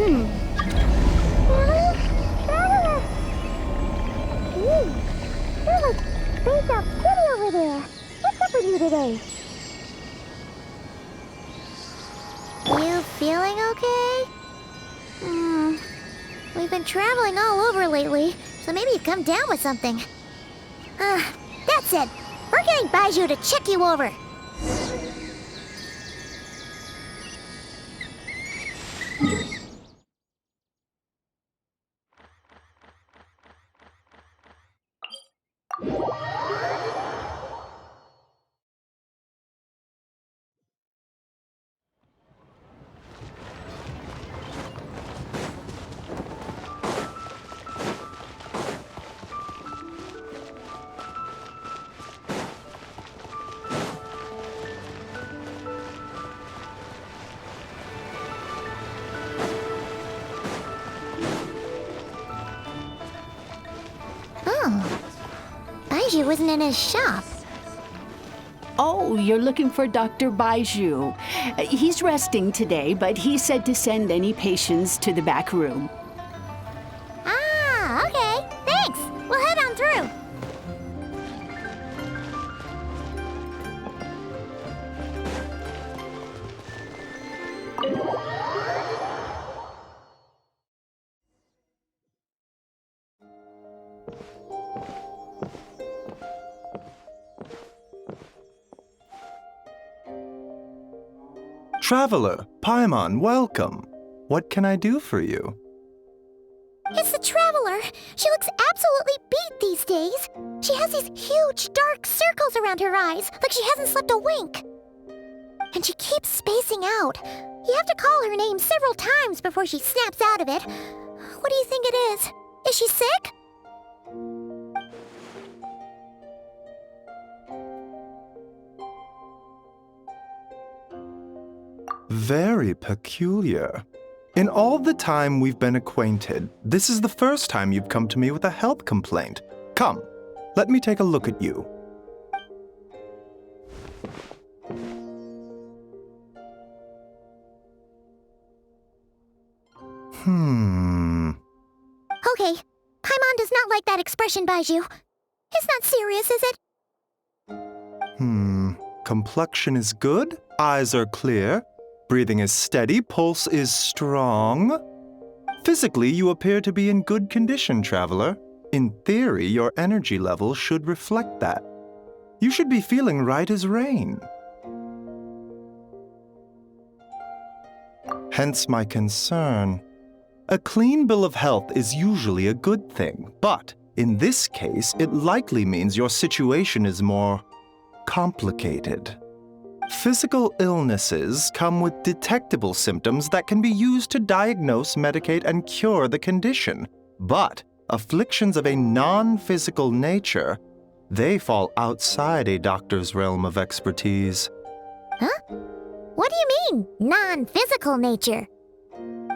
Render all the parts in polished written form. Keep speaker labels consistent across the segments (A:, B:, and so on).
A: Look, there's a kitty over there. What's up with you today? You feeling okay? We've been traveling all over lately, so maybe you've come down with something. That's it. We're getting Baiju to check you over. Baiju wasn't in his shop.
B: Oh, you're looking for Dr. Baiju. He's resting today, but he said to send any patients to the back room.
A: Ah, okay. Thanks. We'll head on through.
C: Traveler, Paimon, welcome. What can I do for you?
A: It's the Traveler. She looks absolutely beat these days. She has these huge dark circles around her eyes, like she hasn't slept a wink. And she keeps spacing out. You have to call her name several times before she snaps out of it. What do you think it is? Is she sick?
C: Very peculiar. In all the time we've been acquainted, this is the first time you've come to me with a health complaint. Come, let me take a look at you.
A: Okay, Paimon does not like that expression, Baiju. It's not serious, is it?
C: Complexion is good, eyes are clear, breathing is steady, pulse is strong. Physically, you appear to be in good condition, Traveler. In theory, your energy level should reflect that. You should be feeling right as rain. Hence my concern. A clean bill of health is usually a good thing, but in this case, it likely means your situation is more complicated. Physical illnesses come with detectable symptoms that can be used to diagnose, medicate, and cure the condition. But afflictions of a non-physical nature, they fall outside a doctor's realm of expertise.
A: Huh? What do you mean, non-physical nature?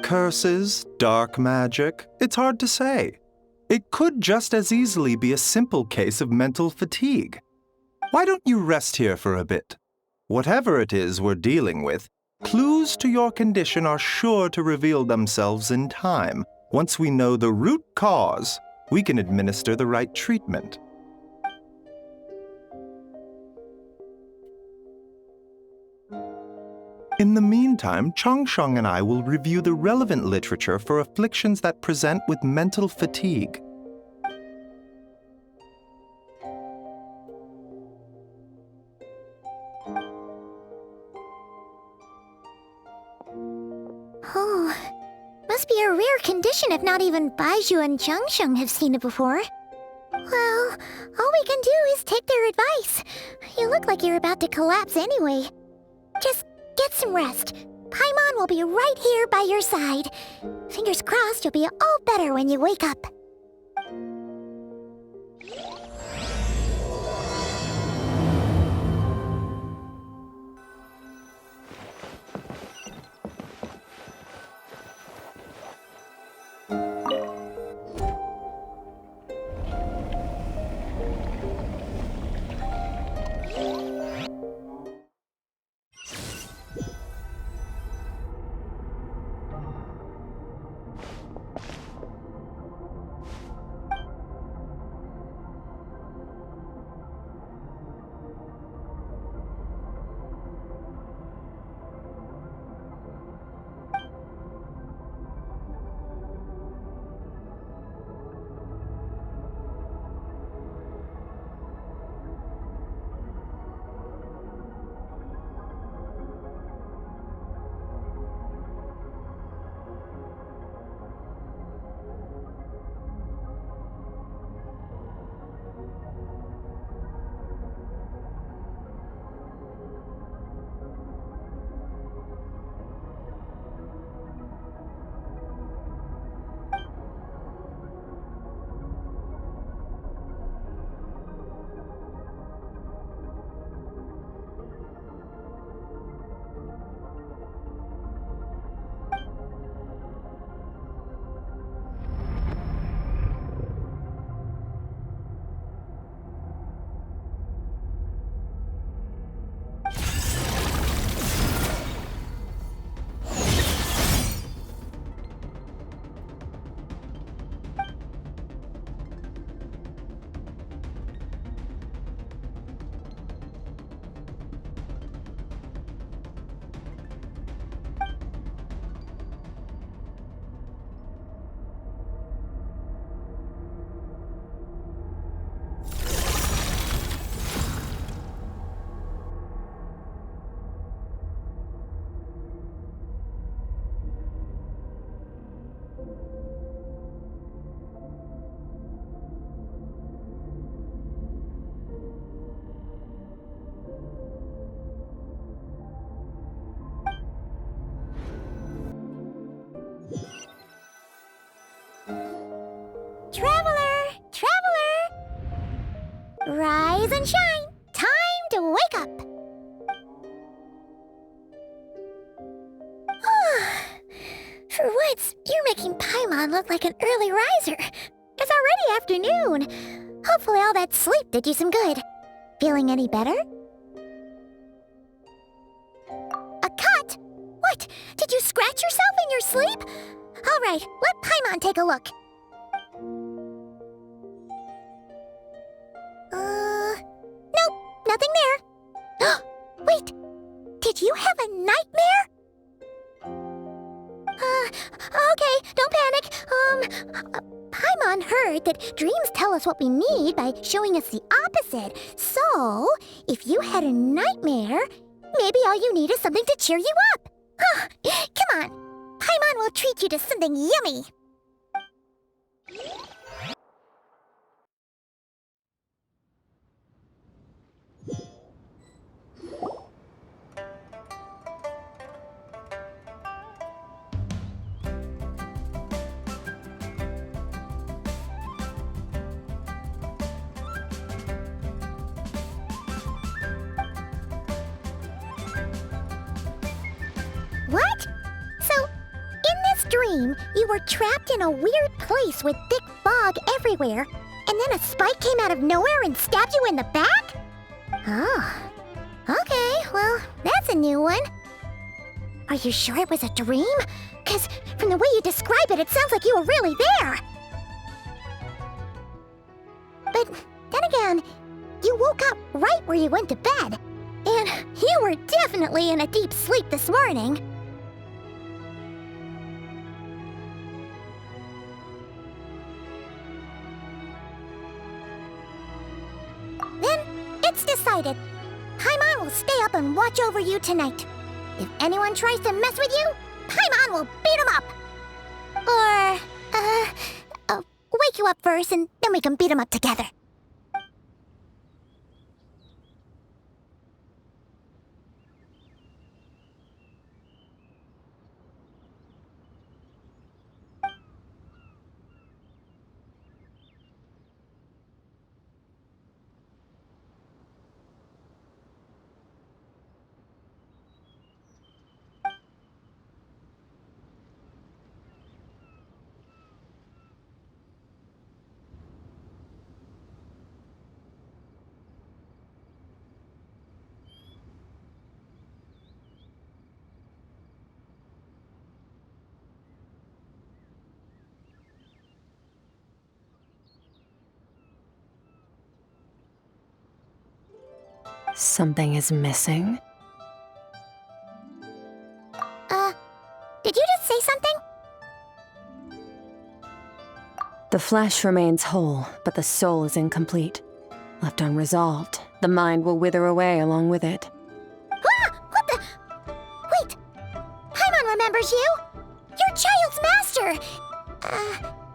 C: Curses, dark magic, it's hard to say. It could just as easily be a simple case of mental fatigue. Why don't you rest here for a bit? Whatever it is we're dealing with, clues to your condition are sure to reveal themselves in time. Once we know the root cause, we can administer the right treatment. In the meantime, Changsheng and I will review the relevant literature for afflictions that present with mental fatigue.
A: Oh, must be a rare condition if not even Baiju and Changsheng have seen it before. Well, all we can do is take their advice. You look like you're about to collapse anyway. Just get some rest. Paimon will be right here by your side. Fingers crossed you'll be all better when you wake up. Rise and shine! Time to wake up! For once, you're making Paimon look like an early riser. It's already afternoon. Hopefully all that sleep did you some good. Feeling any better? A cut? What? Did you scratch yourself in your sleep? All right, let Paimon take a look. Nope, nothing there. Wait, did you have a nightmare? Okay, don't panic. Paimon heard that dreams tell us what we need by showing us the opposite. So, if you had a nightmare, maybe all you need is something to cheer you up. Come on, Paimon will treat you to something yummy. What? So, in this dream, you were trapped in a weird place with thick fog everywhere, and then a spike came out of nowhere and stabbed you in the back? Oh. Okay, well, that's a new one. Are you sure it was a dream? 'Cause from the way you describe it, it sounds like you were really there. But then again, you woke up right where you went to bed. And you were definitely in a deep sleep this morning. Then, it's decided. Paimon will stay up and watch over you tonight. If anyone tries to mess with you, Paimon will beat him up. Or, wake you up first and then we can beat him up together.
D: Something is missing?
A: Did you just say something?
D: The flesh remains whole, but the soul is incomplete. Left unresolved, the mind will wither away along with it.
A: Ah! What the? Wait! Paimon remembers you! Your child's master!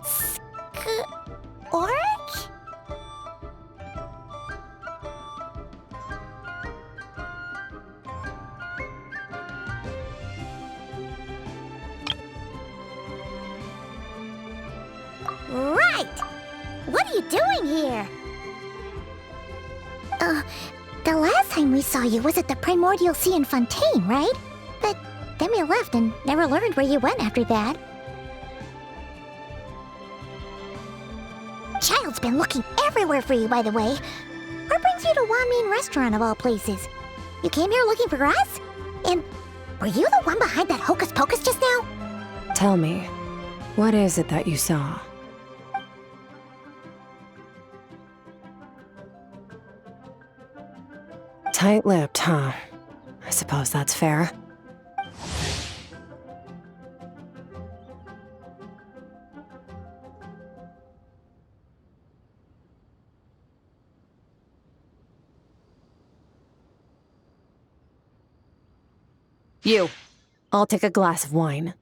A: Skirk? Right! What are you doing here? The last time we saw you was at the Primordial Sea in Fontaine, right? But then we left and never learned where you went after that. Child's been looking everywhere for you, by the way. What brings you to Wanmin Restaurant of all places? You came here looking for us? And were you the one behind that hocus pocus just now?
D: Tell me, what is it that you saw? Tight-lipped, huh? I suppose that's fair. You. I'll take a glass of wine.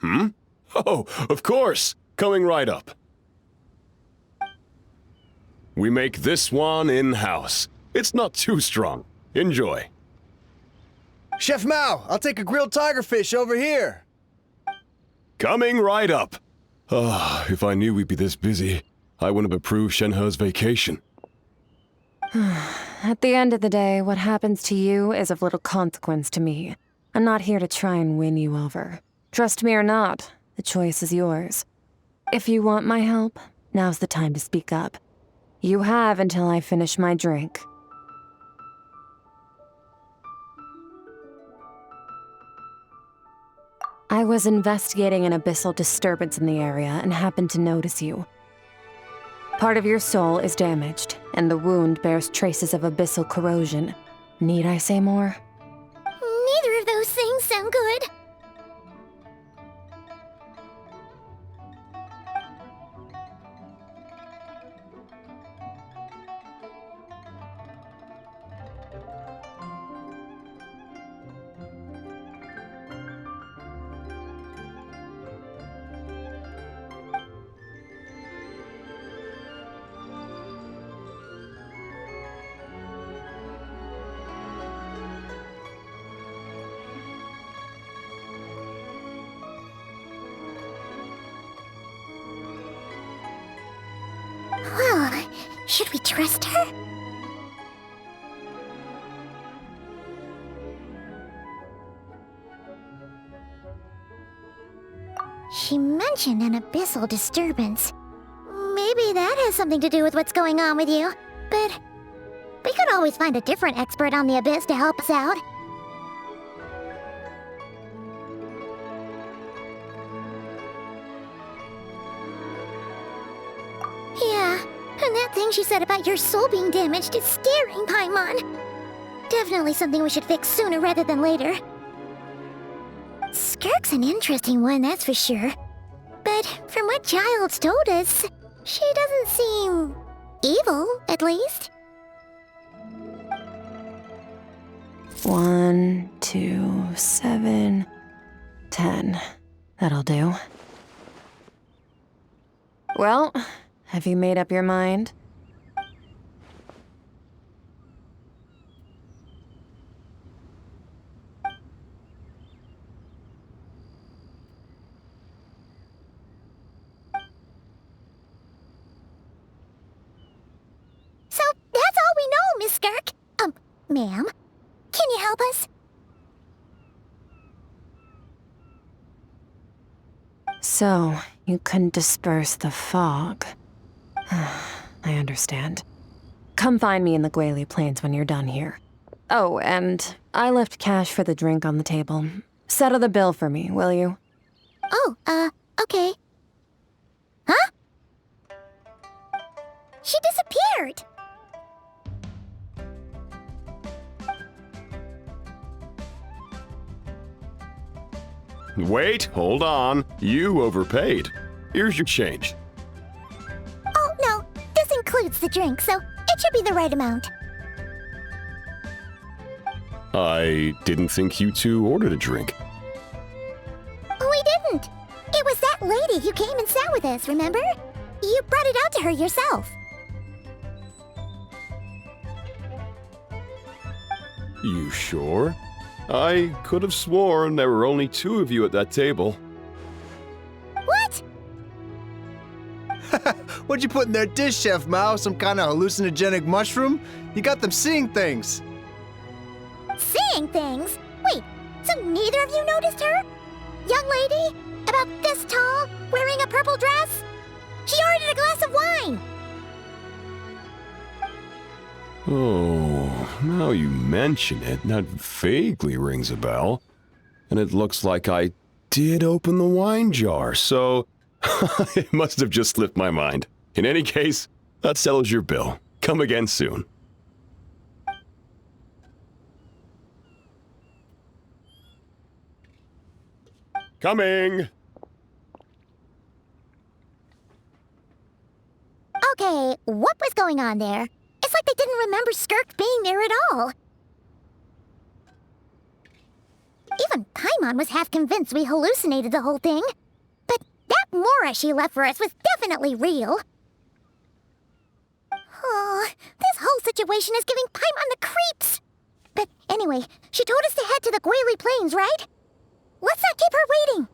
E: Hmm? Oh, of course. Coming right up. We make this one in-house. It's not too strong. Enjoy.
F: Chef Mao, I'll take a grilled tigerfish over here.
E: Coming right up. Ah, if I knew we'd be this busy. I wouldn't have approved Shenhe's vacation.
D: At the end of the day, what happens to you is of little consequence to me. I'm not here to try and win you over. Trust me or not, the choice is yours. If you want my help, now's the time to speak up. You have until I finish my drink. I was investigating an abyssal disturbance in the area and happened to notice you. Part of your soul is damaged, and the wound bears traces of abyssal corrosion. Need I say more?
A: Neither of those things sound good. Well, should we trust her? She mentioned an abyssal disturbance. Maybe that has something to do with what's going on with you. But we could always find a different expert on the abyss to help us out. Yeah, and that thing she said about your soul being damaged is scaring, Paimon. Definitely something we should fix sooner rather than later. Skirk's an interesting one, that's for sure. But from what Childs told us, she doesn't seem evil, at least.
D: 1, 2, 7, 10. That'll do. Well, have you made up your mind?
A: So that's all we know, Miss Skirk. Ma'am, can you help us?
D: So, you couldn't disperse the fog. I understand. Come find me in the Guili Plains when you're done here. Oh, and I left cash for the drink on the table. Settle the bill for me, will you?
A: Oh, okay. Huh? She disappeared!
E: Wait, hold on. You overpaid. Here's your change.
A: Oh, no. This includes the drink, so it should be the right amount.
E: I didn't think you two ordered a drink.
A: We didn't. It was that lady who came and sat with us, remember? You brought it out to her yourself.
E: You sure? I could have sworn there were only 2 of you at that table.
A: What?
F: What'd you put in their dish, Chef Mao? Some kind of hallucinogenic mushroom? You got them seeing things.
A: Seeing things? Wait, so neither of you noticed her? Young lady? About this tall, wearing a purple dress? She ordered a glass of wine!
E: Oh, now you mention it, that vaguely rings a bell. And it looks like I did open the wine jar, so it must have just slipped my mind. In any case, that settles your bill. Come again soon. Coming!
A: Okay, what was going on there? It's like they didn't remember Skirk being there at all. Even Paimon was half convinced we hallucinated the whole thing. But that Mora she left for us was definitely real. Oh, this whole situation is giving Paimon the creeps. But anyway, she told us to head to the Guili Plains, right? Let's not keep her waiting.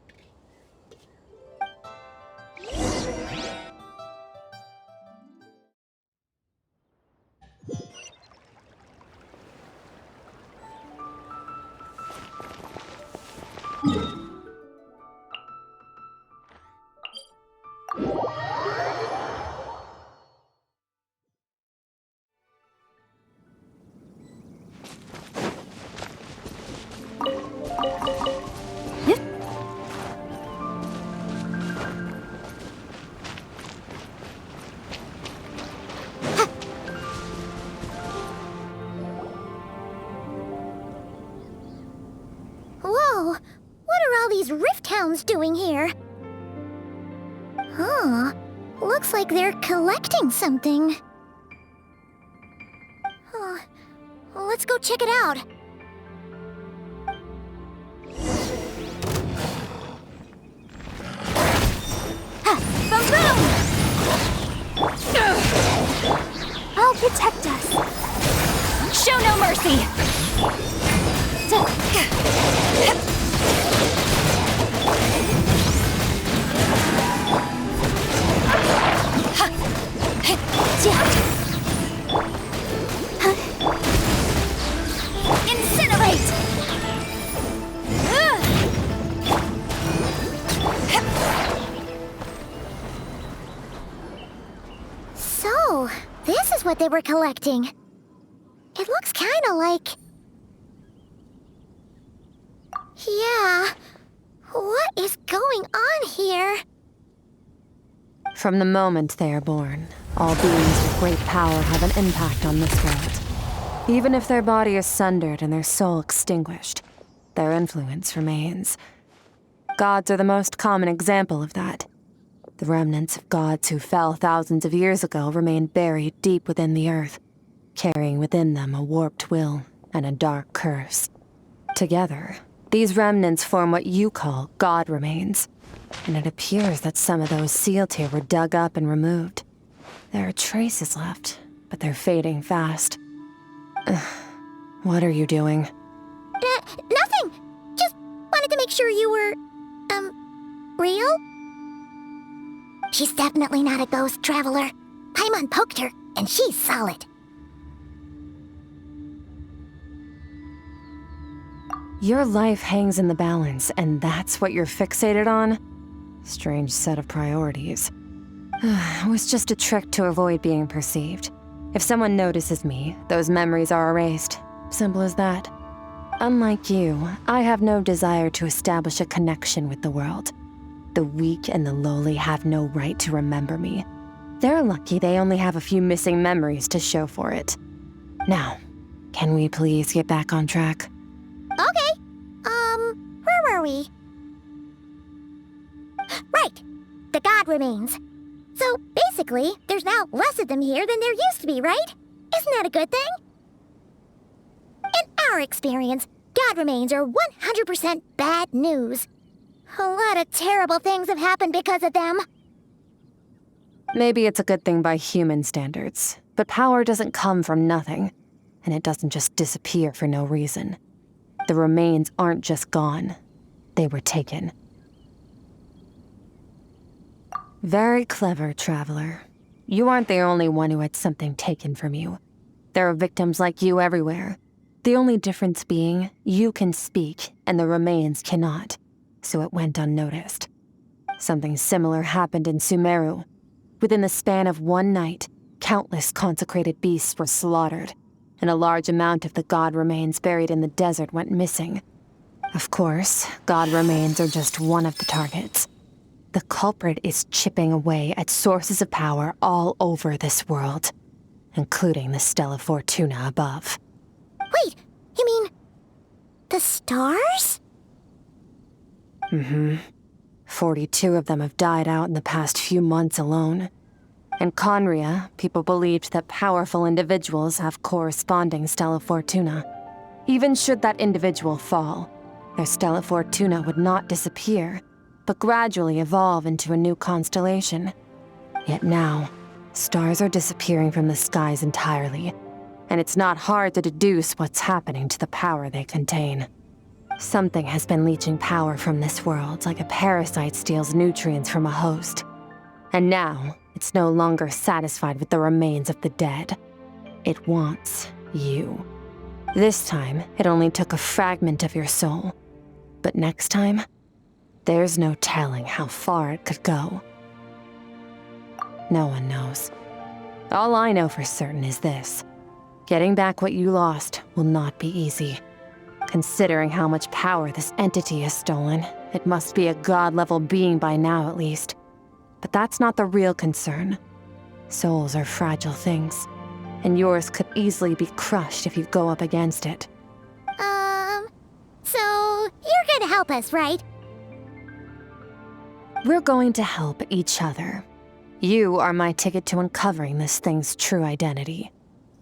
A: clones doing here? Huh. Looks like they're collecting something. Huh. Let's go check it out. Ha! Boom! I'll protect us. Show no mercy! Incinerate! So, this is what they were collecting. It looks kinda like... Yeah. What is going on here?
D: From the moment they are born, all beings with great power have an impact on this world. Even if their body is sundered and their soul extinguished, their influence remains. Gods are the most common example of that. The remnants of gods who fell thousands of years ago remain buried deep within the earth, carrying within them a warped will and a dark curse. Together, these remnants form what you call god remains, and it appears that some of those sealed here were dug up and removed. There are traces left, but they're fading fast. What are you doing?
A: Nothing! Just wanted to make sure you were, real? She's definitely not a ghost traveler. Paimon poked her, and she's solid.
D: Your life hangs in the balance, and that's what you're fixated on? Strange set of priorities. It was just a trick to avoid being perceived. If someone notices me, those memories are erased. Simple as that. Unlike you, I have no desire to establish a connection with the world. The weak and the lowly have no right to remember me. They're lucky they only have a few missing memories to show for it. Now, can we please get back on track?
A: Okay. Where were we? Right. The god remains. So, basically, there's now less of them here than there used to be, right? Isn't that a good thing? In our experience, god remains are 100% bad news. A lot of terrible things have happened because of them.
D: Maybe it's a good thing by human standards, but power doesn't come from nothing, and it doesn't just disappear for no reason. The remains aren't just gone. They were taken. Very clever, traveler. You aren't the only one who had something taken from you. There are victims like you everywhere. The only difference being, you can speak, and the remains cannot, so it went unnoticed. Something similar happened in Sumeru. Within the span of one night, countless consecrated beasts were slaughtered, and a large amount of the god remains buried in the desert went missing. Of course, god remains are just one of the targets. The culprit is chipping away at sources of power all over this world, including the Stella Fortuna above.
A: Wait, you mean... the stars?
D: 42 of them have died out in the past few months alone. In Conria, people believed that powerful individuals have corresponding Stella Fortuna. Even should that individual fall, their Stella Fortuna would not disappear, but gradually evolve into a new constellation. Yet now, stars are disappearing from the skies entirely, and it's not hard to deduce what's happening to the power they contain. Something has been leeching power from this world like a parasite steals nutrients from a host. And now, it's no longer satisfied with the remains of the dead. It wants you. This time, it only took a fragment of your soul. But next time, there's no telling how far it could go. No one knows. All I know for certain is this. Getting back what you lost will not be easy. Considering how much power this entity has stolen, it must be a god-level being by now at least. But that's not the real concern. Souls are fragile things, and yours could easily be crushed if you go up against it.
A: So you're gonna help us, right?
D: We're going to help each other. You are my ticket to uncovering this thing's true identity.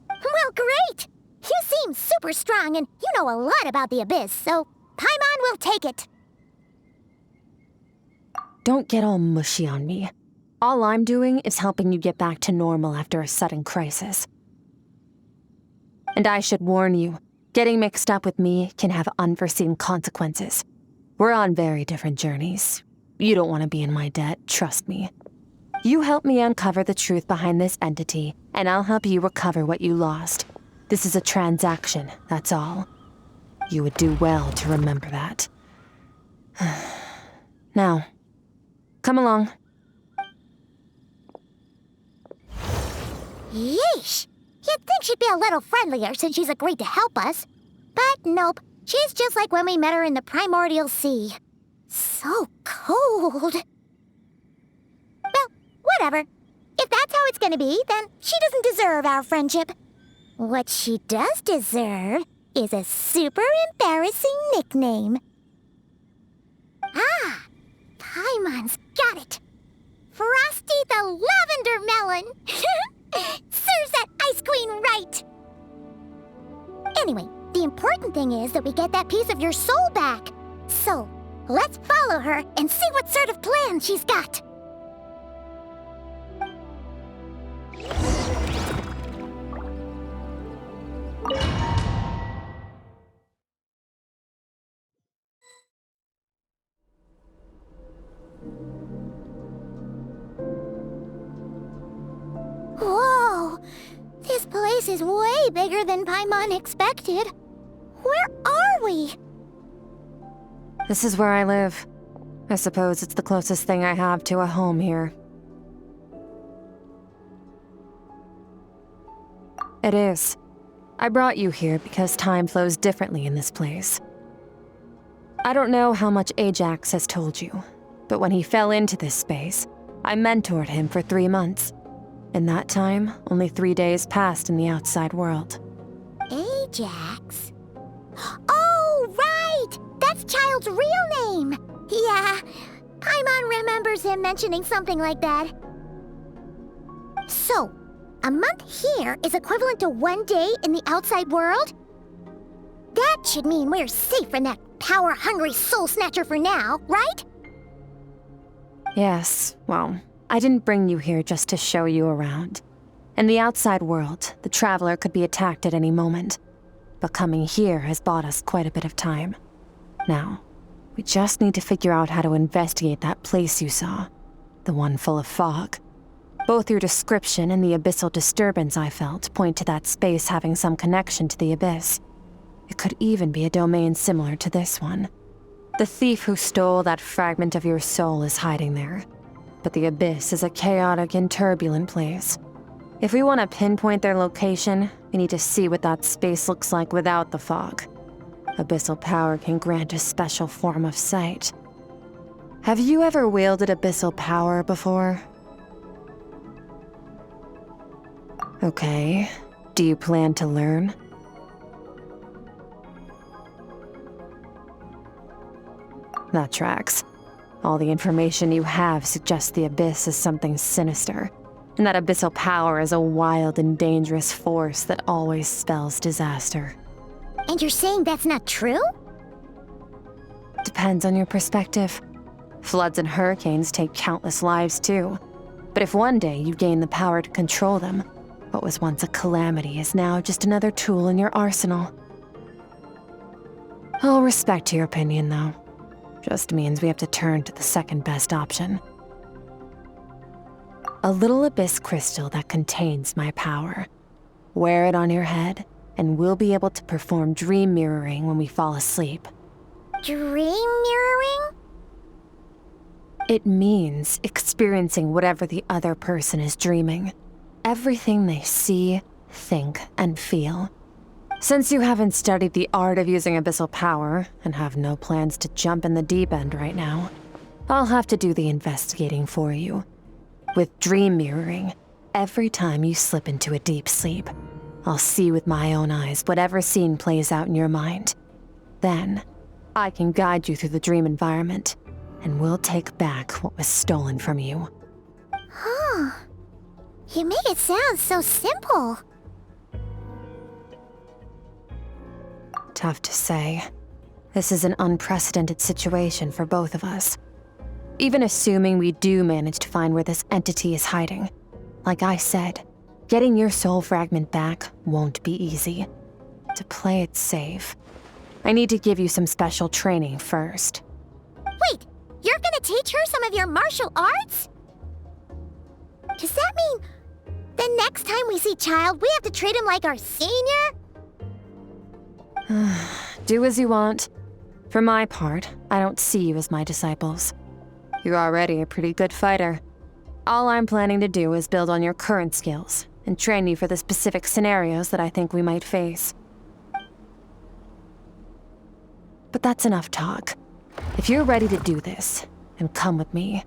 A: Well, great! You seem super strong and you know a lot about the Abyss, so Paimon will take it.
D: Don't get all mushy on me. All I'm doing is helping you get back to normal after a sudden crisis. And I should warn you, getting mixed up with me can have unforeseen consequences. We're on very different journeys. You don't want to be in my debt, trust me. You help me uncover the truth behind this entity, and I'll help you recover what you lost. This is a transaction, that's all. You would do well to remember that. Now, come along.
A: Yeesh! You'd think she'd be a little friendlier since she's agreed to help us. But nope, she's just like when we met her in the primordial sea. So cold. Well, whatever. If that's how it's gonna be, then she doesn't deserve our friendship. What she does deserve is a super embarrassing nickname. Ah! Paimon's got it. Frosty the Lavender Melon! Serves that Ice Queen right! Anyway, the important thing is that we get that piece of your soul back. So, let's follow her and see what sort of plan she's got. Whoa! This place is way bigger than Paimon expected. Where are we?
D: This is where I live. I suppose it's the closest thing I have to a home here. It is. I brought you here because time flows differently in this place. I don't know how much Ajax has told you, but when he fell into this space, I mentored him for 3 months. In that time, only 3 days passed in the outside world.
A: Ajax? Oh, right! That's Child's real name! Yeah, Paimon remembers him mentioning something like that. So, a month here is equivalent to 1 day in the outside world? That should mean we're safe from that power-hungry soul snatcher for now, right?
D: Yes, well, I didn't bring you here just to show you around. In the outside world, the Traveler could be attacked at any moment. But coming here has bought us quite a bit of time. Now, we just need to figure out how to investigate that place you saw. The one full of fog. Both your description and the abyssal disturbance I felt point to that space having some connection to the Abyss. It could even be a domain similar to this one. The thief who stole that fragment of your soul is hiding there. But the Abyss is a chaotic and turbulent place. If we want to pinpoint their location, we need to see what that space looks like without the fog. Abyssal power can grant a special form of sight. Have you ever wielded abyssal power before? Okay. Do you plan to learn? That tracks. All the information you have suggests the Abyss is something sinister, and that abyssal power is a wild and dangerous force that always spells disaster.
A: And you're saying that's not true?
D: Depends on your perspective. Floods and hurricanes take countless lives too. But if one day you gain the power to control them, what was once a calamity is now just another tool in your arsenal. I'll respect your opinion, though. Just means we have to turn to the second best option. A little abyss crystal that contains my power. Wear it on your head, and we'll be able to perform dream mirroring when we fall asleep.
A: Dream mirroring?
D: It means experiencing whatever the other person is dreaming. Everything they see, think, and feel. Since you haven't studied the art of using abyssal power, and have no plans to jump in the deep end right now, I'll have to do the investigating for you. With dream mirroring, every time you slip into a deep sleep, I'll see with my own eyes whatever scene plays out in your mind. Then, I can guide you through the dream environment. and we'll take back what was stolen from you.
A: Huh. You make it sound so simple.
D: Tough to say. This is an unprecedented situation for both of us. Even assuming we do manage to find where this entity is hiding, like I said, getting your soul fragment back won't be easy. To play it safe, I need to give you some special training first.
A: Wait, you're gonna teach her some of your martial arts? Does that mean the next time we see Child, we have to treat him like our senior?
D: Do as you want. For my part, I don't see you as my disciples. You're already a pretty good fighter. All I'm planning to do is build on your current skills and train you for the specific scenarios that I think we might face. But that's enough talk. If you're ready to do this, then come with me.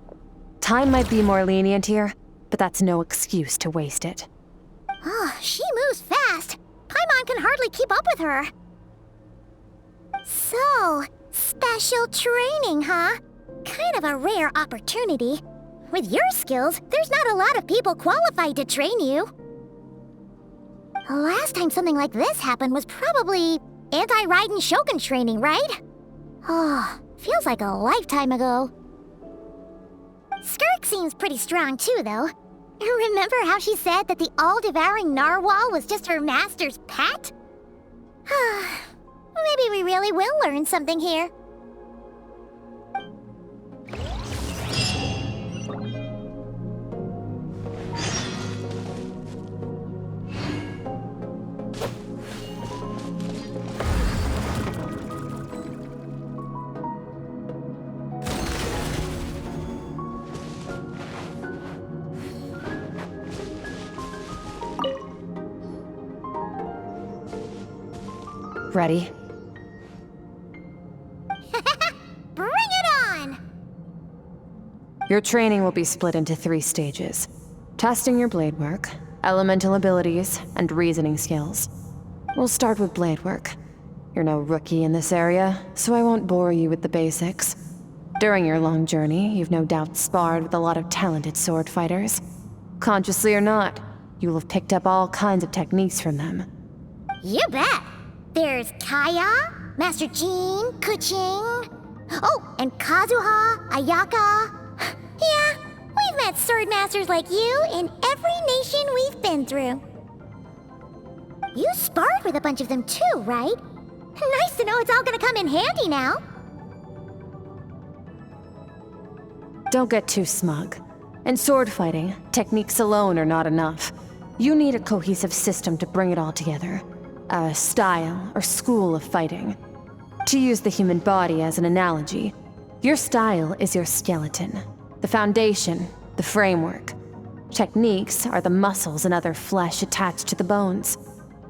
D: Time might be more lenient here, but that's no excuse to waste it.
A: Oh, she moves fast. Paimon can hardly keep up with her. So, special training, huh? Kind of a rare opportunity. With your skills, there's not a lot of people qualified to train you. The last time something like this happened was probably anti-Raiden Shogun training, right? Oh, feels like a lifetime ago. Skirk seems pretty strong too, though. Remember how she said that the all-devouring narwhal was just her master's pet? Maybe we really will learn something here.
D: Ready?
A: Bring it on!
D: Your training will be split into 3 stages. Testing your blade work, elemental abilities, and reasoning skills. We'll start with blade work. You're no rookie in this area, so I won't bore you with the basics. During your long journey, you've no doubt sparred with a lot of talented sword fighters. Consciously or not, you will have picked up all kinds of techniques from them.
A: You bet! There's Kaya, Master Jean, Kuching. Oh, and Kazuha, Ayaka. Yeah, we've met sword masters like you in every nation we've been through. You sparred with a bunch of them too, right? Nice to know it's all gonna come in handy now.
D: Don't get too smug. In sword fighting, techniques alone are not enough. You need a cohesive system to bring it all together. A style or school of fighting. To use the human body as an analogy, your style is your skeleton, the foundation, the framework. Techniques are the muscles and other flesh attached to the bones.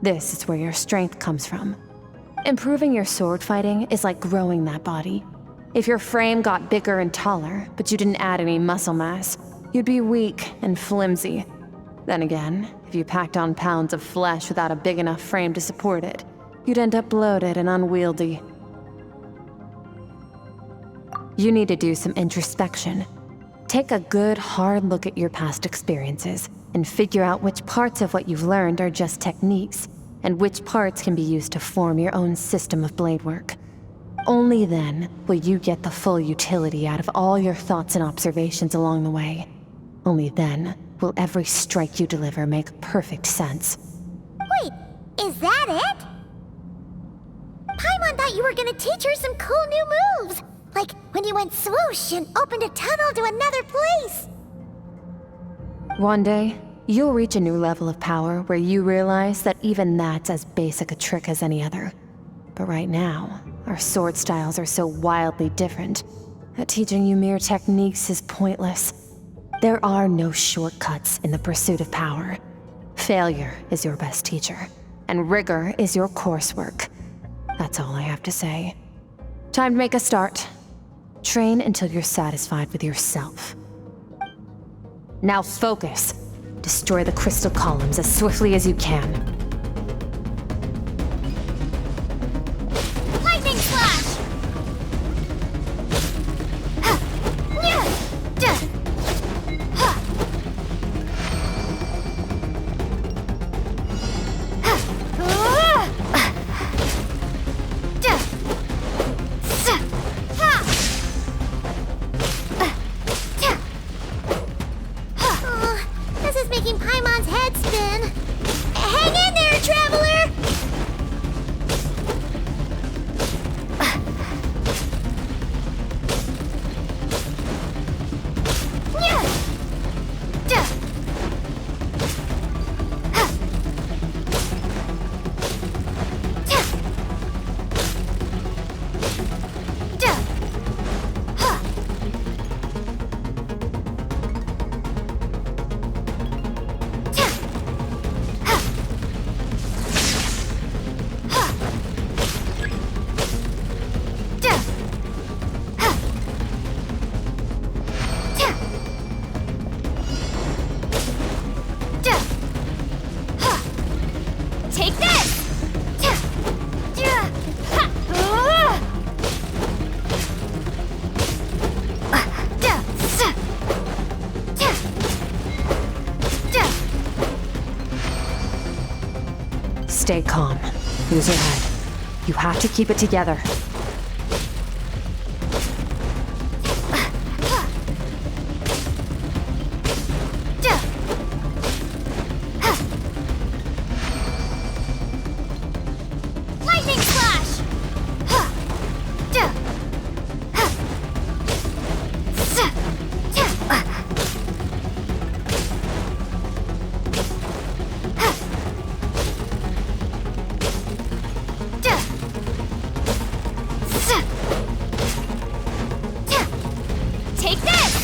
D: This is where your strength comes from. Improving your sword fighting is like growing that body. If your frame got bigger and taller, but you didn't add any muscle mass, you'd be weak and flimsy. Then again, if you packed on pounds of flesh without a big enough frame to support it, you'd end up bloated and unwieldy. You need to do some introspection. Take a good, hard look at your past experiences and figure out which parts of what you've learned are just techniques, and which parts can be used to form your own system of blade work. Only then will you get the full utility out of all your thoughts and observations along the way. Only then will every strike you deliver make perfect sense.
A: Wait, is that it? Paimon thought you were gonna teach her some cool new moves. Like when you went swoosh and opened a tunnel to another place.
D: One day, you'll reach a new level of power where you realize that even that's as basic a trick as any other. But right now, our sword styles are so wildly different that teaching you mere techniques is pointless. There are no shortcuts in the pursuit of power. Failure is your best teacher, and rigor is your coursework. That's all I have to say. Time to make a start. Train until you're satisfied with yourself. Now focus. Destroy the crystal columns as swiftly as you can.
A: Lightning slash!
D: Stay calm. Use your head. You have to keep it together.
A: Lightning slash! Take this!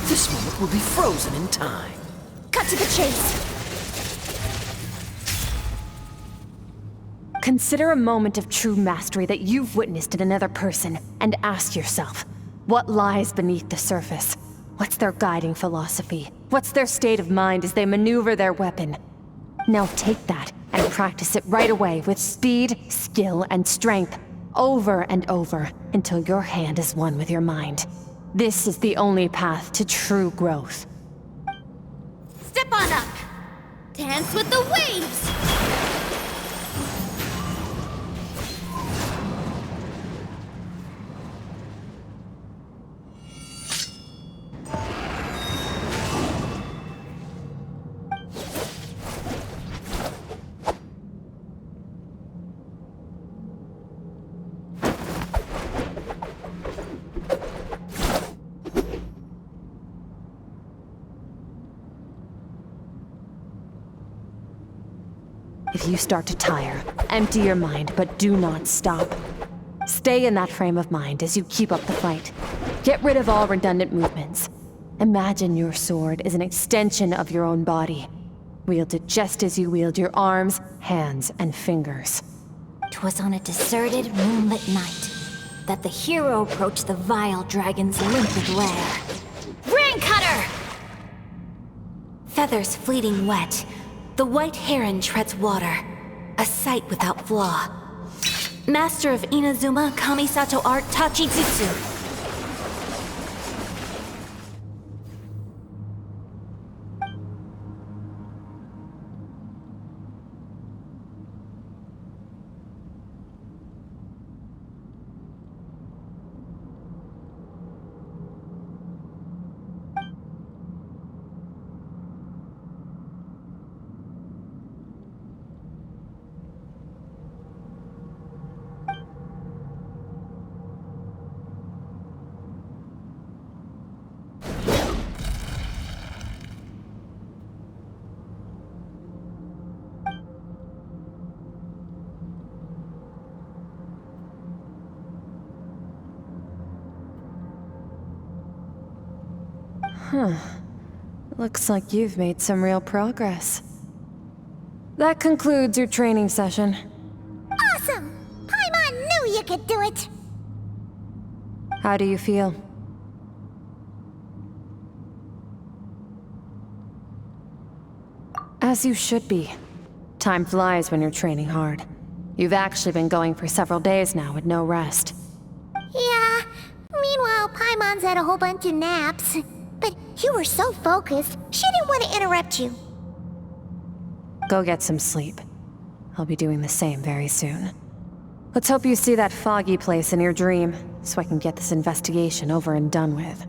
G: This moment will be frozen in time.
A: Cut to the chase!
D: Consider a moment of true mastery that you've witnessed in another person, and ask yourself, what lies beneath the surface? What's their guiding philosophy? What's their state of mind as they maneuver their weapon? Now take that and practice it right away with speed, skill, and strength, over and over, until your hand is one with your mind. This is the only path to true growth.
A: Step on up! Dance with the waves!
D: If you start to tire, empty your mind, but do not stop. Stay in that frame of mind as you keep up the fight. Get rid of all redundant movements. Imagine your sword is an extension of your own body. Wield it just as you wield your arms, hands, and fingers.
A: 'Twas on a deserted, moonlit night that the hero approached the vile dragon's limpid lair. Ring cutter! Feathers fleeting wet, the white heron treads water, a sight without flaw. Master of Inazuma Kamisato art Tachijutsu.
D: Looks like you've made some real progress. That concludes your training session.
A: Awesome! Paimon knew you could do it!
D: How do you feel? As you should be. Time flies when you're training hard. You've actually been going for several days now with no rest.
A: Yeah. Meanwhile, Paimon's had a whole bunch of naps. But you were so focused, she didn't want to interrupt you.
D: Go get some sleep. I'll be doing the same very soon. Let's hope you see that foggy place in your dream, so I can get this investigation over and done with.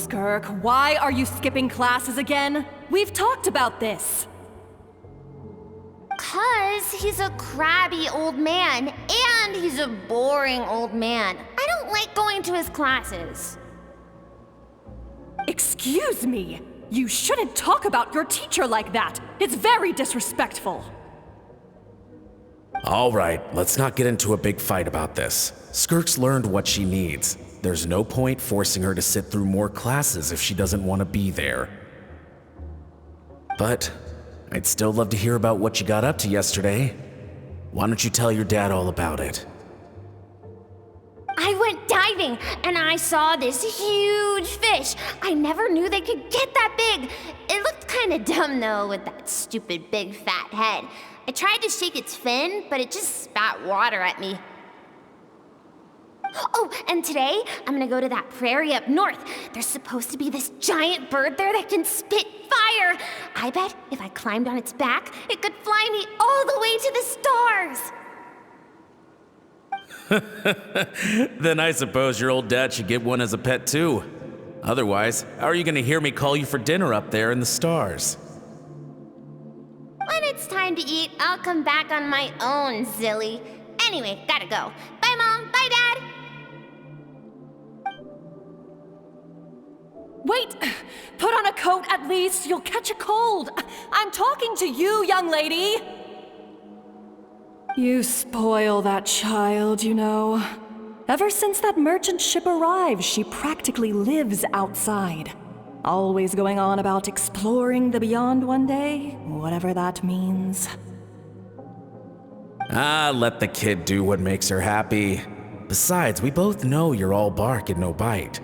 H: Skirk, why are you skipping classes again? We've talked about this.
I: 'Cause he's a crabby old man, and he's a boring old man. I don't like going to his classes.
H: Excuse me. You shouldn't talk about your teacher like that. It's very disrespectful.
J: All right, let's not get into a big fight about this. Skirk's learned what she needs. There's no point forcing her to sit through more classes if she doesn't want to be there. But I'd still love to hear about what you got up to yesterday. Why don't you tell your dad all about it?
I: I went diving, and I saw this huge fish. I never knew they could get that big. It looked kind of dumb, though, with that stupid big fat head. I tried to shake its fin, but it just spat water at me. Oh, and today, I'm gonna go to that prairie up north. There's supposed to be this giant bird there that can spit fire. I bet if I climbed on its back, it could fly me all the way to the stars.
J: Then I suppose your old dad should get one as a pet too. Otherwise, how are you gonna hear me call you for dinner up there in the stars?
I: When it's time to eat, I'll come back on my own, Zilly. Anyway, gotta go. Bye, Mom. Bye, Dad.
H: Wait! Put on a coat at least. You'll catch a cold. I'm talking to you, young lady. You spoil that child, you know. Ever since that merchant ship arrived, she practically lives outside. Always going on about exploring the beyond one day, whatever that means.
J: Let the kid do what makes her happy. Besides, we both know you're all bark and no bite.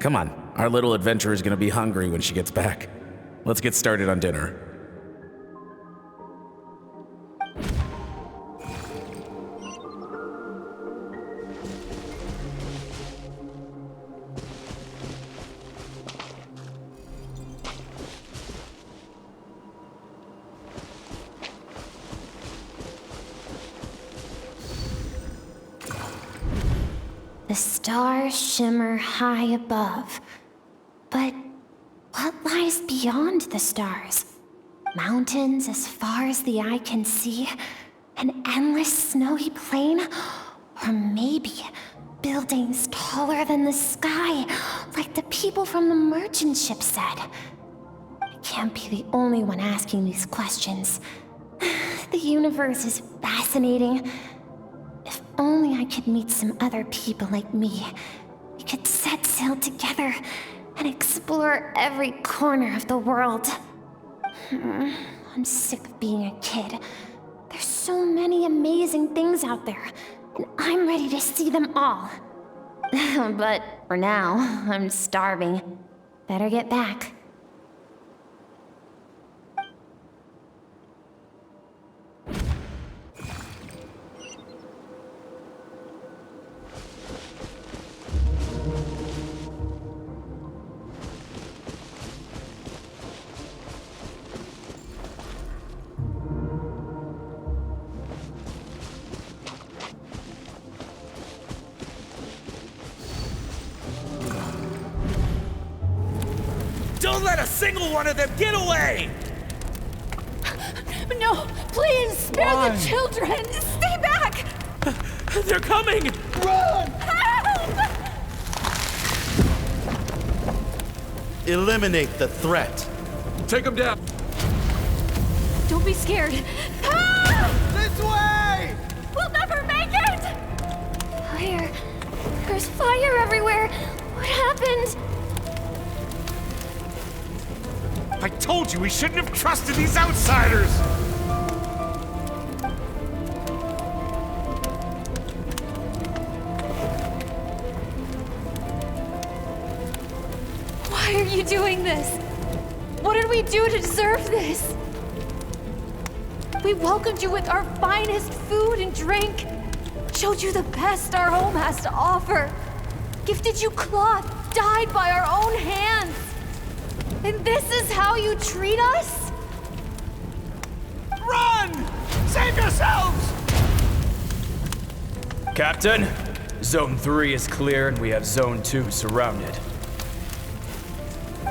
J: Come on, our little adventurer's gonna be hungry when she gets back. Let's get started on dinner.
I: The stars shimmer high above. But what lies beyond the stars? Mountains as far as the eye can see? An endless snowy plain? Or maybe buildings taller than the sky, like the people from the merchant ship said? I can't be the only one asking these questions. The universe is fascinating. If only I could meet some other people like me. We could set sail together and explore every corner of the world. I'm sick of being a kid. There's so many amazing things out there, and I'm ready to see them all. But for now, I'm starving. Better get back.
G: Don't let a single one of them get away!
H: No, please, spare the children! Stay back!
G: They're coming!
F: Run!
H: Help!
K: Eliminate the threat.
G: Take them down!
H: Don't be scared. Help!
F: This way!
I: We'll never make it! Fire. There's fire everywhere. What happened?
G: I told you we shouldn't have trusted these outsiders!
H: Why are you doing this? What did we do to deserve this? We welcomed you with our finest food and drink, showed you the best our home has to offer, gifted you cloth dyed by our own hands. And this is how you treat us?
G: Run! Save yourselves!
L: Captain, Zone 3 is clear and we have Zone 2 surrounded.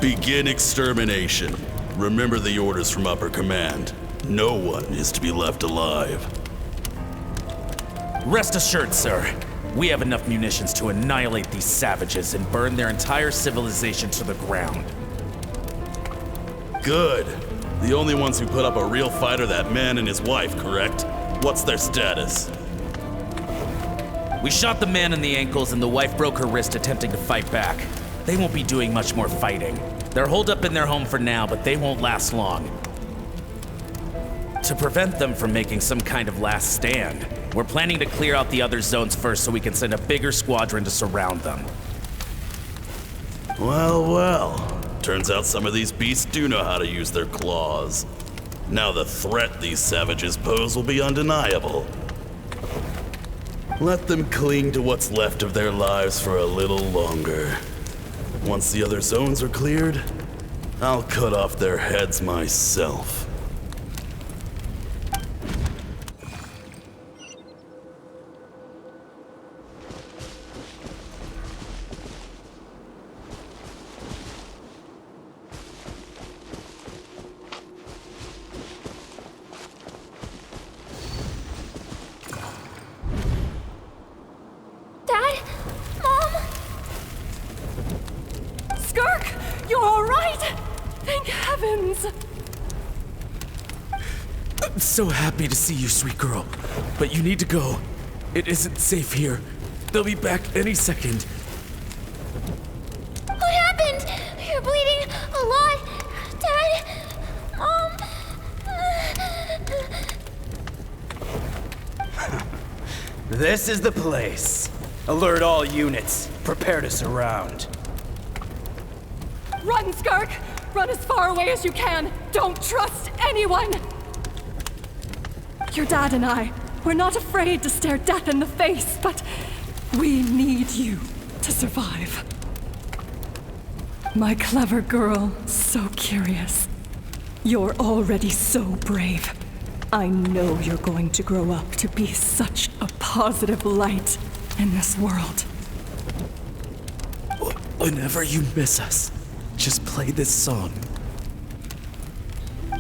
K: Begin extermination. Remember the orders from upper command. No one is to be left alive.
J: Rest assured, sir. We have enough munitions to annihilate these savages and burn their entire civilization to the ground.
K: Good. The only ones who put up a real fight are that man and his wife, correct? What's their status?
J: We shot the man in the ankles and the wife broke her wrist attempting to fight back. They won't be doing much more fighting. They're holed up in their home for now, but they won't last long. To prevent them from making some kind of last stand, we're planning to clear out the other zones first so we can send a bigger squadron to surround them.
K: Well, well. Turns out some of these beasts do know how to use their claws. Now the threat these savages pose will be undeniable. Let them cling to what's left of their lives for a little longer. Once the other zones are cleared, I'll cut off their heads myself.
H: Dad? Mom? Skirk, you're all right? Thank heavens.
J: I'm so happy to see you, sweet girl. But you need to go. It isn't safe here. They'll be back any second.
A: What happened? You're bleeding a lot. Dad? Mom?
L: This is the place. Alert all units. Prepare to surround.
H: Run, Skirk! Run as far away as you can! Don't trust anyone! Your dad and I, we're not afraid to stare death in the face, but we need you to survive. My clever girl, so curious. You're already so brave. I know you're going to grow up to be such a positive light in this world.
J: Whenever you miss us, just play this song.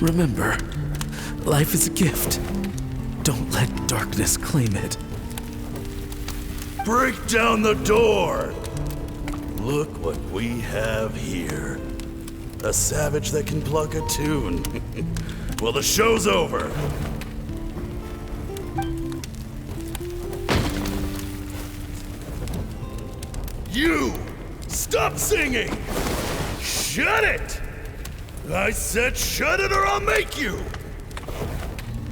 J: Remember, life is a gift. Don't let darkness claim it.
K: Break down the door! Look what we have here. A savage that can pluck a tune. Well, the show's over. You! Stop singing! Shut it! I said shut it or I'll make you!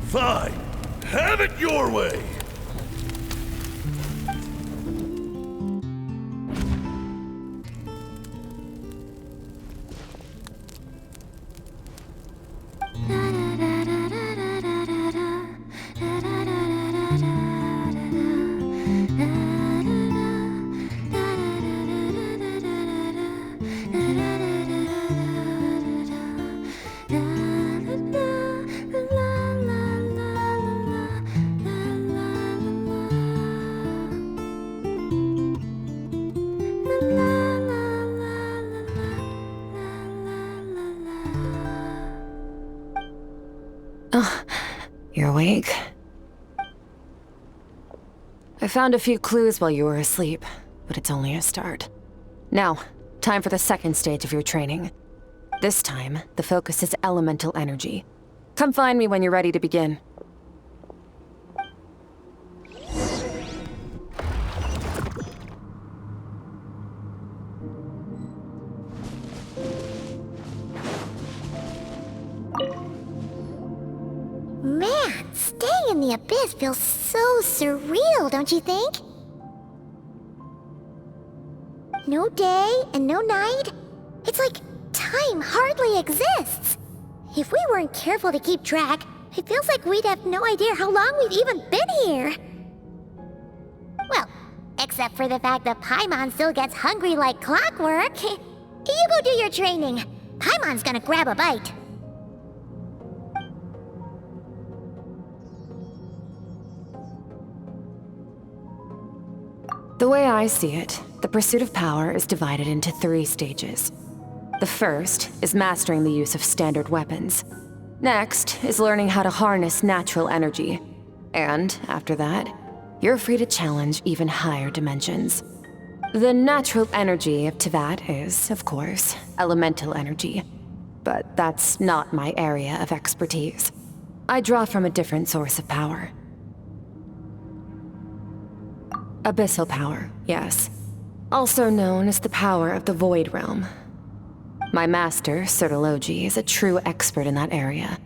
K: Fine. Have it your way!
D: You're awake? I found a few clues while you were asleep, but it's only a start. Now, time for the second stage of your training. This time, the focus is elemental energy. Come find me when you're ready to begin.
A: Man, staying in the abyss feels so surreal, don't you think? No day and no night. It's like time hardly exists. If we weren't careful to keep track, it feels like we'd have no idea how long we've even been here. Well, except for the fact that Paimon still gets hungry like clockwork. You go do your training. Paimon's gonna grab a bite.
D: The way I see it, the pursuit of power is divided into 3 stages. The first is mastering the use of standard weapons. Next is learning how to harness natural energy. And after that, you're free to challenge even higher dimensions. The natural energy of Teyvat is, of course, elemental energy. But that's not my area of expertise. I draw from a different source of power. Abyssal power, yes. Also known as the power of the Void Realm. My master, Sertologi, is a true expert in that area.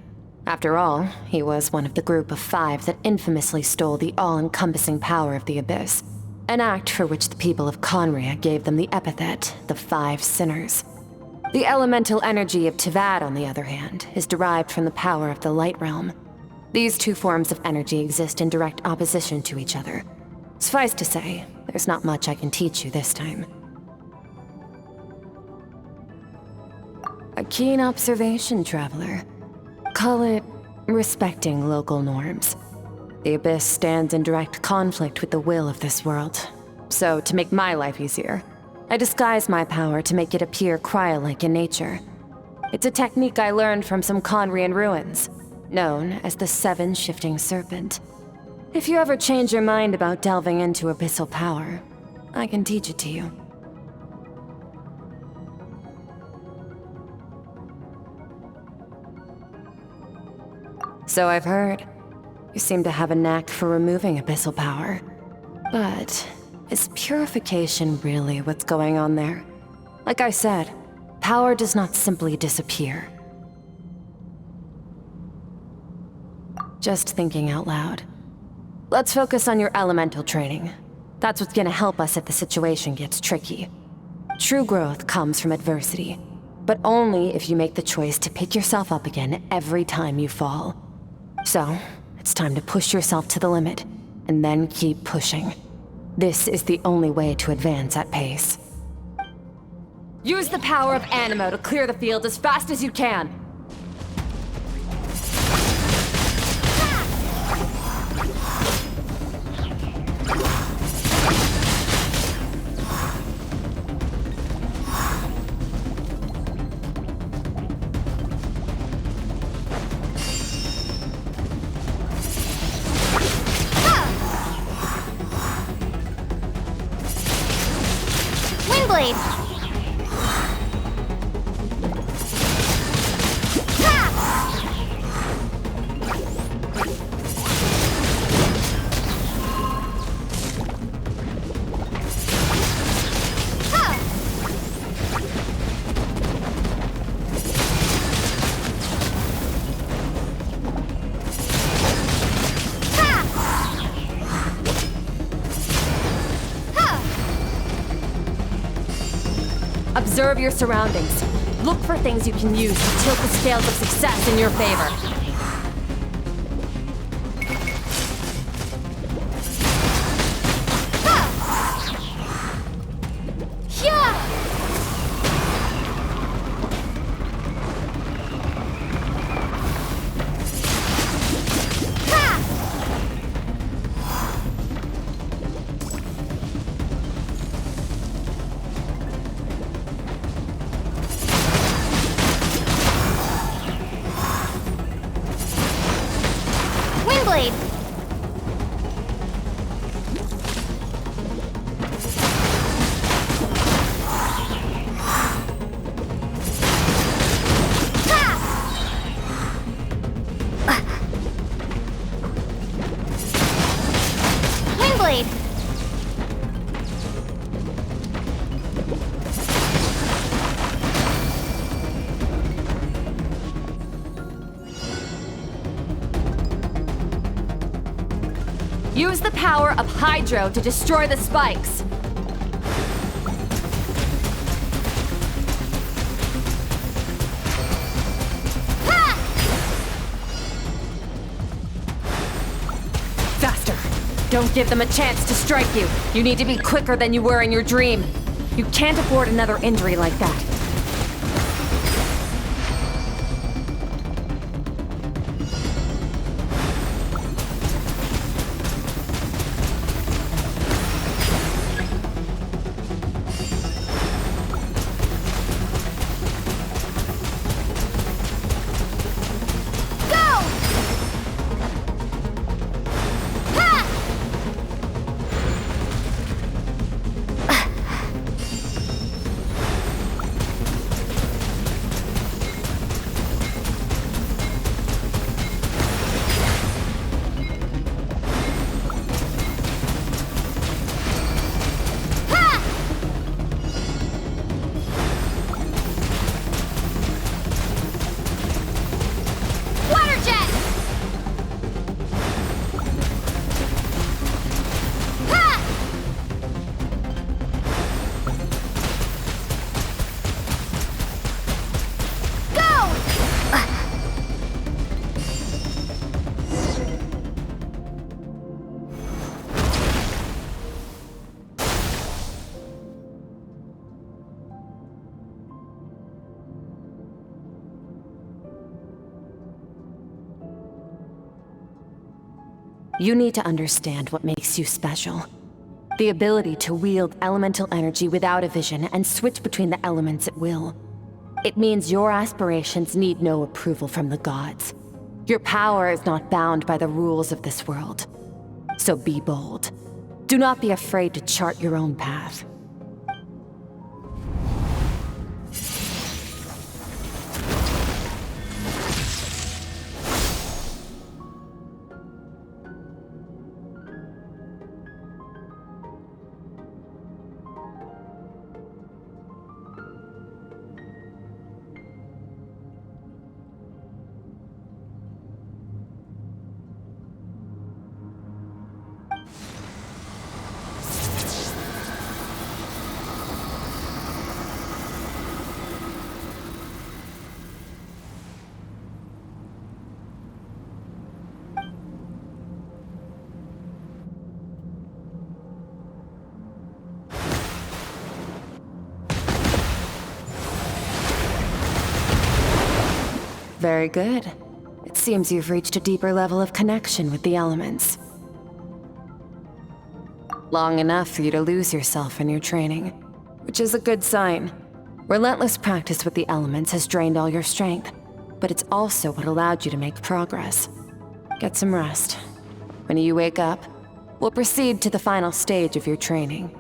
D: After all, he was one of the group of 5 that infamously stole the all-encompassing power of the Abyss, an act for which the people of Conria gave them the epithet, the 5 Sinners. The elemental energy of Teyvat, on the other hand, is derived from the power of the Light Realm. These 2 forms of energy exist in direct opposition to each other. Suffice to say, there's not much I can teach you this time. A keen observation, traveler. Call it respecting local norms. The Abyss stands in direct conflict with the will of this world. So, to make my life easier, I disguise my power to make it appear cryo-like in nature. It's a technique I learned from some Conrian ruins, known as the 7 Shifting Serpent. If you ever change your mind about delving into abyssal power, I can teach it to you. So I've heard. You seem to have a knack for removing abyssal power. But is purification really what's going on there? Like I said, power does not simply disappear. Just thinking out loud. Let's focus on your elemental training. That's what's gonna help us if the situation gets tricky. True growth comes from adversity, but only if you make the choice to pick yourself up again every time you fall. So, it's time to push yourself to the limit, and then keep pushing. This is the only way to advance at pace. Use the power of Animo to clear the field as fast as you can!
A: Windblade!
D: Observe your surroundings. Look for things you can use to tilt the scales of success in your favor.
A: Windblade! Windblade!
D: Use the power of Hydro to destroy the spikes. Faster! Don't give them a chance to strike you. You need to be quicker than you were in your dream. You can't afford another injury like that. You need to understand what makes you special. The ability to wield elemental energy without a vision and switch between the elements at will. It means your aspirations need no approval from the gods. Your power is not bound by the rules of this world. So be bold. Do not be afraid to chart your own path. Very good. It seems you've reached a deeper level of connection with the elements. Long enough for you to lose yourself in your training, which is a good sign. Relentless practice with the elements has drained all your strength, but it's also what allowed you to make progress. Get some rest. When you wake up, we'll proceed to the final stage of your training.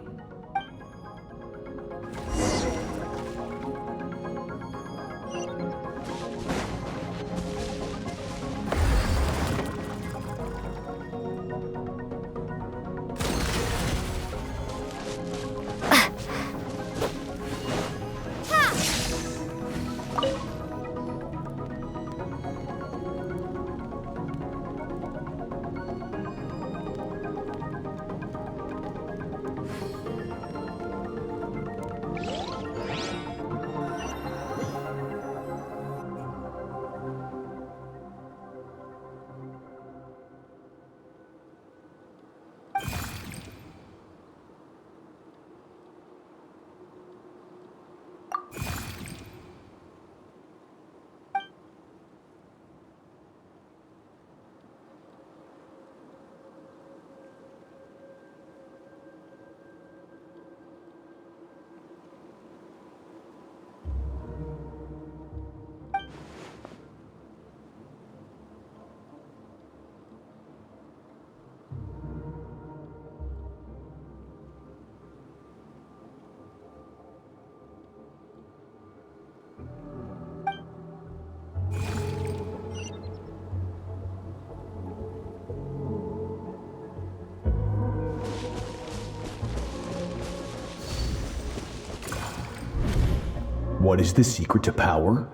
M: What is the secret to power?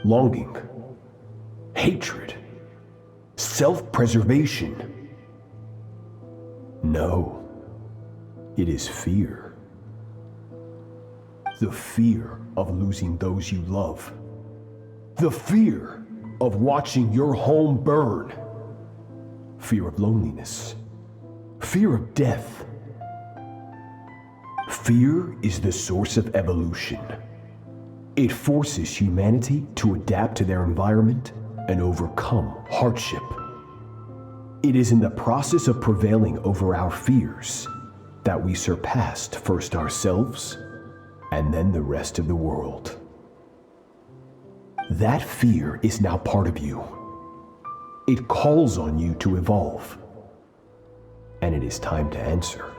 M: Longing, hatred, self-preservation. No, it is fear. The fear of losing those you love. The fear of watching your home burn. Fear of loneliness. Fear of death. Fear is the source of evolution. It forces humanity to adapt to their environment and overcome hardship. It is in the process of prevailing over our fears that we surpassed first ourselves and then the rest of the world. That fear is now part of you. It calls on you to evolve. And it is time to answer.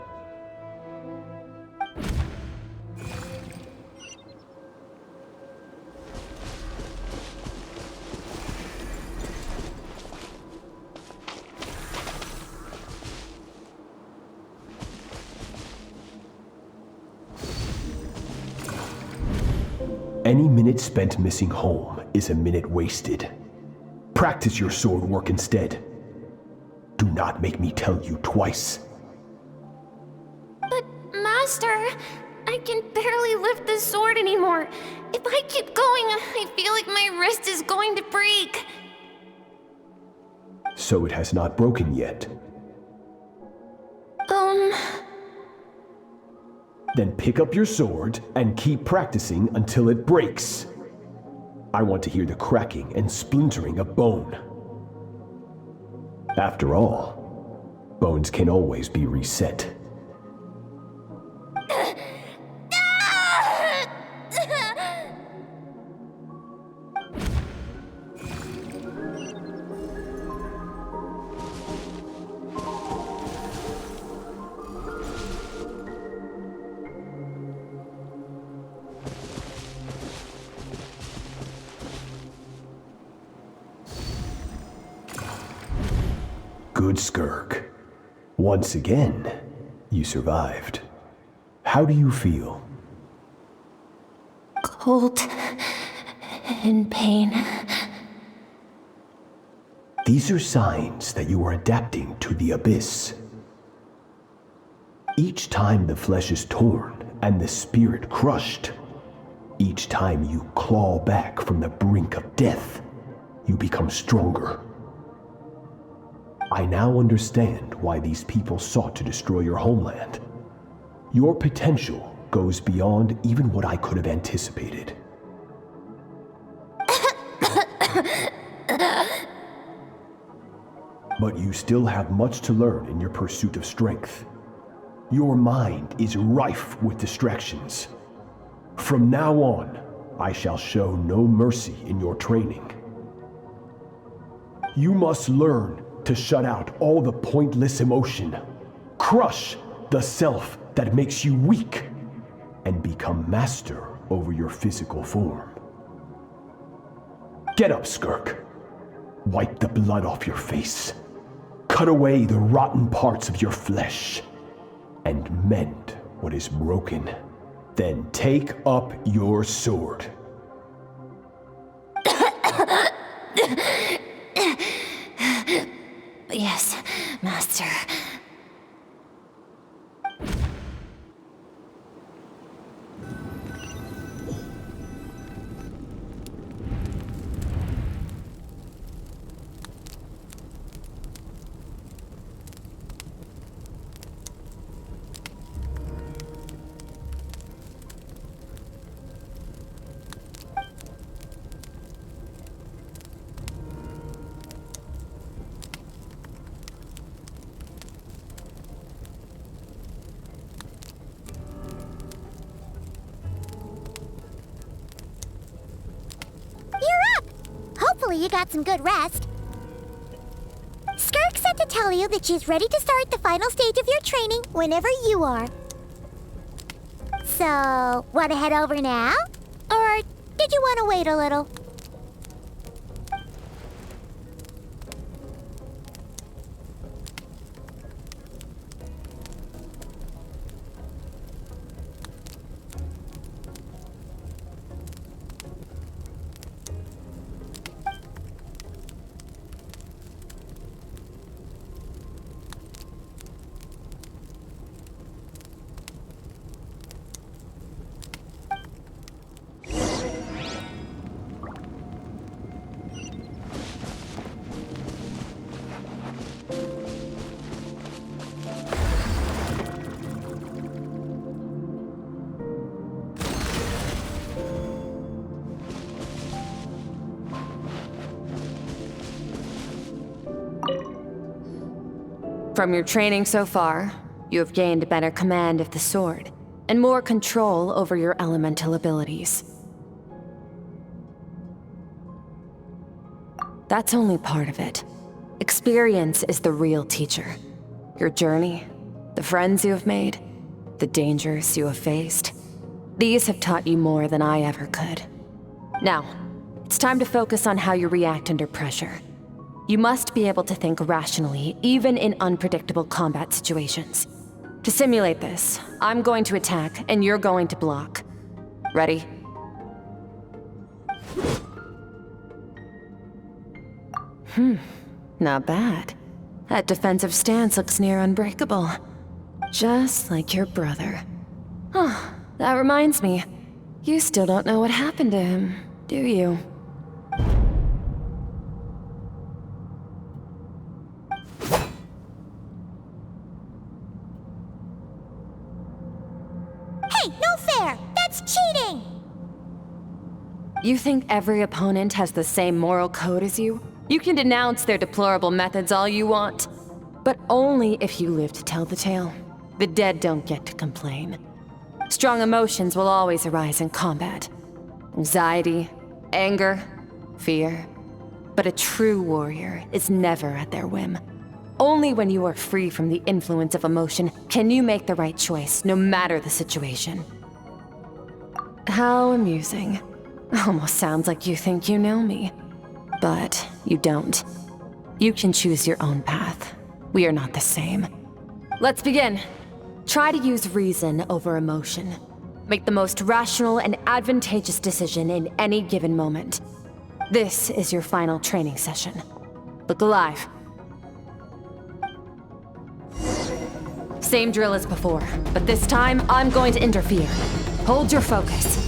M: Any minute spent missing home is a minute wasted. Practice your sword work instead. Do not make me tell you twice.
I: But, Master, I can barely lift the sword anymore. If I keep going, I feel like my wrist is going to break.
M: So it has not broken yet. Then pick up your sword and keep practicing until it breaks. I want to hear the cracking and splintering of bone. After all, bones can always be reset. Good Skirk. Once again, you survived. How do you feel?
I: Cold and pain.
M: These are signs that you are adapting to the abyss. Each time the flesh is torn and the spirit crushed, each time you claw back from the brink of death, you become stronger. I now understand why these people sought to destroy your homeland. Your potential goes beyond even what I could have anticipated. But you still have much to learn in your pursuit of strength. Your mind is rife with distractions. From now on, I shall show no mercy in your training. You must learn to shut out all the pointless emotion, crush the self that makes you weak, and become master over your physical form. Get up, Skirk. Wipe the blood off your face. Cut away the rotten parts of your flesh, and mend what is broken. Then take up your sword.
I: Yes, Master.
A: Hopefully you got some good rest. Skirk said to tell you that she's ready to start the final stage of your training whenever you are. So, want to head over now? Or did you want to wait a little?
D: From your training so far, you have gained better command of the sword, and more control over your elemental abilities. That's only part of it. Experience is the real teacher. Your journey, the friends you have made, the dangers you have faced. These have taught you more than I ever could. Now, it's time to focus on how you react under pressure. You must be able to think rationally, even in unpredictable combat situations. To simulate this, I'm going to attack, and you're going to block. Ready? Not bad. That defensive stance looks near unbreakable. Just like your brother. Oh, that reminds me. You still don't know what happened to him, do you?
A: Hey, no fair! That's cheating!
D: You think every opponent has the same moral code as you? You can denounce their deplorable methods all you want, but only if you live to tell the tale. The dead don't get to complain. Strong emotions will always arise in combat. Anxiety, anger, fear. But a true warrior is never at their whim. Only when you are free from the influence of emotion can you make the right choice, no matter the situation. How amusing. Almost sounds like you think you know me. But you don't. You can choose your own path. We are not the same. Let's begin. Try to use reason over emotion. Make the most rational and advantageous decision in any given moment. This is your final training session. Look alive. Same drill as before, but this time I'm going to interfere. Hold your focus.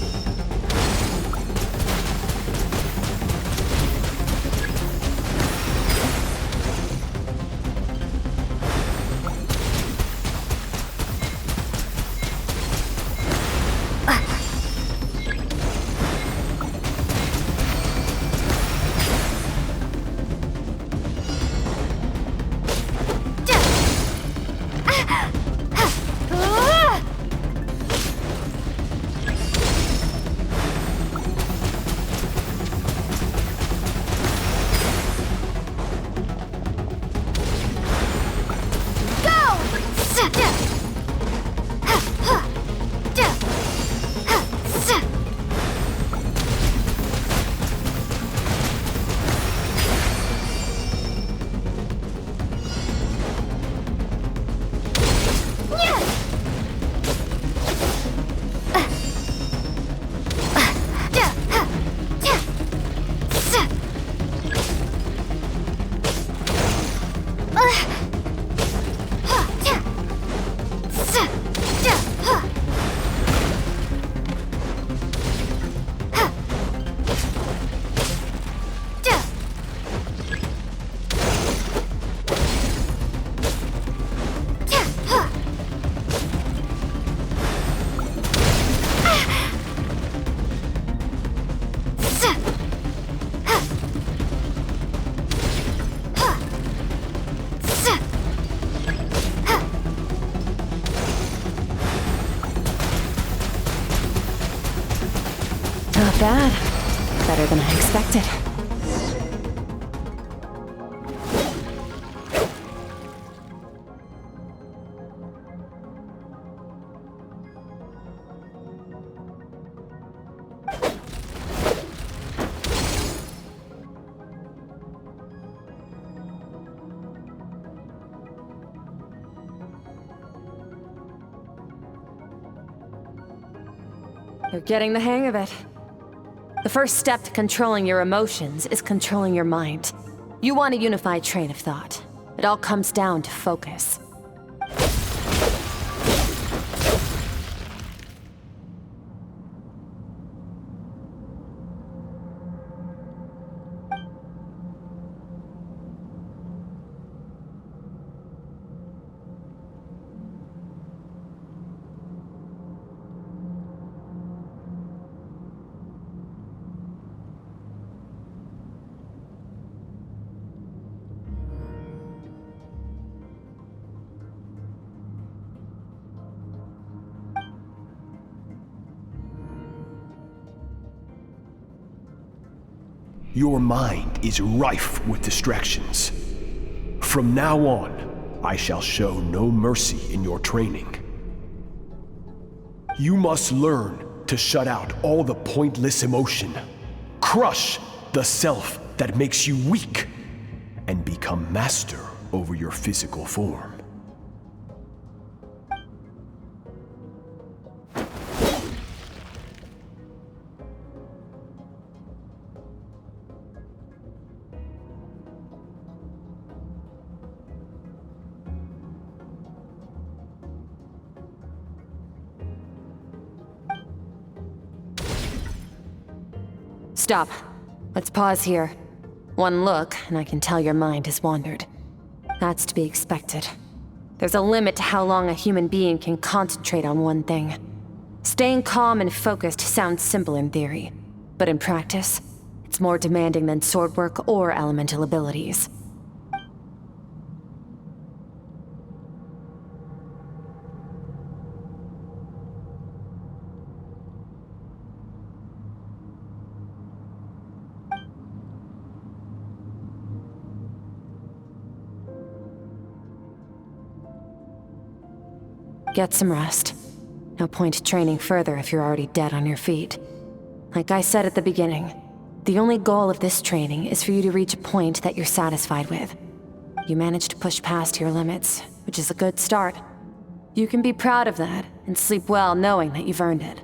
D: Not bad. Better than I expected. You're getting the hang of it. The first step to controlling your emotions is controlling your mind. You want a unified train of thought. It all comes down to focus.
M: Your mind is rife with distractions. From now on, I shall show no mercy in your training. You must learn to shut out all the pointless emotion, crush the self that makes you weak, and become master over your physical form.
D: Stop. Let's pause here. One look, and I can tell your mind has wandered. That's to be expected. There's a limit to how long a human being can concentrate on one thing. Staying calm and focused sounds simple in theory, but in practice, It's more demanding than sword work or elemental abilities. Get some rest. No point training further if you're already dead on your feet. Like I said at the beginning, the only goal of this training is for you to reach a point that you're satisfied with. You managed to push past your limits, which is a good start. You can be proud of that and sleep well knowing that you've earned it.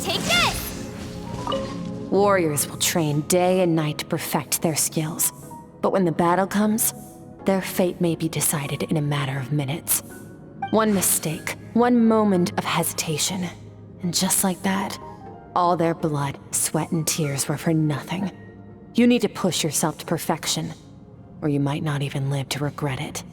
I: Take this!
D: Warriors will train day and night to perfect their skills. But when the battle comes, their fate may be decided in a matter of minutes. One mistake, one moment of hesitation, and just like that, all their blood, sweat, and tears were for nothing. You need to push yourself to perfection, or you might not even live to regret it.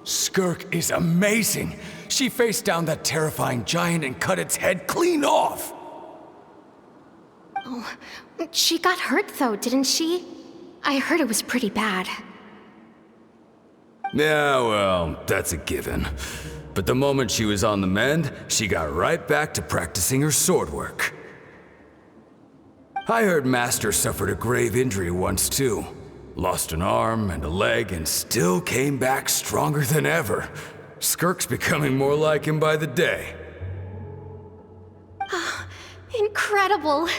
G: Skirk is amazing. She faced down that terrifying giant and cut its head clean off.
I: Oh, she got hurt though, didn't she? I heard it was pretty bad.
N: Yeah, well, that's a given. But the moment she was on the mend, she got right back to practicing her sword work. I heard Master suffered a grave injury once too. Lost an arm and a leg and still came back stronger than ever. Skirk's becoming more like him by the day.
I: Incredible!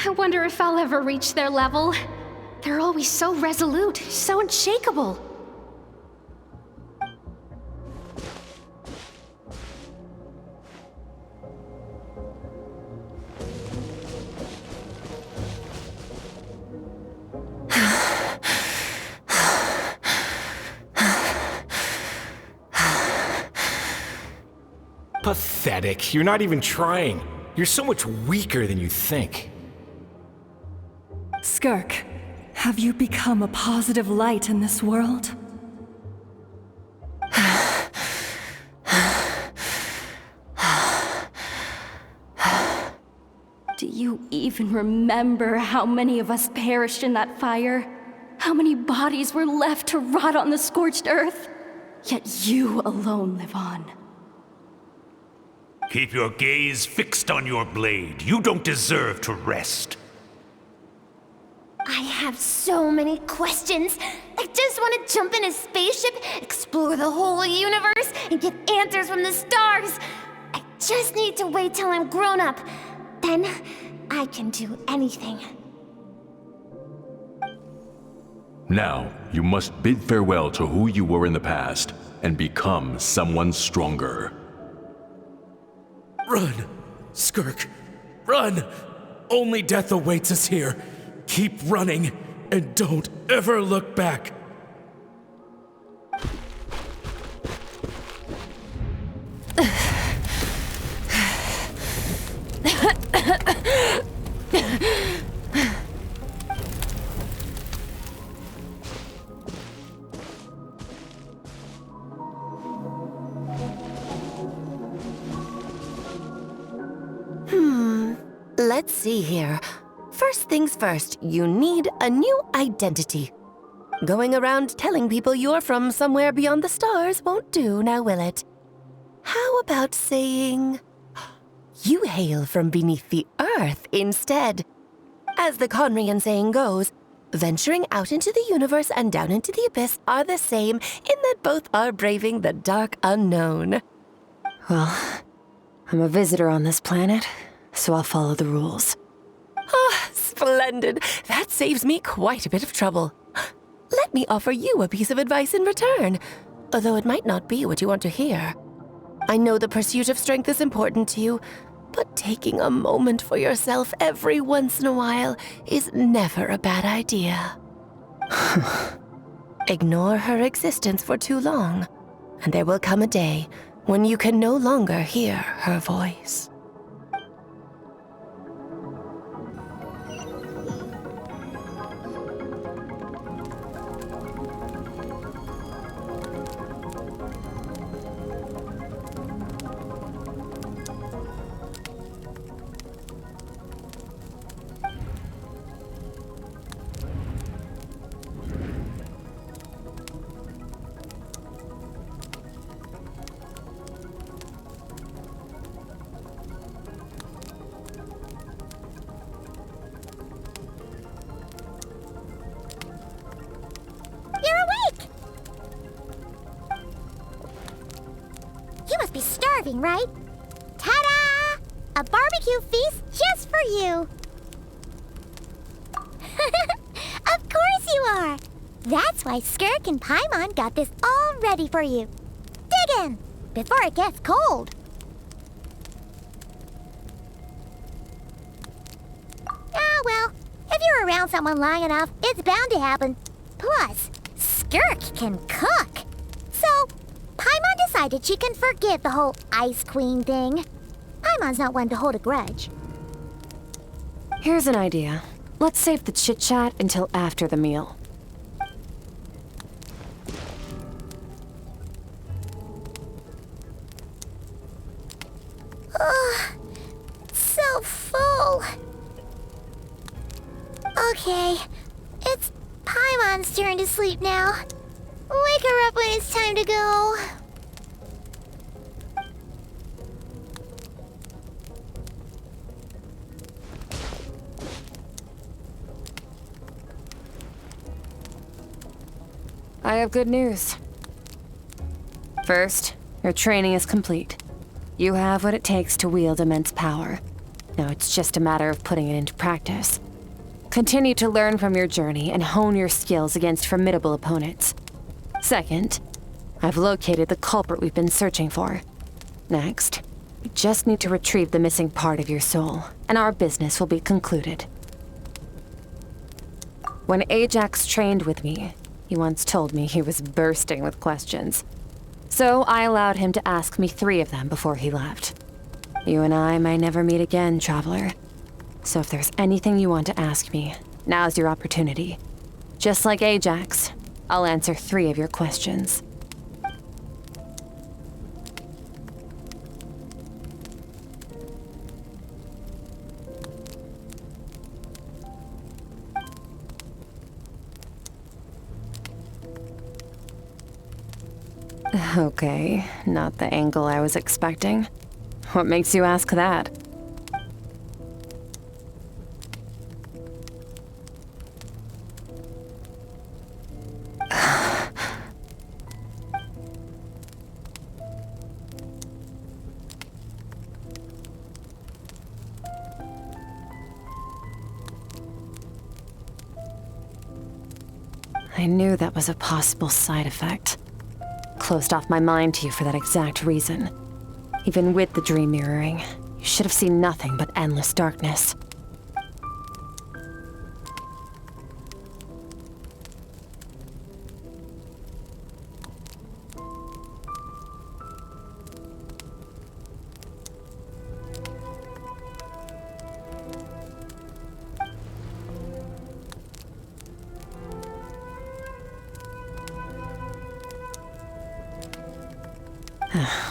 I: I wonder if I'll ever reach their level. They're always so resolute, so unshakable.
G: Pathetic. You're not even trying. You're so much weaker than you think.
O: Skirk, have you become a positive light in this world?
H: Do you even remember how many of us perished in that fire? How many bodies were left to rot on the scorched earth? Yet you alone live on.
K: Keep your gaze fixed on your blade. You don't deserve to rest.
I: I have so many questions. I just want to jump in a spaceship, explore the whole universe, and get answers from the stars. I just need to wait till I'm grown up. Then I can do anything.
P: Now, you must bid farewell to who you were in the past. and become someone stronger.
G: Run! Skirk! Run! Only death awaits us here. Keep running, and don't ever look back.
Q: Let's see here. First things first, you need a new identity. Going around telling people you're from somewhere beyond the stars won't do, now will it? How about saying you hail from beneath the earth instead? As the Conrian saying goes, venturing out into the universe and down into the abyss are the same in that both are braving the dark unknown.
D: Well, I'm a visitor on this planet, so I'll follow the rules.
Q: Ah, splendid. That saves me quite a bit of trouble. Let me offer you a piece of advice in return, although it might not be what you want to hear. I know the pursuit of strength is important to you, but taking a moment for yourself every once in a while is never a bad idea. Ignore her existence for too long, and there will come a day when you can no longer hear her voice.
A: Right? Ta-da! A barbecue feast just for you! Of course you are! That's why Skirk and Paimon got this all ready for you. Dig in, before it gets cold. Ah, well, if you're around someone long enough, it's bound to happen. Plus, Skirk can cook. So, Paimon decided she can forgive the whole Ice Queen thing. Paimon's not one to hold a grudge.
D: Here's an idea. Let's save the chit-chat until after the meal.
A: Ugh, so full. Okay, it's Paimon's turn to sleep now. Wake her up when it's time to go.
D: I have good news. First, your training is complete. You have what it takes to wield immense power. Now it's just a matter of putting it into practice. Continue to learn from your journey and hone your skills against formidable opponents. Second, I've located the culprit we've been searching for. Next, we just need to retrieve the missing part of your soul, and our business will be concluded. When Ajax trained with me, he once told me he was bursting with questions. So I allowed him to ask me 3 of them before he left. You and I may never meet again, Traveler. So if there's anything you want to ask me, now's your opportunity. Just like Ajax, I'll answer 3 of your questions. Okay, not the angle I was expecting. What makes you ask that? I knew that was a possible side effect. closed off my mind to you for that exact reason. Even with the dream mirroring, you should have seen nothing but endless darkness.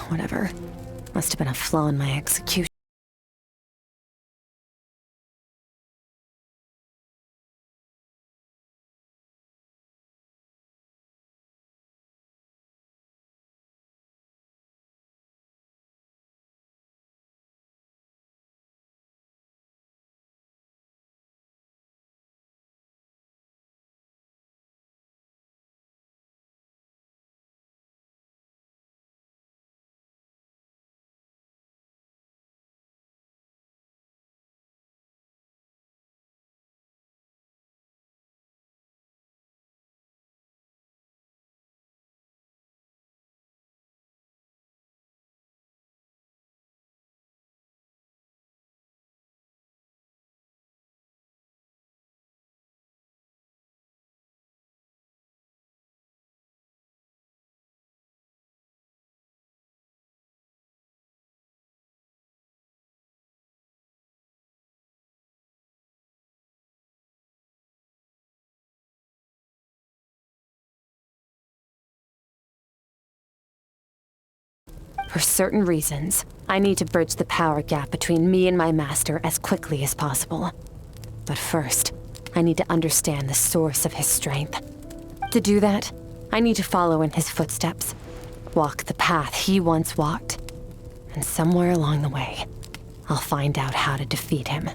D: Whatever. Must have been a flaw in my execution. For certain reasons, I need to bridge the power gap between me and my master as quickly as possible. But first, I need to understand the source of his strength. To do that, I need to follow in his footsteps, walk the path he once walked, and somewhere along the way, I'll find out how to defeat him.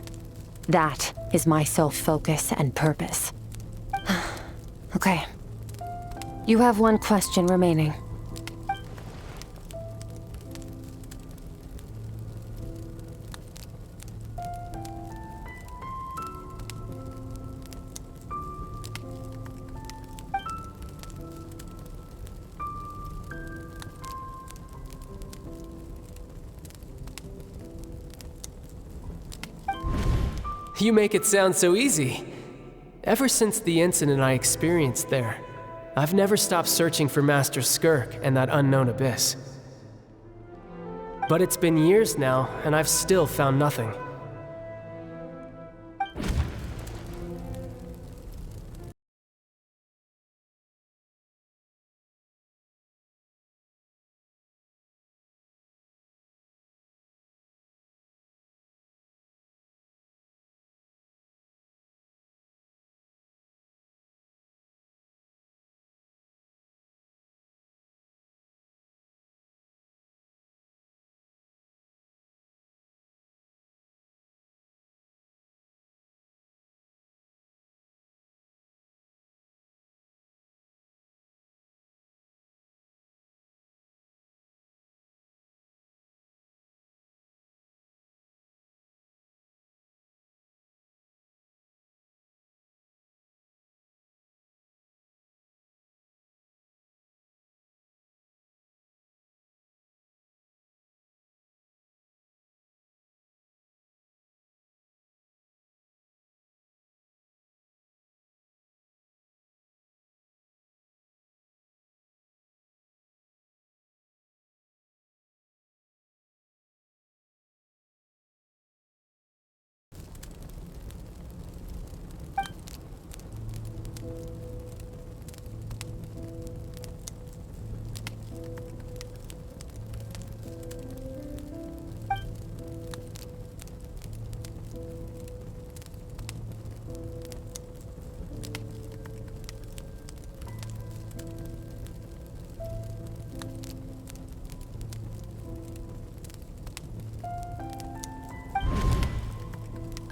D: That is my sole focus and purpose. Okay. You have one question remaining.
R: You make it sound so easy. Ever since the incident I experienced there, I've never stopped searching for Master Skirk and that unknown abyss. But it's been years now, and I've still found nothing.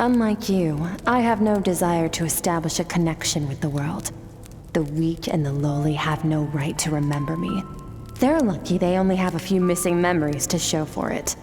D: Unlike you, I have no desire to establish a connection with the world. The weak and the lowly have no right to remember me. They're lucky they only have a few missing memories to show for it.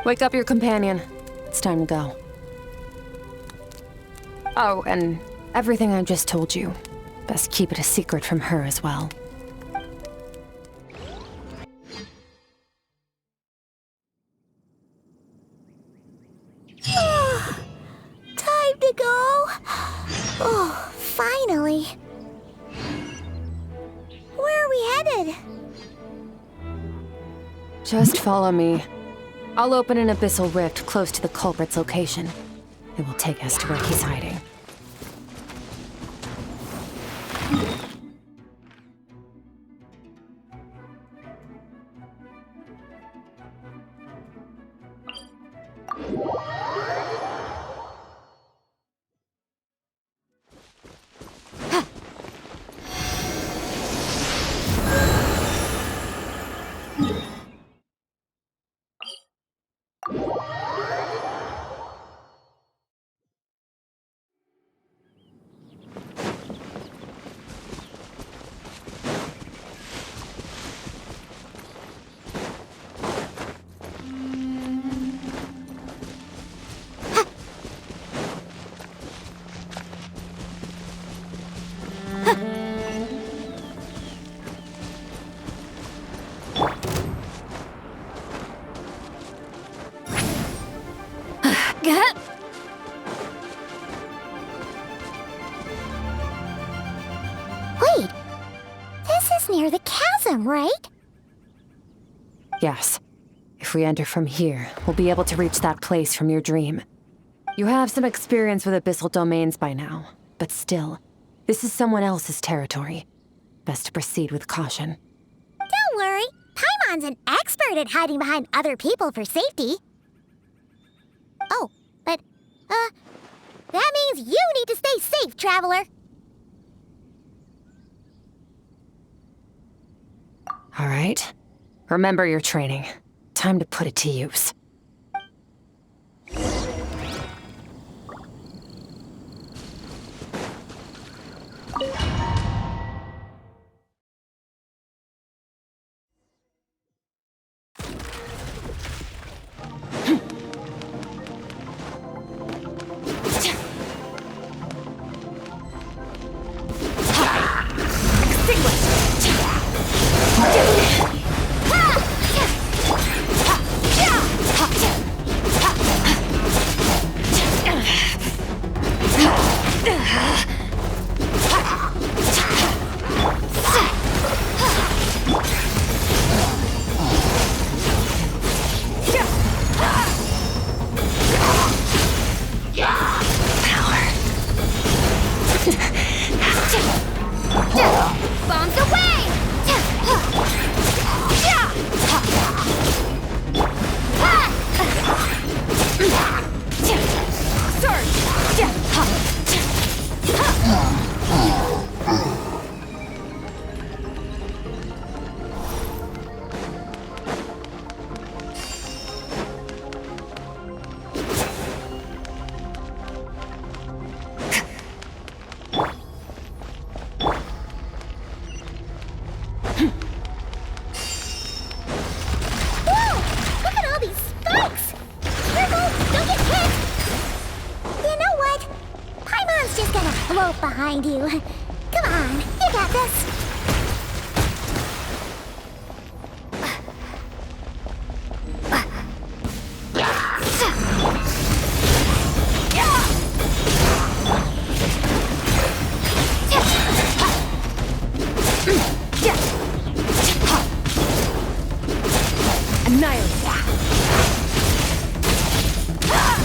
D: Wake up your companion. It's time to go. Oh, and everything I just told you. Best keep it a secret from her as well.
A: Time to go. Oh, finally. Where are we headed?
D: Just follow me. I'll open an abyssal rift close to the culprit's location. It will take us to where he's hiding.
A: Wait, this is near the chasm, right?
D: Yes. If we enter from here, we'll be able to reach that place from your dream. You have some experience with abyssal domains by now, but still, this is someone else's territory. Best to proceed with caution.
A: Don't worry, Paimon's an expert at hiding behind other people for safety. Oh, but, that means you need to stay safe, traveler.
D: All right. Remember your training. Time to put it to use.
A: Bombs away! Float behind you. Come on, you got this.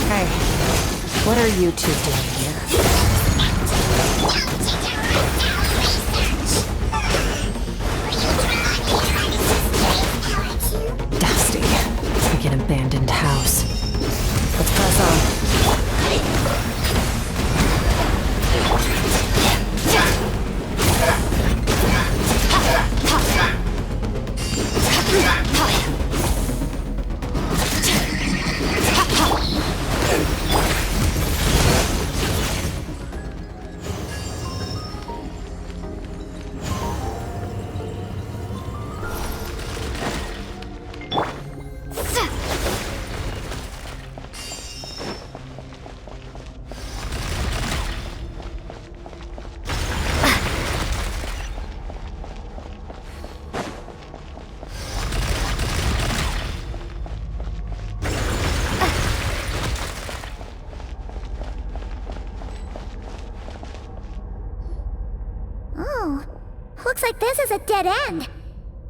D: Hey, what are you two doing here? Dusty, like an abandoned house. Let's press on.
A: Looks like this is a dead end.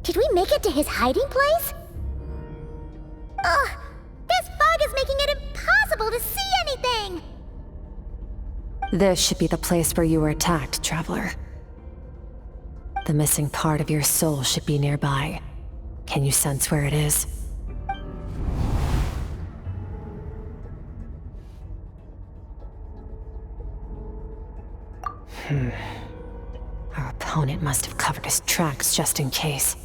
A: Did we make it to his hiding place? Ugh! This fog is making it impossible to see anything!
D: This should be the place where you were attacked, Traveler. The missing part of your soul should be nearby. Can you sense where it is? Our opponent must have covered his tracks just in case.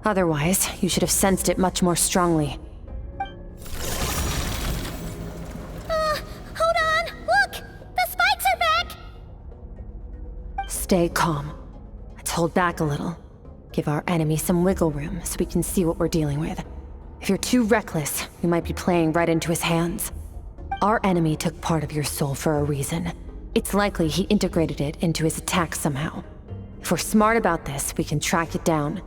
D: Otherwise, you should have sensed it much more strongly.
A: Hold on! Look! The spikes are back!
D: Stay calm. Let's hold back a little. Give our enemy some wiggle room so we can see what we're dealing with. If you're too reckless, we might be playing right into his hands. Our enemy took part of your soul for a reason. It's likely he integrated it into his attack somehow. If we're smart about this, we can track it down.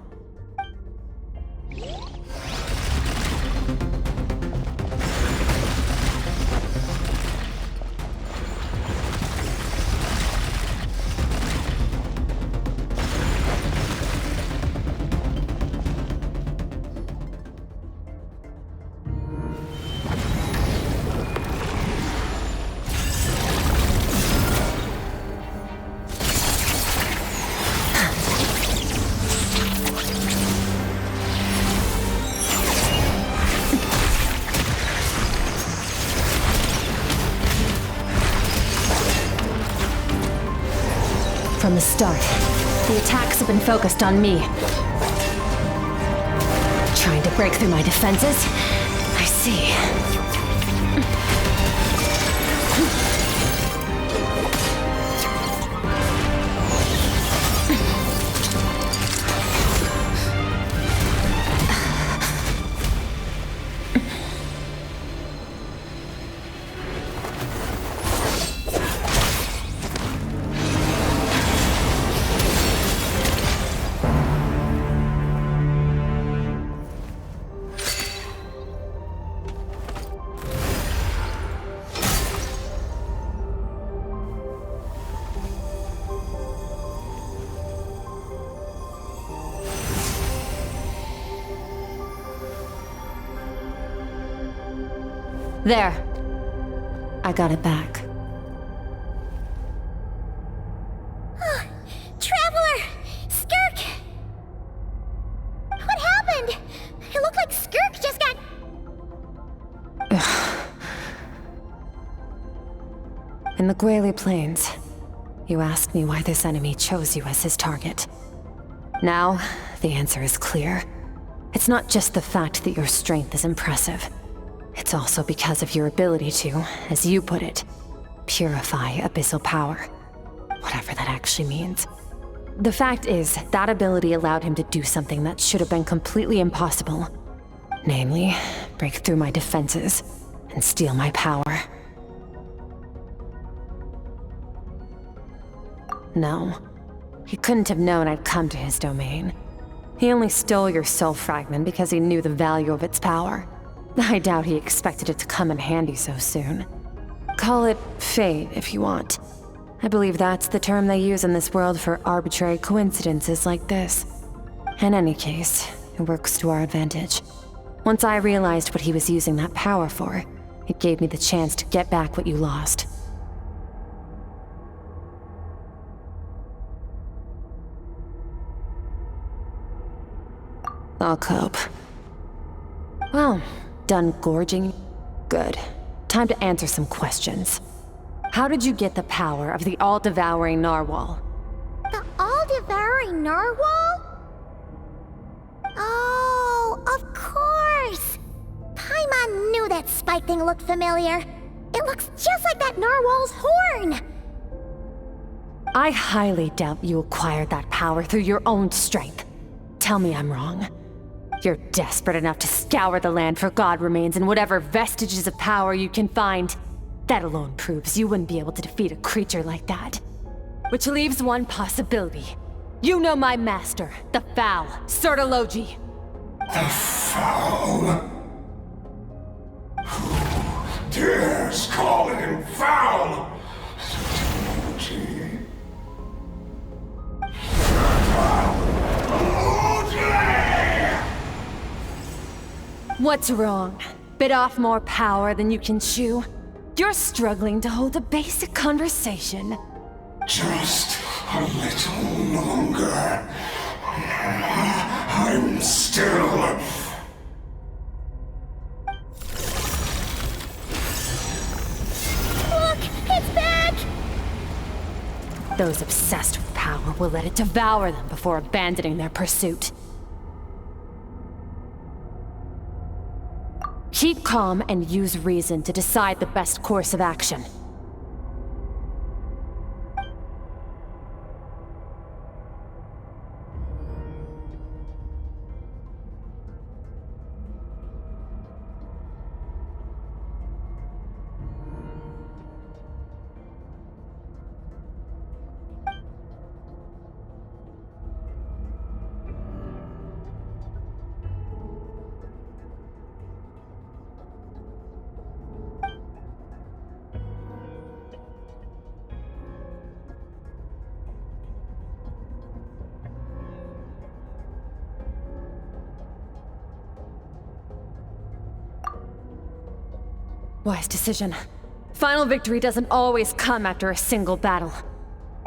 D: From the start, the attacks have been focused on me. Trying to break through my defenses? I see. There. I got it back.
A: Traveler! Skirk! What happened? It looked like Skirk just got...
D: In the Guili Plains, you asked me why this enemy chose you as his target. Now, the answer is clear. It's not just the fact that your strength is impressive. It's also because of your ability to, as you put it, purify abyssal power. Whatever that actually means. The fact is, that ability allowed him to do something that should have been completely impossible. Namely, break through my defenses and steal my power. No, he couldn't have known I'd come to his domain. He only stole your soul fragment because he knew the value of its power. I doubt he expected it to come in handy so soon. Call it fate if you want. I believe that's the term they use in this world for arbitrary coincidences like this. In any case, it works to our advantage. Once I realized what he was using that power for, it gave me the chance to get back what you lost. I'll cope. Well, done gorging? Good. Time to answer some questions. How did you get the power of the all-devouring narwhal?
A: The all-devouring narwhal? Oh, of course! Paimon knew that spike thing looked familiar. It looks just like that narwhal's horn!
D: I highly doubt you acquired that power through your own strength. Tell me I'm wrong. You're desperate enough to scour the land for god remains and whatever vestiges of power you can find. That alone proves you wouldn't be able to defeat a creature like that. Which leaves one possibility. You know my master, the Foul, Sertologi.
S: The Foul? Who dares call him Foul? Sertologi.
D: What's wrong? Bit off more power than you can chew? You're struggling to hold a basic conversation.
S: Just a little longer. I'm still...
A: Look! It's back!
D: Those obsessed with power will let it devour them before abandoning their pursuit. Keep calm and use reason to decide the best course of action. Wise decision. Final victory doesn't always come after a single battle.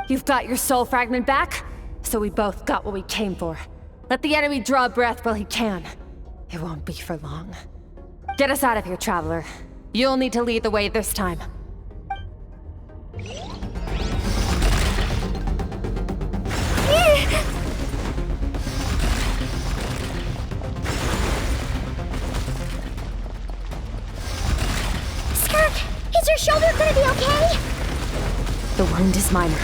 D: You've got your soul fragment back, so we both got what we came for. Let the enemy draw breath while he can. It won't be for long. Get us out of here, Traveler. You'll need to lead the way this time.
A: Skirk, is your shoulder gonna be okay?
D: The wound is minor.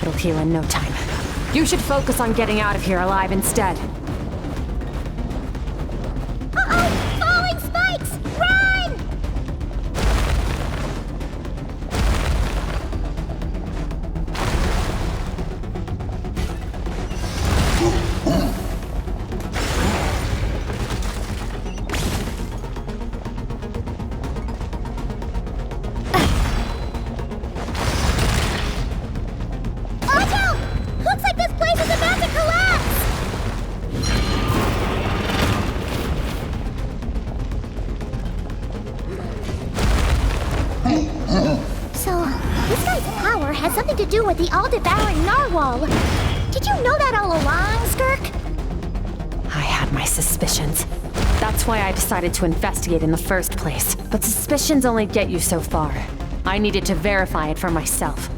D: It'll heal in no time. You should focus on getting out of here alive instead.
A: Uh-oh! Falling spikes! Run! Watch out! Looks like this place is about to collapse! So, this guy's power has something to do with the all-devouring narwhal. Did you know that all along, Skirk?
D: I had my suspicions. That's why I decided to investigate in the first place. But suspicions only get you so far. I needed to verify it for myself.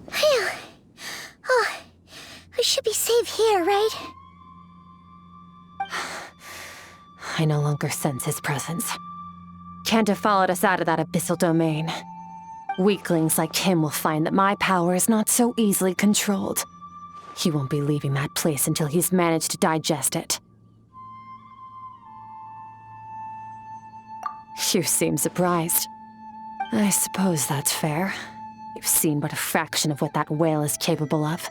A: Phew. Oh, I should be safe here, right?
D: I no longer sense his presence. Can't have followed us out of that abyssal domain. Weaklings like him will find that my power is not so easily controlled. He won't be leaving that place until he's managed to digest it. You seem surprised. I suppose that's fair. You've seen but a fraction of what that whale is capable of.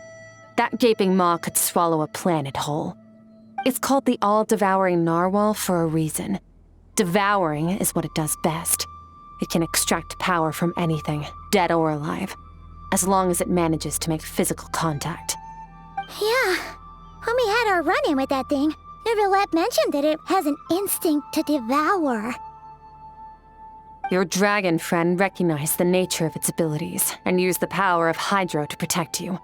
D: That gaping maw could swallow a planet whole. It's called the all-devouring narwhal for a reason. Devouring is what it does best. It can extract power from anything, dead or alive, as long as it manages to make physical contact.
A: Yeah. When we had our run-in with that thing, Neverlet mentioned that it has an instinct to devour.
D: Your dragon friend recognized the nature of its abilities and used the power of Hydro to protect you.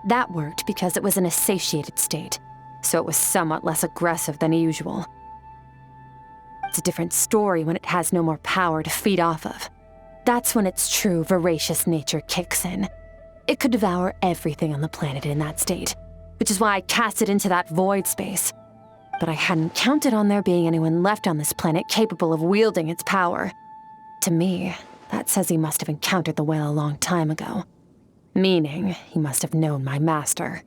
D: That worked because it was in a satiated state, so it was somewhat less aggressive than usual. It's a different story when it has no more power to feed off of. That's when its true voracious nature kicks in. It could devour everything on the planet in that state, which is why I cast it into that void space. But I hadn't counted on there being anyone left on this planet capable of wielding its power. To me, that says he must have encountered the whale a long time ago. Meaning, he must have known my master.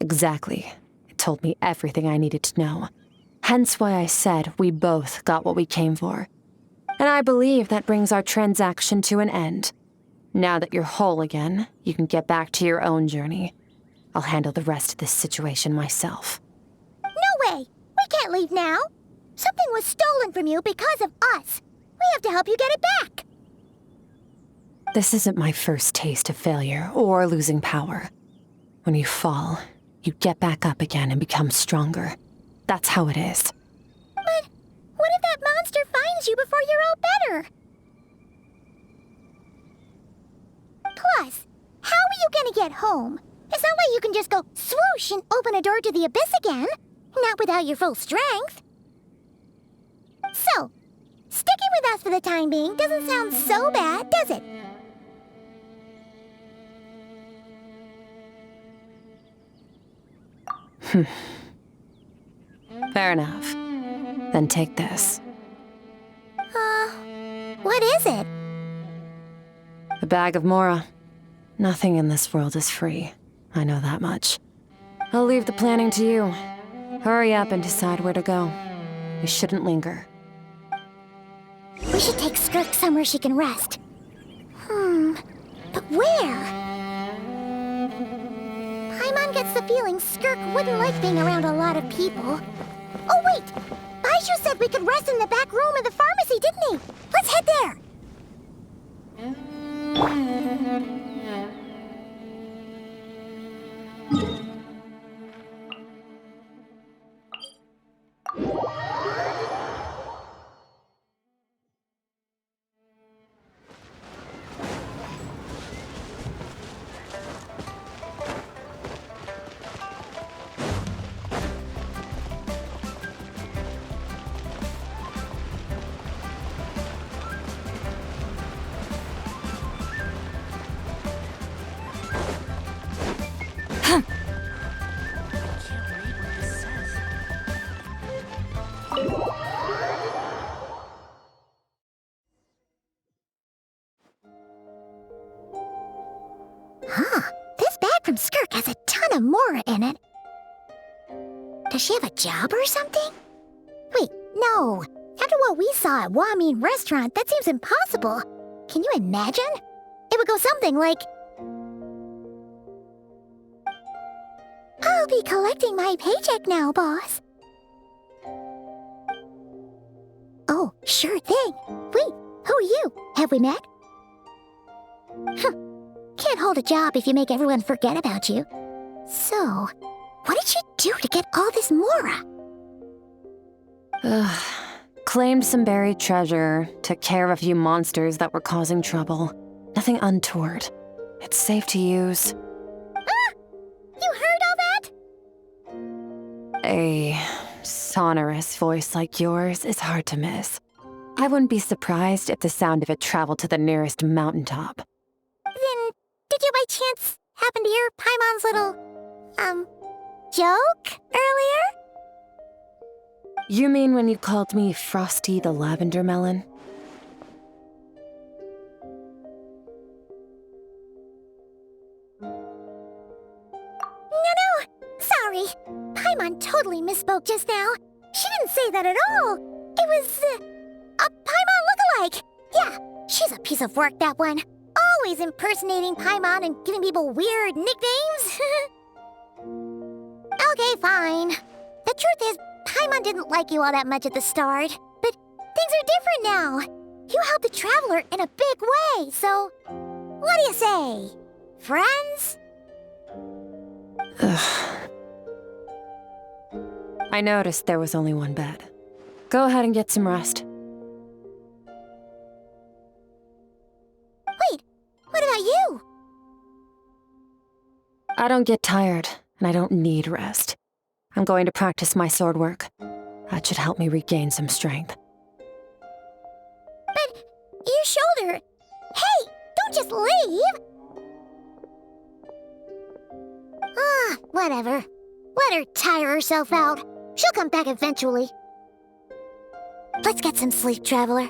D: Exactly. It told me everything I needed to know. Hence why I said we both got what we came for. And I believe that brings our transaction to an end. Now that you're whole again, you can get back to your own journey. I'll handle the rest of this situation myself.
A: No way! We can't leave now! Something was stolen from you because of us! We have to help you get it back!
D: This isn't my first taste of failure or losing power. When you fall, you get back up again and become stronger. That's how it is.
A: But what if that monster finds you before you're all better? Plus, how are you gonna get home? It's not like you can just go swoosh and open a door to the abyss again. Not without your full strength. So, sticking with us for the time being doesn't sound so bad, does it?
D: Fair enough. Then take this.
A: What is it?
D: A bag of Mora. Nothing in this world is free. I know that much. I'll leave the planning to you. Hurry up and decide where to go. You shouldn't linger.
A: We should take Skirk somewhere she can rest. But where? Paimon gets the feeling Skirk wouldn't like being around a lot of people. Oh wait! Baizhu said we could rest in the back room of the pharmacy, didn't he? Let's head there! This bag from Skirk has a ton of Mora in it. Does she have a job or something? Wait, no. After what we saw at Wamin Restaurant, that seems impossible. Can you imagine? It would go something like... I'll be collecting my paycheck now, boss. Oh, sure thing. Wait, who are you? Have we met? Can't hold a job if you make everyone forget about you. So, what did you do to get all this Mora?
D: Claimed some buried treasure, took care of a few monsters that were causing trouble. Nothing untoward. It's safe to use.
A: Ah! You heard all that?
D: A sonorous voice like yours is hard to miss. I wouldn't be surprised if the sound of it traveled to the nearest mountaintop.
A: Then, did you by chance happen to hear Paimon's little, joke earlier?
D: You mean when you called me Frosty the Lavender Melon?
A: No, sorry. Paimon totally misspoke just now. She didn't say that at all. It was, a Paimon lookalike. Yeah, she's a piece of work, that one. Always impersonating Paimon and giving people weird nicknames. Okay, fine. The truth is, Paimon didn't like you all that much at the start, but things are different now. You helped the Traveler in a big way, so what do you say? Friends?
D: I noticed there was only one bed. Go ahead and get some rest.
A: Wait, what about you?
D: I don't get tired, and I don't need rest. I'm going to practice my sword work. That should help me regain some strength.
A: But your shoulder... Hey, don't just leave! Whatever. Let her tire herself out. She'll come back eventually. Let's get some sleep, Traveler.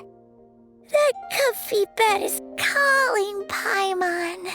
A: That comfy bed is calling, Paimon.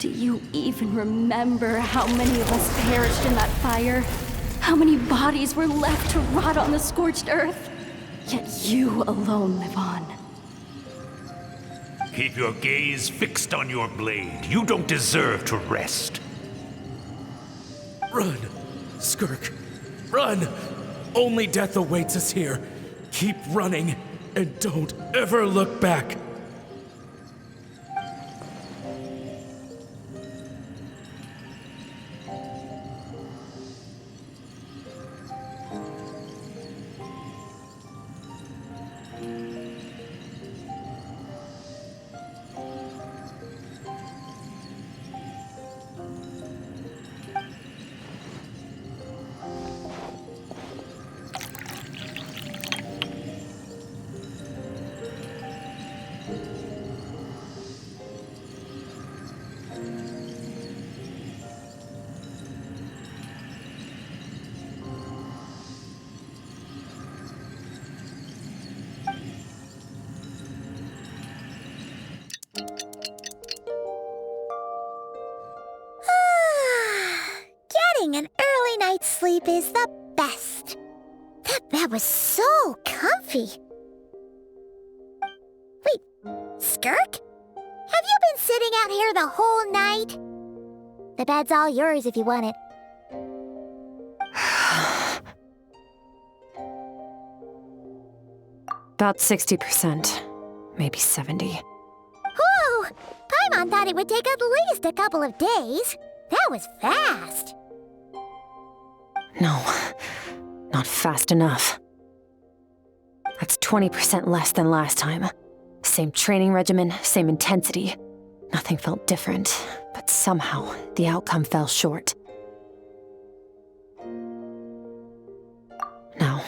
H: Do you even remember how many of us perished in that fire? How many bodies were left to rot on the scorched earth? Yet you alone live on.
T: Keep your gaze fixed on your blade. You don't deserve to rest.
G: Run, Skirk. Run! Only death awaits us here. Keep running, and don't ever look back.
A: Getting an early night's sleep is the best. That bed was so comfy. Wait, Skirk? Have you been sitting out here the whole night? The bed's all yours if you want it.
D: About 60%, maybe 70.
A: Whew! Paimon thought it would take at least a couple of days. That was fast.
D: No, not fast enough. That's 20% less than last time. Same training regimen, same intensity. Nothing felt different, but somehow the outcome fell short. No,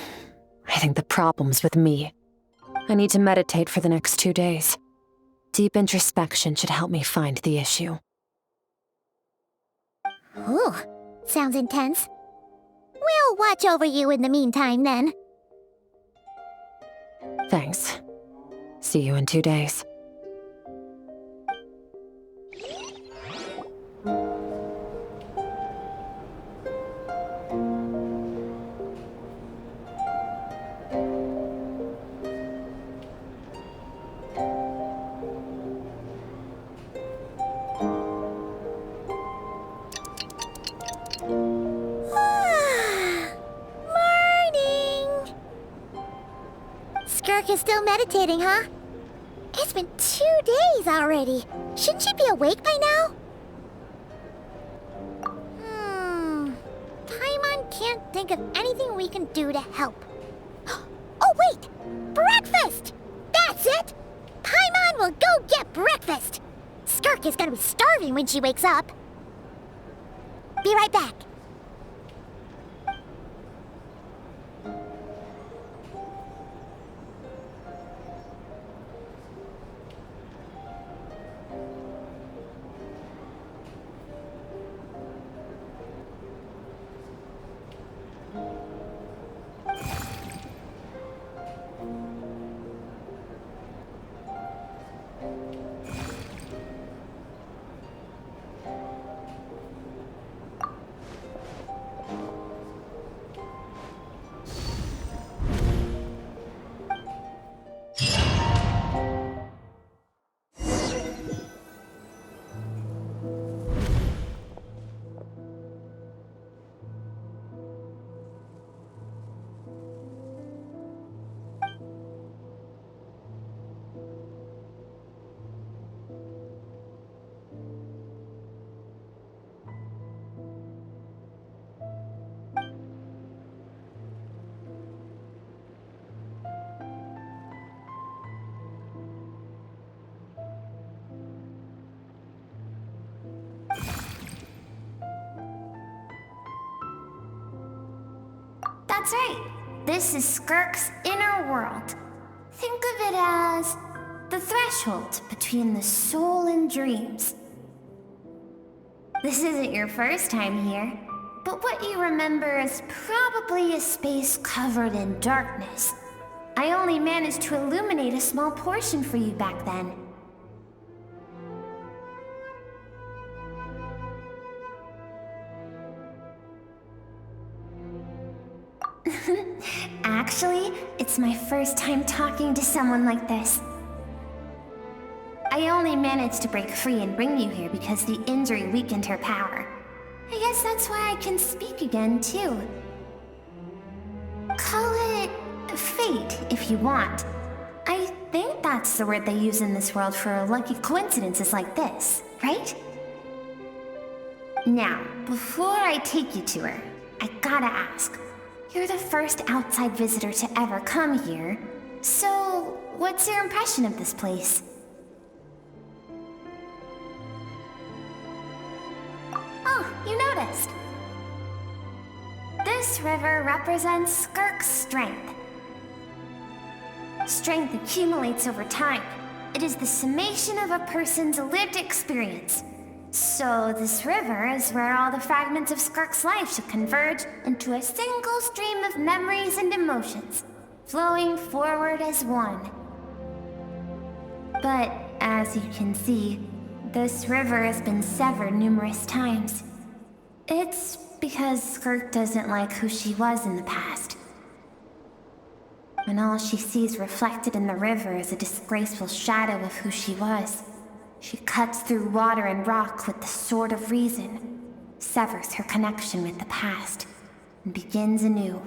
D: I think the problem's with me. I need to meditate for the next 2 days. Deep introspection should help me find the issue.
A: Ooh, sounds intense. We'll watch over you in the meantime, then.
D: Thanks. See you in 2 days.
A: Skirk is still meditating, huh? It's been 2 days already. Shouldn't she be awake by now? Paimon can't think of anything we can do to help. Oh, wait! Breakfast! That's it! Paimon will go get breakfast! Skirk is gonna be starving when she wakes up. Be right back.
I: That's right. This is Skirk's inner world. Think of it as the threshold between the soul and dreams. This isn't your first time here, but what you remember is probably a space covered in darkness. I only managed to illuminate a small portion for you back then. Actually, it's my first time talking to someone like this. I only managed to break free and bring you here because the injury weakened her power. I guess that's why I can speak again, too. Call it fate, if you want. I think that's the word they use in this world for lucky coincidences like this, right? Now, before I take you to her, I gotta ask. You're the first outside visitor to ever come here, so what's your impression of this place? Oh, you noticed. This river represents Skirk's strength. Strength accumulates over time. It is the summation of a person's lived experience. So this river is where all the fragments of Skirk's life should converge into a single stream of memories and emotions, flowing forward as one. But as you can see, this river has been severed numerous times. It's because Skirk doesn't like who she was in the past. When all she sees reflected in the river is a disgraceful shadow of who she was, she cuts through water and rock with the sword of reason, severs her connection with the past, and begins anew.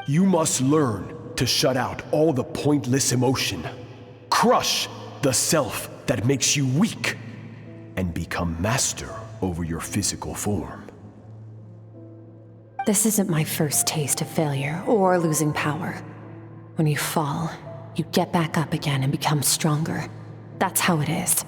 M: You must learn to shut out all the pointless emotion. Crush the self that makes you weak, and become master over your physical form.
D: This isn't my first taste of failure or losing power. When you fall, you get back up again and become stronger. That's how it is.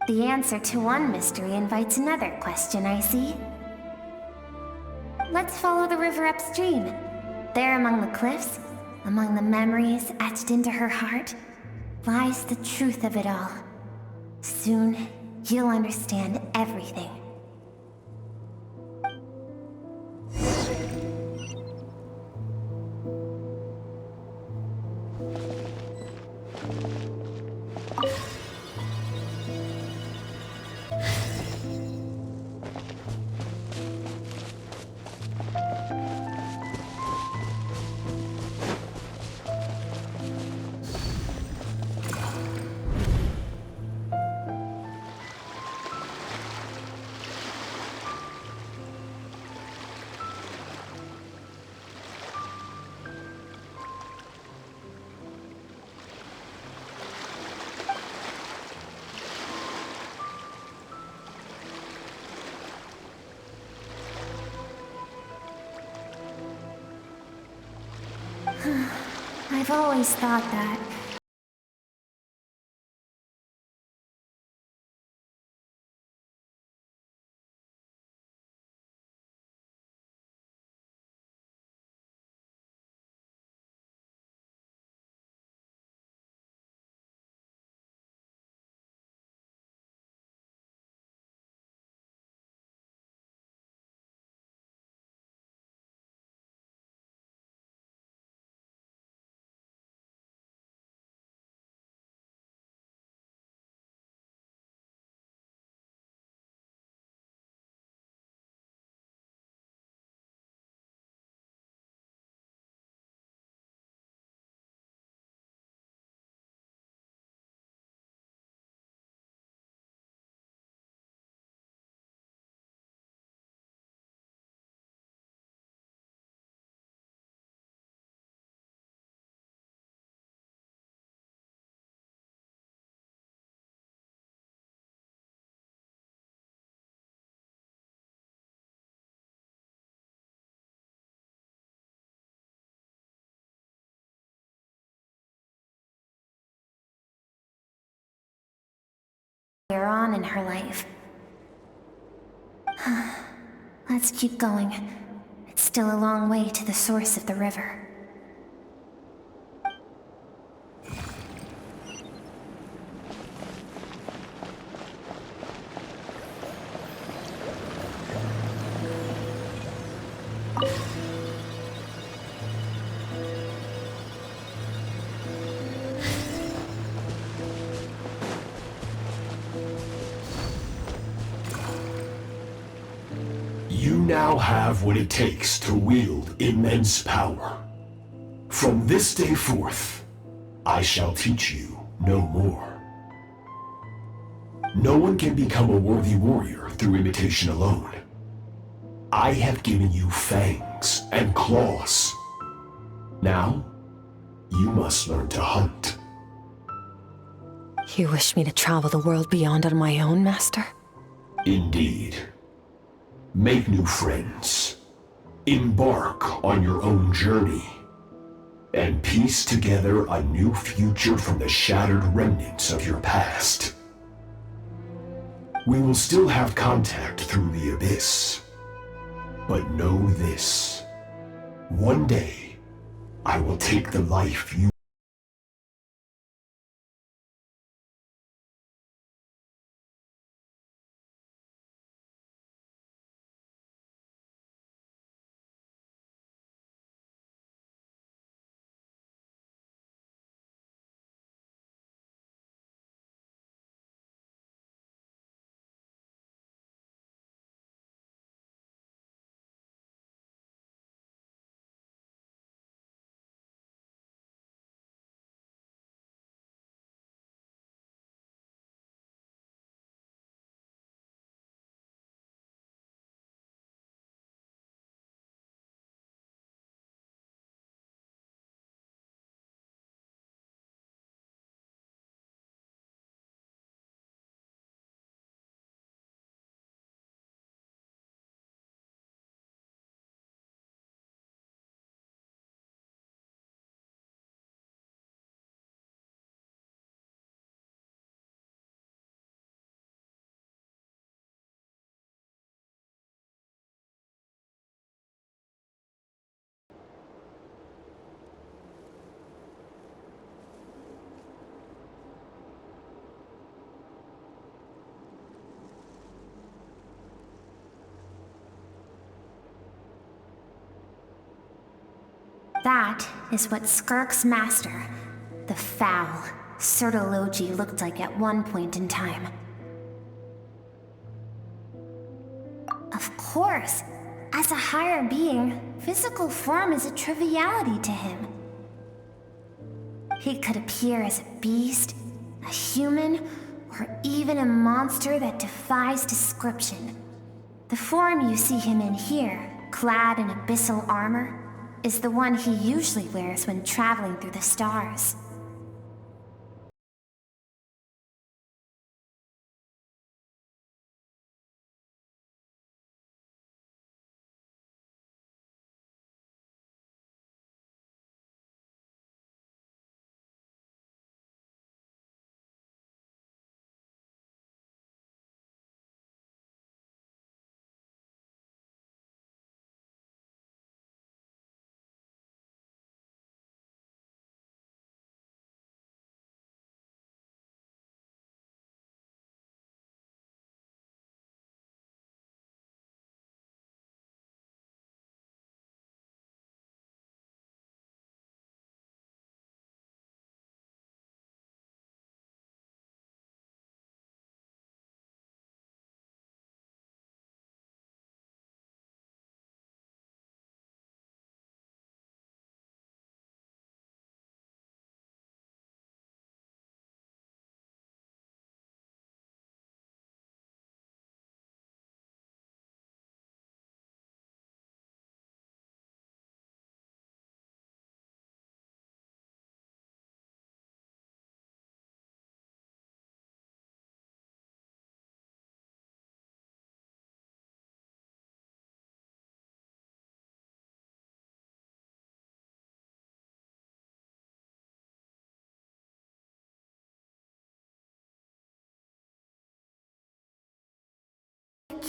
I: The answer to one mystery invites another question, I see. Let's follow the river upstream. There among the cliffs, among the memories etched into her heart, lies the truth of it all. Soon, you'll understand everything. I've always thought that on in her life. Let's keep going. It's still a long way to the source of the river.
M: You now have what it takes to wield immense power. From this day forth, I shall teach you no more. No one can become a worthy warrior through imitation alone. I have given you fangs and claws. Now, you must learn to hunt.
D: You wish me to travel the world beyond on my own, Master?
M: Indeed. Make new friends. Embark on your own journey. And piece together a new future from the shattered remnants of your past. We will still have contact through the abyss. But know this. One day, I will take the life you
I: That is what Skirk's master, the foul, Sertologi, looked like at one point in time. Of course, as a higher being, physical form is a triviality to him. He could appear as a beast, a human, or even a monster that defies description. The form you see him in here, clad in abyssal armor, is the one he usually wears when traveling through the stars.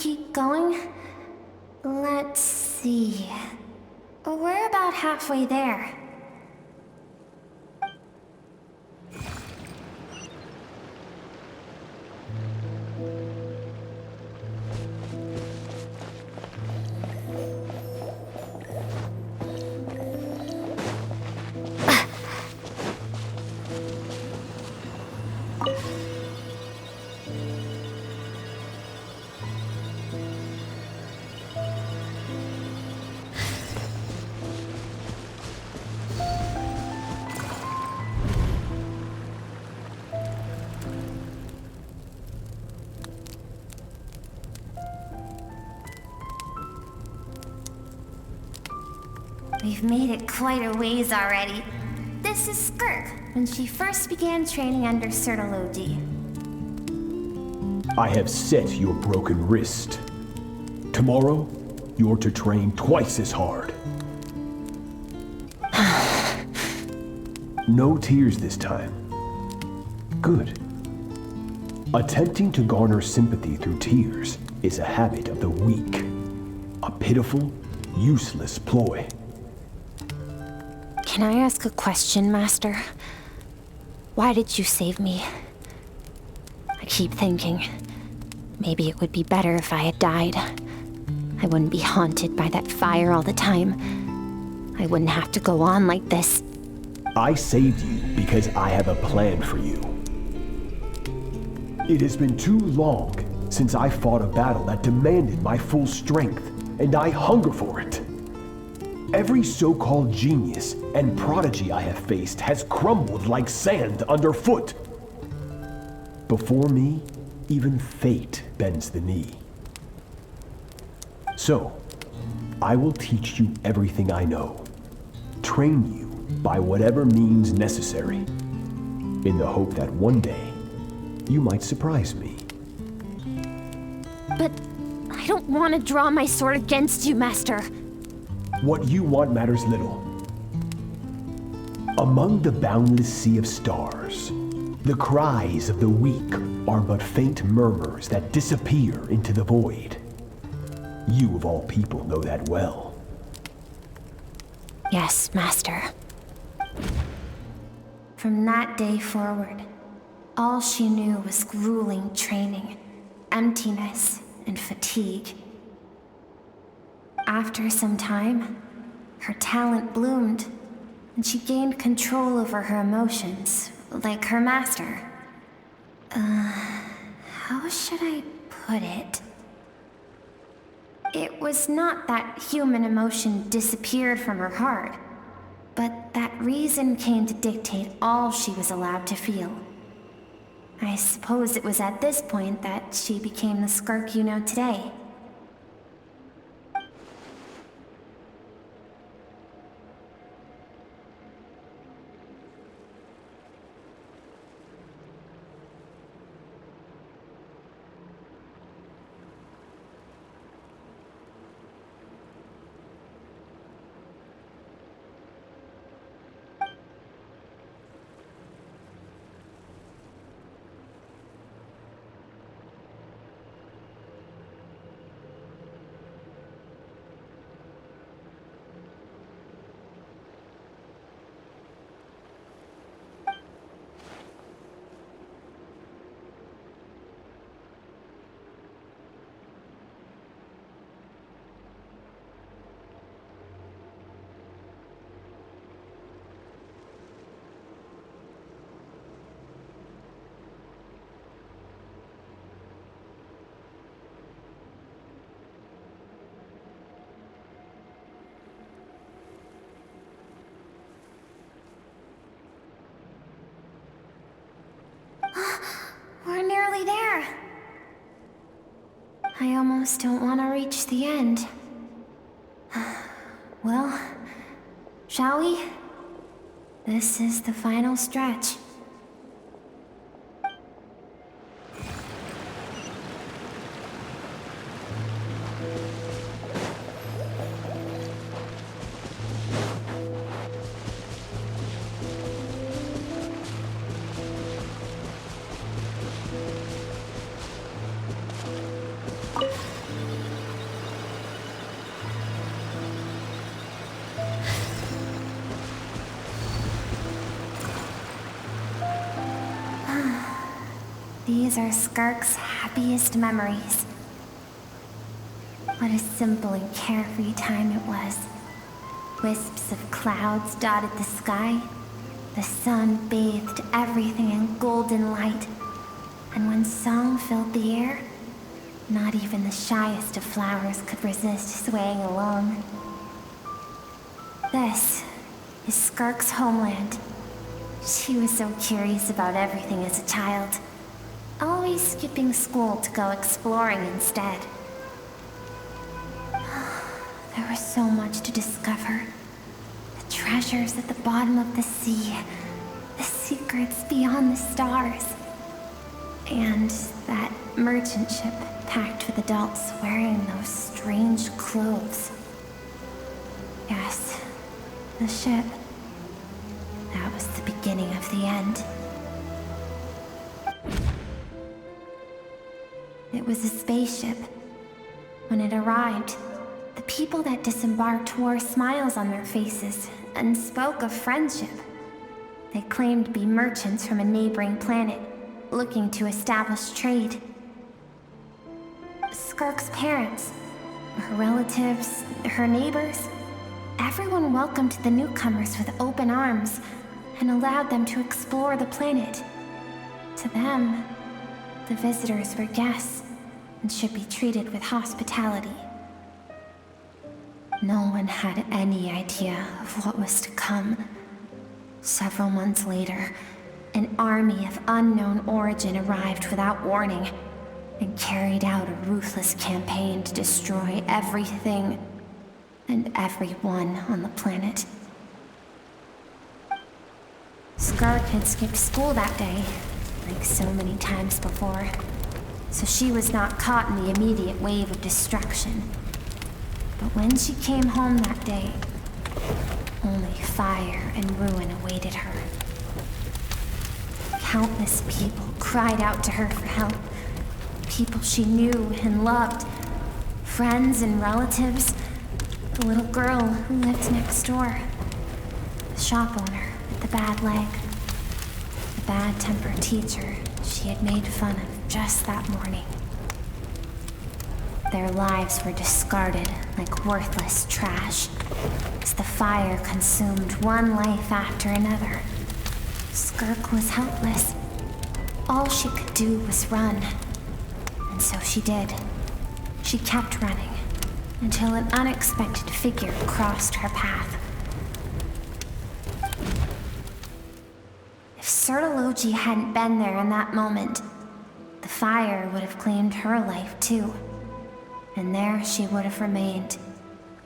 I: keep going? Let's see. We're about halfway there. We've made it quite a ways already. This is Skirk, when she first began training under Sertalodi.
M: I have set your broken wrist. Tomorrow, you're to train twice as hard. No tears this time. Good. Attempting to garner sympathy through tears is a habit of the weak. A pitiful, useless ploy.
I: Can I ask a question, Master? Why did you save me? I keep thinking, maybe it would be better if I had died. I wouldn't be haunted by that fire all the time. I wouldn't have to go on like this.
M: I saved you because I have a plan for you. It has been too long since I fought a battle that demanded my full strength, and I hunger for it. Every so-called genius and prodigy I have faced has crumbled like sand underfoot. Before me, even fate bends the knee. So, I will teach you everything I know. Train you by whatever means necessary, in the hope that one day, you might surprise me.
I: But I don't want to draw my sword against you, Master.
M: What you want matters little. Among the boundless sea of stars, the cries of the weak are but faint murmurs that disappear into the void. You of all people know that well.
I: Yes, Master. From that day forward, all she knew was grueling training, emptiness, and fatigue. After some time, her talent bloomed, and she gained control over her emotions, like her master. How should I put it? It was not that human emotion disappeared from her heart, but that reason came to dictate all she was allowed to feel. I suppose it was at this point that she became the Skirk you know today. We're nearly there. I almost don't want to reach the end. Well, shall we? This is the final stretch. These are Skirk's happiest memories. What a simple and carefree time it was. Wisps of clouds dotted the sky. The sun bathed everything in golden light. And when song filled the air, not even the shyest of flowers could resist swaying along. This is Skirk's homeland. She was so curious about everything as a child, always skipping school to go exploring instead. There was so much to discover. The treasures at the bottom of the sea, the secrets beyond the stars, and that merchant ship packed with adults wearing those strange clothes. Yes, the ship. That was the beginning of the end. It was a spaceship. When it arrived, the people that disembarked wore smiles on their faces and spoke of friendship. They claimed to be merchants from a neighboring planet, looking to establish trade. Skirk's parents, her relatives, her neighbors, everyone welcomed the newcomers with open arms and allowed them to explore the planet. To them, the visitors were guests and should be treated with hospitality. No one had any idea of what was to come. Several months later, an army of unknown origin arrived without warning and carried out a ruthless campaign to destroy everything and everyone on the planet. Skirk had skipped school that day, like so many times before, so she was not caught in the immediate wave of destruction. But when she came home that day, only fire and ruin awaited her. Countless people cried out to her for help. People she knew and loved. Friends and relatives. The little girl who lived next door. The shop owner with the bad leg. The bad-tempered teacher she had made fun of just that morning. Their lives were discarded like worthless trash as the fire consumed one life after another. Skirk was helpless. All she could do was run. And so she did. She kept running until an unexpected figure crossed her path. If Sertology hadn't been there in that moment, the fire would have claimed her life too. And there she would have remained,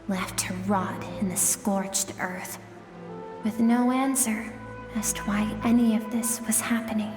I: left to rot in the scorched earth, with no answer as to why any of this was happening.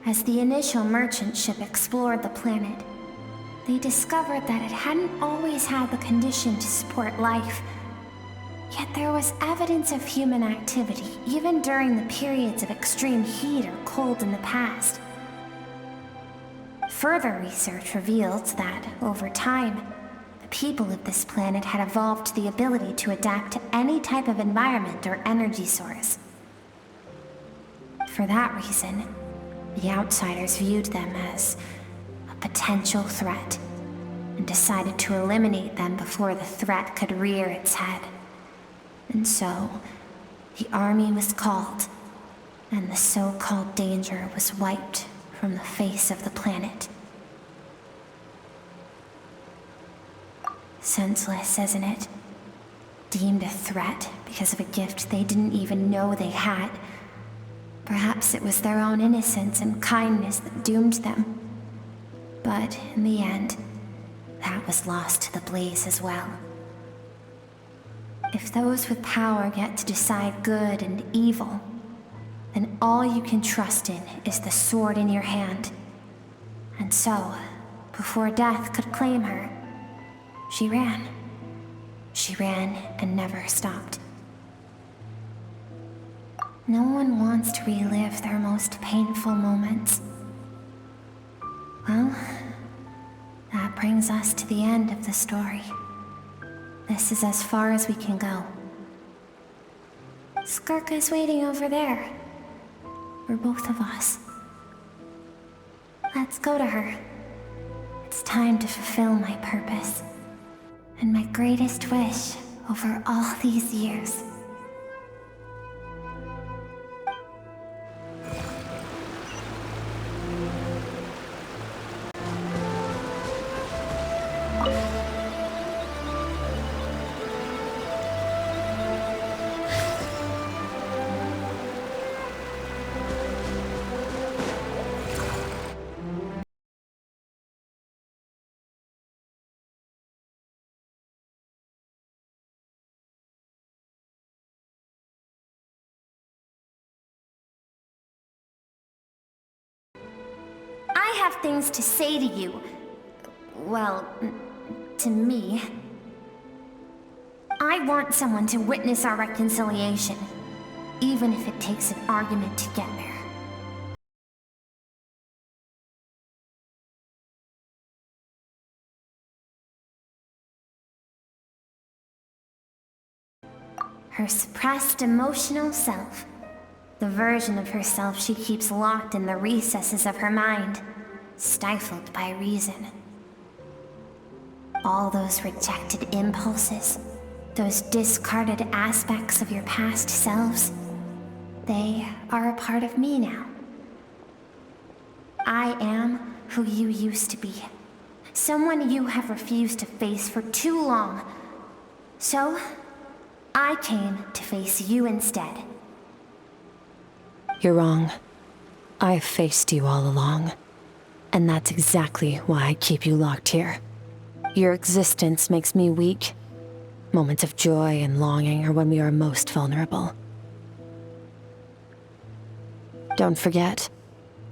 I: As the initial merchant ship explored the planet, they discovered that it hadn't always had the condition to support life. Yet there was evidence of human activity, even during the periods of extreme heat or cold in the past. Further research revealed that, over time, the people of this planet had evolved the ability to adapt to any type of environment or energy source. For that reason, the outsiders viewed them as a potential threat and decided to eliminate them before the threat could rear its head. And so, the army was called, and the so-called danger was wiped from the face of the planet. Senseless, isn't it? Deemed a threat because of a gift they didn't even know they had. Perhaps it was their own innocence and kindness that doomed them. But in the end, that was lost to the blaze as well. If those with power get to decide good and evil, then all you can trust in is the sword in your hand. And so, before death could claim her, she ran. She ran and never stopped. No one wants to relive their most painful moments. Well, that brings us to the end of the story. This is as far as we can go. Skirk is waiting over there. For both of us. Let's go to her. It's time to fulfill my purpose. And my greatest wish over all these years. I have things to say to you. Well, to me. I want someone to witness our reconciliation, even if it takes an argument to get there. Her suppressed emotional self. The version of herself she keeps locked in the recesses of her mind, stifled by reason. All those rejected impulses, those discarded aspects of your past selves, they are a part of me now. I am who you used to be. Someone you have refused to face for too long. So, I came to face you instead.
D: You're wrong. I've faced you all along. And that's exactly why I keep you locked here. Your existence makes me weak. Moments of joy and longing are when we are most vulnerable. Don't forget,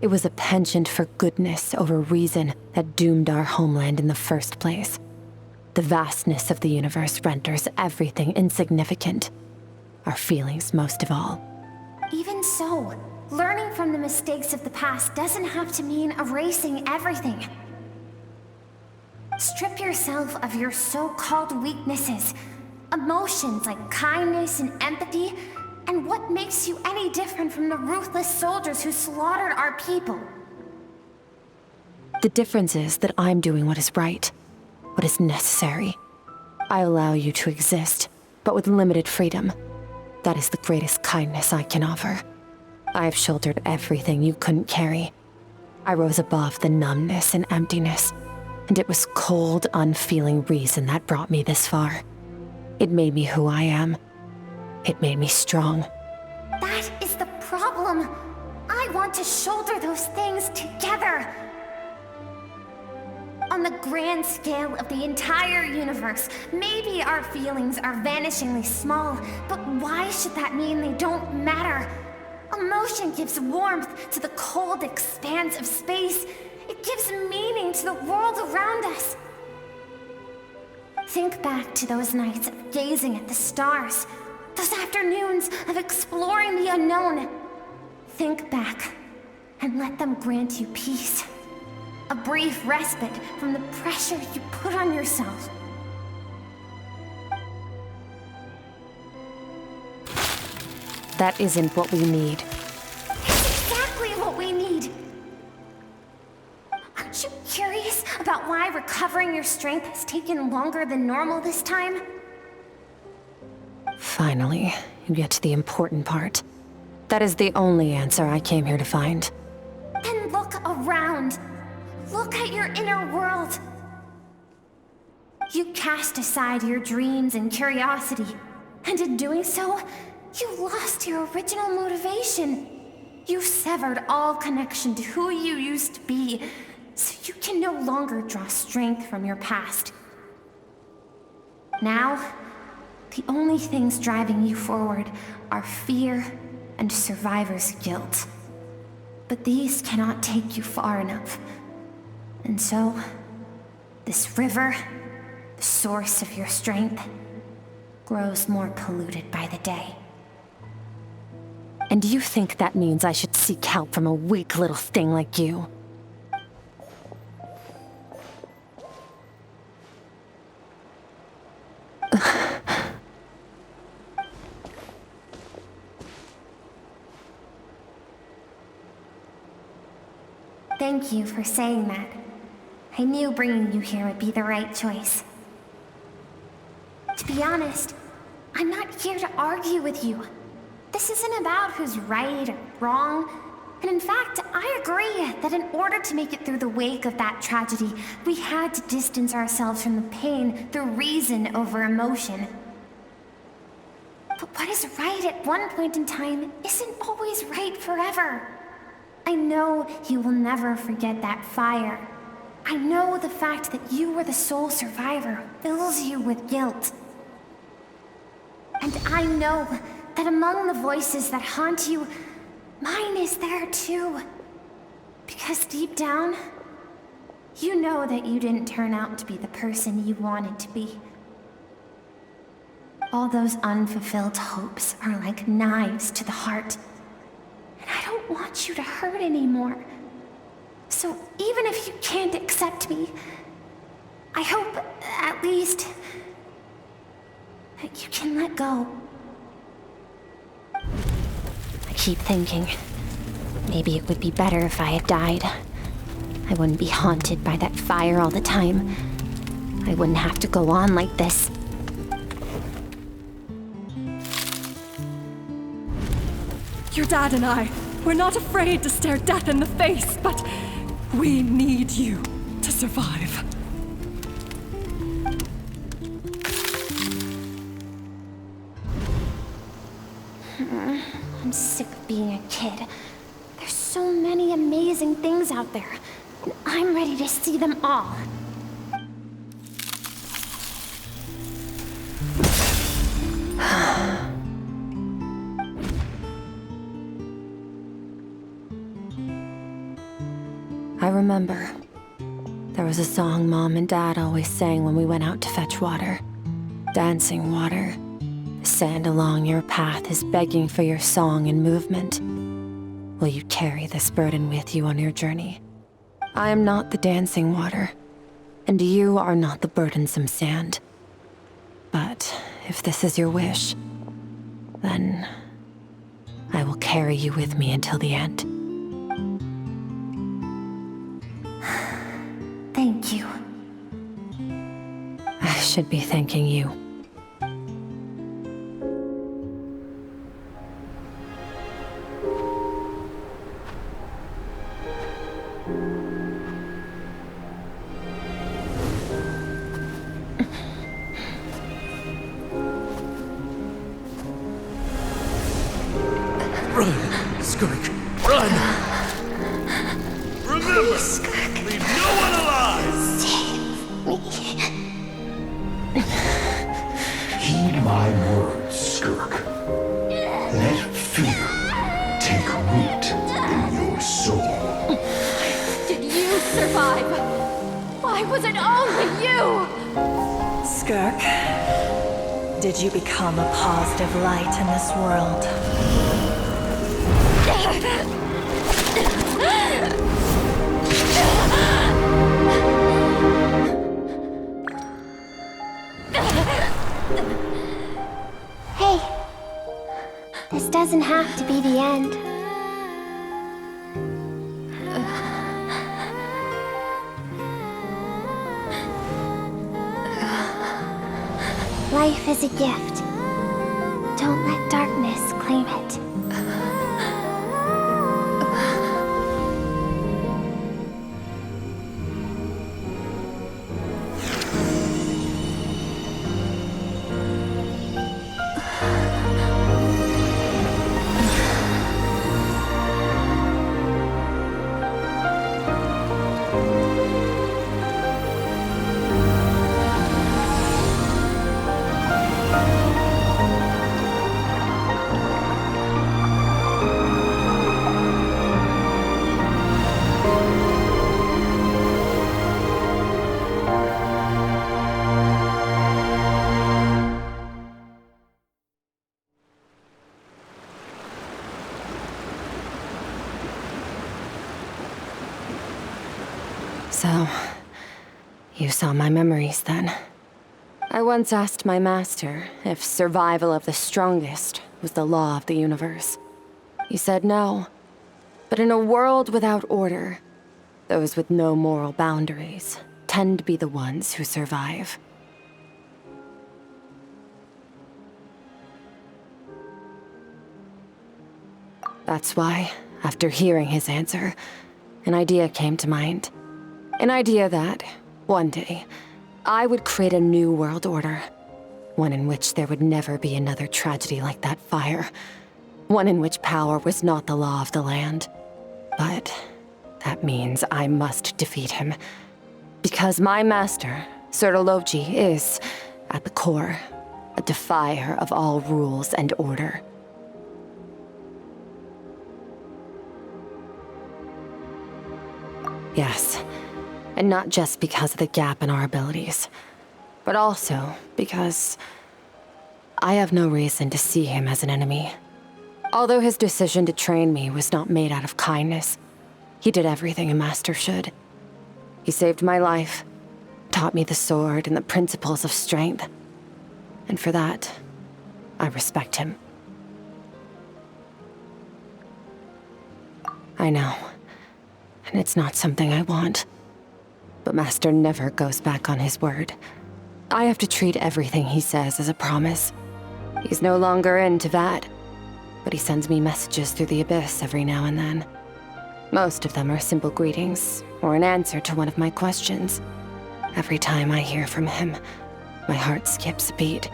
D: it was a penchant for goodness over reason that doomed our homeland in the first place. The vastness of the universe renders everything insignificant. Our feelings most of all.
I: Even so, learning from the mistakes of the past doesn't have to mean erasing everything. Strip yourself of your so-called weaknesses, emotions like kindness and empathy, and what makes you any different from the ruthless soldiers who slaughtered our people?
D: The difference is that I'm doing what is right, what is necessary. I allow you to exist, but with limited freedom. That is the greatest kindness I can offer. I have shouldered everything you couldn't carry. I rose above the numbness and emptiness, and it was cold, unfeeling reason that brought me this far. It made me who I am. It made me strong.
I: That is the problem. I want to shoulder those things together. On the grand scale of the entire universe, maybe our feelings are vanishingly small, but why should that mean they don't matter? Emotion gives warmth to the cold expanse of space. It gives meaning to the world around us. Think back to those nights of gazing at the stars, those afternoons of exploring the unknown. Think back and let them grant you peace. A brief respite from the pressure you put on yourself.
D: That isn't what we need.
I: It's exactly what we need. Aren't you curious about why recovering your strength has taken longer than normal this time?
D: Finally, you get to the important part. That is the only answer I came here to find.
I: Then look around. Look at your inner world. You cast aside your dreams and curiosity, and in doing so, you lost your original motivation. You severed all connection to who you used to be, so you can no longer draw strength from your past. Now, The only things driving you forward are fear and survivor's guilt. But these cannot take you far enough. And so, this river, the source of your strength, grows more polluted by the day.
D: And you think that means I should seek help from a weak little thing like you?
I: Thank you for saying that. I knew bringing you here would be the right choice. To be honest, I'm not here to argue with you. This isn't about who's right or wrong. And in fact, I agree that in order to make it through the wake of that tragedy, we had to distance ourselves from the pain through reason over emotion. But what is right at one point in time isn't always right forever. I know you will never forget that fire. I know the fact that you were the sole survivor fills you with guilt. And I know that among the voices that haunt you, mine is there too. Because deep down, you know that you didn't turn out to be the person you wanted to be. All those unfulfilled hopes are like knives to the heart. And I don't want you to hurt anymore. So even if you can't accept me, I hope, at least, that you can let go. I keep thinking, maybe it would be better if I had died. I wouldn't be haunted by that fire all the time. I wouldn't have to go on like this.
O: Your dad and I, we're not afraid to stare death in the face, but we need you to survive.
I: I'm sick of being a kid. There's so many amazing things out there, and I'm ready to see them all.
D: I remember. There was a song Mom and Dad always sang when we went out to fetch water. Dancing water. The sand along your path is begging for your song and movement. Will you carry this burden with you on your journey? I am not the dancing water, and you are not the burdensome sand. But if this is your wish, then I will carry you with me until the end.
I: Thank you.
D: I should be thanking you.
G: Run, Skirk, run! Remember, leave no one alive!
M: Heed my words, Skirk. Let fear take root in your soul.
H: Did you survive? Why was it only you?
O: Skirk, did you become a positive light in this world?
I: Hey, this doesn't have to be the end. Life is a gift. Don't let darkness claim it.
D: So, you saw my memories then. I once asked my master if survival of the strongest was the law of the universe. He said no. But in a world without order, those with no moral boundaries tend to be the ones who survive. That's why, after hearing his answer, an idea came to mind. An idea that, one day, I would create a new world order. One in which there would never be another tragedy like that fire. One in which power was not the law of the land. But that means I must defeat him. Because my master, Sertologi, is, at the core, a defier of all rules and order. Yes, and not just because of the gap in our abilities, but also because I have no reason to see him as an enemy. Although his decision to train me was not made out of kindness, he did everything a master should. He saved my life, taught me the sword and the principles of strength, and for that, I respect him. I know. And it's not something I want. But Master never goes back on his word. I have to treat everything he says as a promise. He's no longer into that, but he sends me messages through the abyss every now and then. Most of them are simple greetings, or an answer to one of my questions. Every time I hear from him, my heart skips a beat.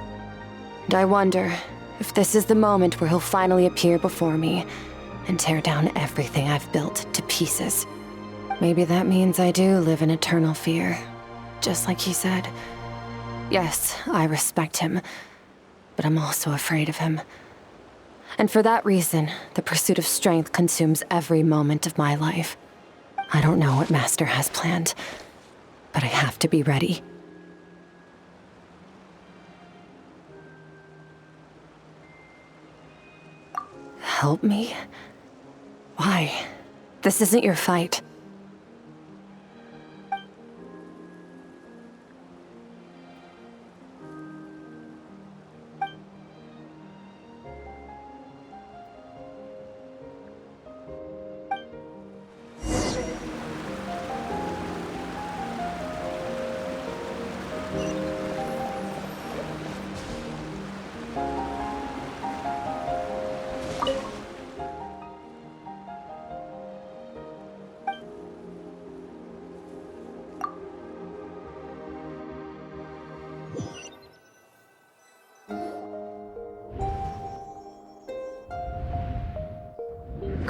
D: And I wonder if this is the moment where he'll finally appear before me and tear down everything I've built to pieces. Maybe that means I do live in eternal fear, just like he said. Yes, I respect him, but I'm also afraid of him. And for that reason, the pursuit of strength consumes every moment of my life. I don't know what Master has planned, but I have to be ready. Help me? Why? This isn't your fight.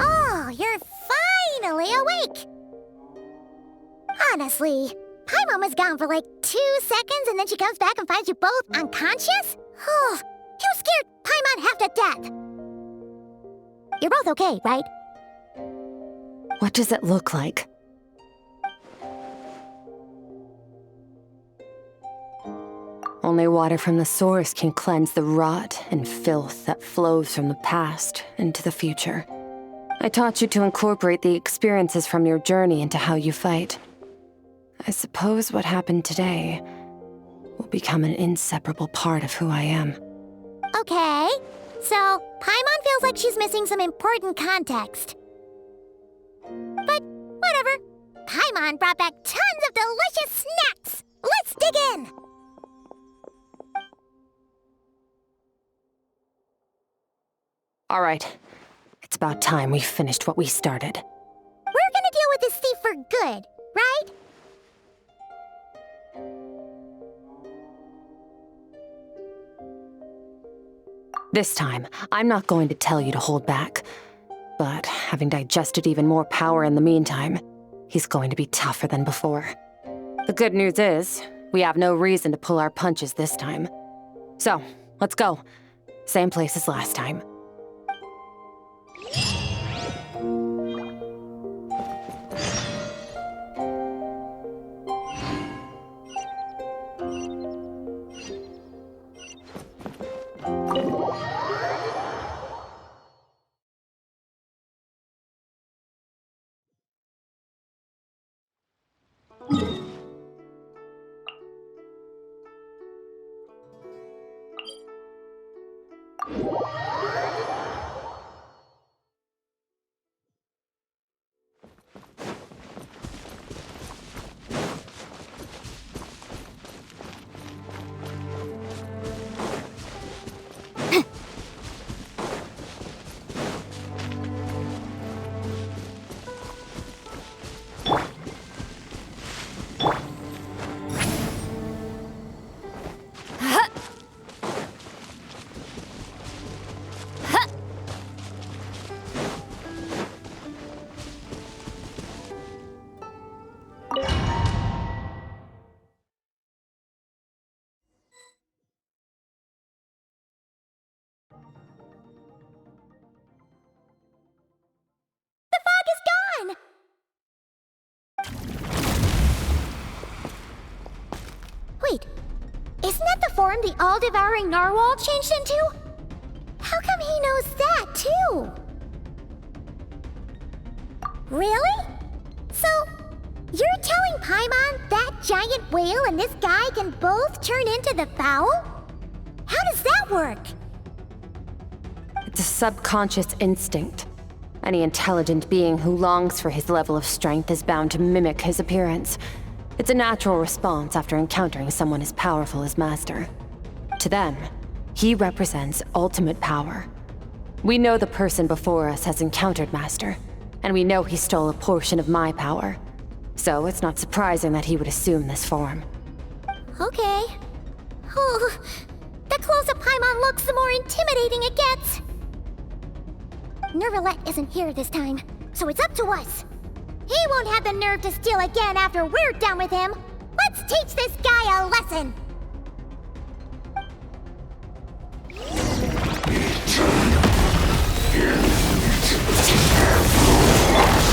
A: Oh, you're finally awake! Honestly, Paimon was gone for like 2 seconds and then she comes back and finds you both unconscious? Oh, you scared Paimon half to death! You're both okay, right?
D: What does it look like? Only water from the source can cleanse the rot and filth that flows from the past into the future. I taught you to incorporate the experiences from your journey into how you fight. I suppose what happened today will become an inseparable part of who I am.
A: Okay, so Paimon feels like she's missing some important context. But whatever. Paimon brought back tons of delicious snacks! Let's dig in!
D: All right. It's about time we finished what we started.
A: We're gonna deal with this thief for good, right?
D: This time, I'm not going to tell you to hold back. But having digested even more power in the meantime, he's going to be tougher than before. The good news is, we have no reason to pull our punches this time. So, let's go. Same place as last time.
A: Wait, isn't that the form the all-devouring narwhal changed into? How come he knows that, too? Really? So, you're telling Paimon that giant whale and this guy can both turn into the fowl? How does that work?
D: It's a subconscious instinct. Any intelligent being who longs for his level of strength is bound to mimic his appearance. It's a natural response after encountering someone as powerful as Master. To them, he represents ultimate power. We know the person before us has encountered Master, and we know he stole a portion of my power. So it's not surprising that he would assume this form.
A: Okay. Oh, the closer Paimon looks, the more intimidating it gets. Nervalette isn't here this time, so it's up to us. He won't have the nerve to steal again after we're done with him. Let's teach this guy a lesson.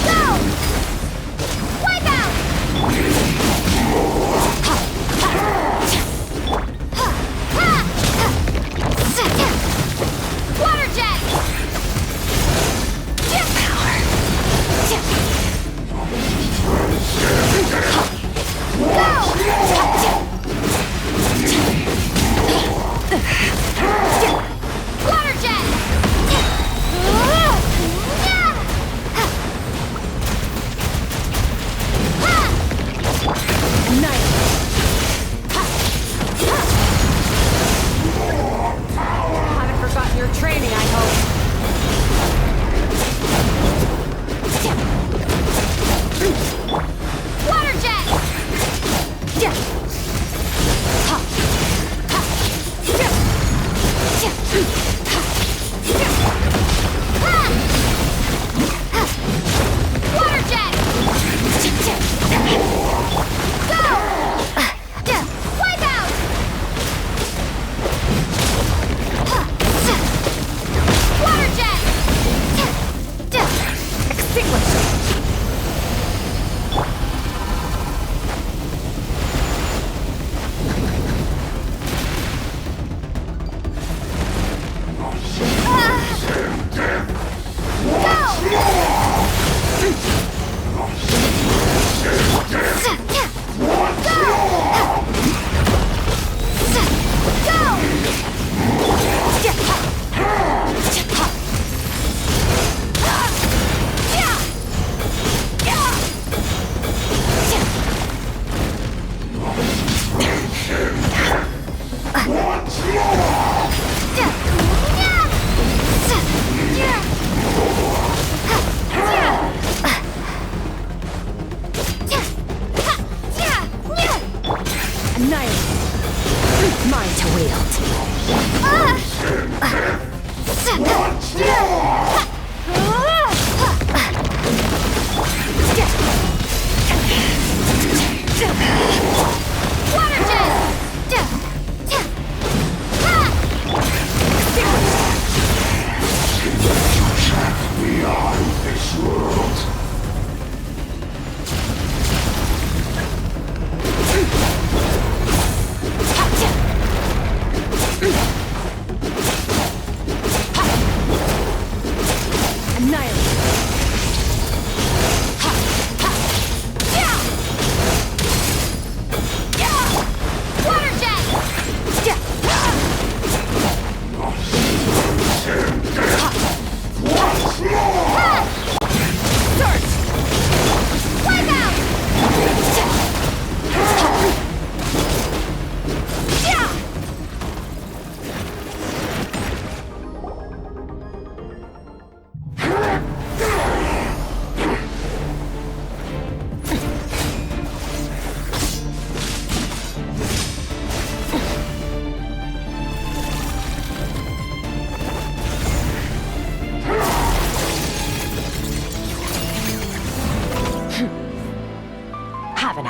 A: Go! Wipe out! Water jet! Go!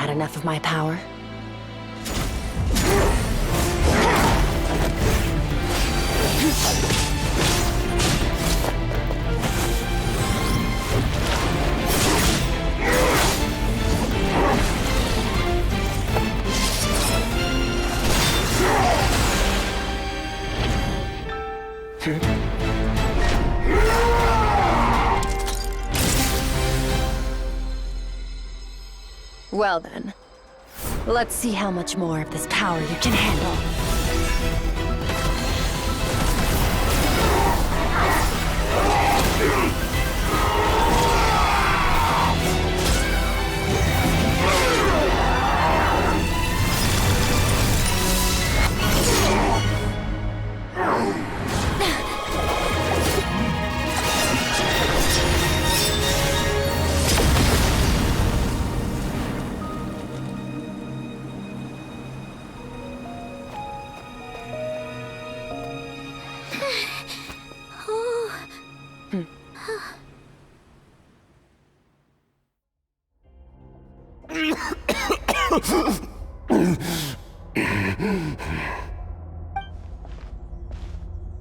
D: had enough of my power? Well then, let's see how much more of this power you can handle.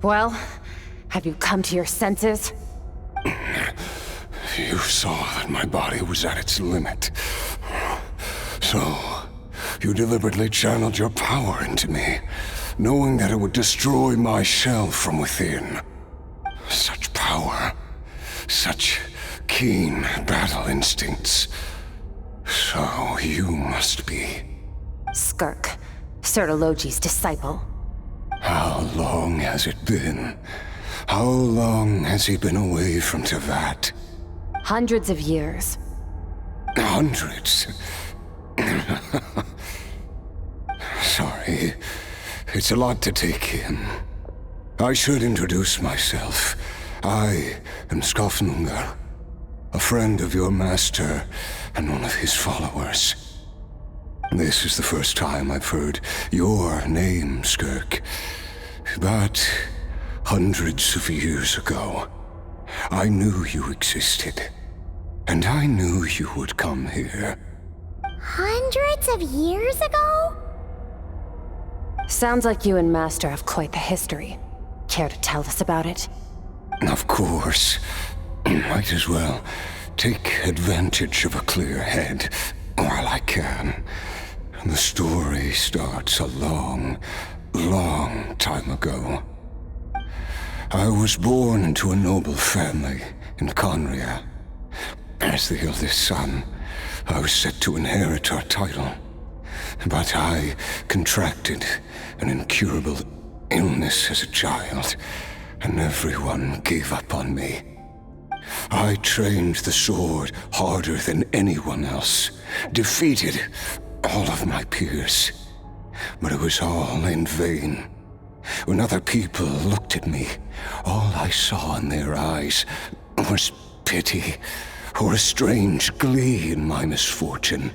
D: Well, have you come to your senses?
N: You saw that my body was at its limit. So, you deliberately channeled your power into me, knowing that it would destroy my shell from within. Such power, such keen battle instincts. So you must be...
D: Skirk, Sertologi's disciple.
N: How long has it been? How long has he been away from Tevat?
D: Hundreds of years.
N: Hundreds? Sorry, it's a lot to take in. I should introduce myself. I am Skofnungar, a friend of your master and one of his followers. This is the first time I've heard your name, Skirk. But hundreds of years ago, I knew you existed. And I knew you would come here.
A: Hundreds of years ago?
D: Sounds like you and Master have quite the history. Care to tell us about it?
N: Of course. Might as well take advantage of a clear head while I can. The story starts a long, long time ago. I was born into a noble family in Conria. As the eldest son, I was set to inherit our title. But I contracted an incurable illness as a child, and everyone gave up on me. I trained the sword harder than anyone else, defeated all of my peers. But it was all in vain. When other people looked at me, all I saw in their eyes was pity or a strange glee in my misfortune.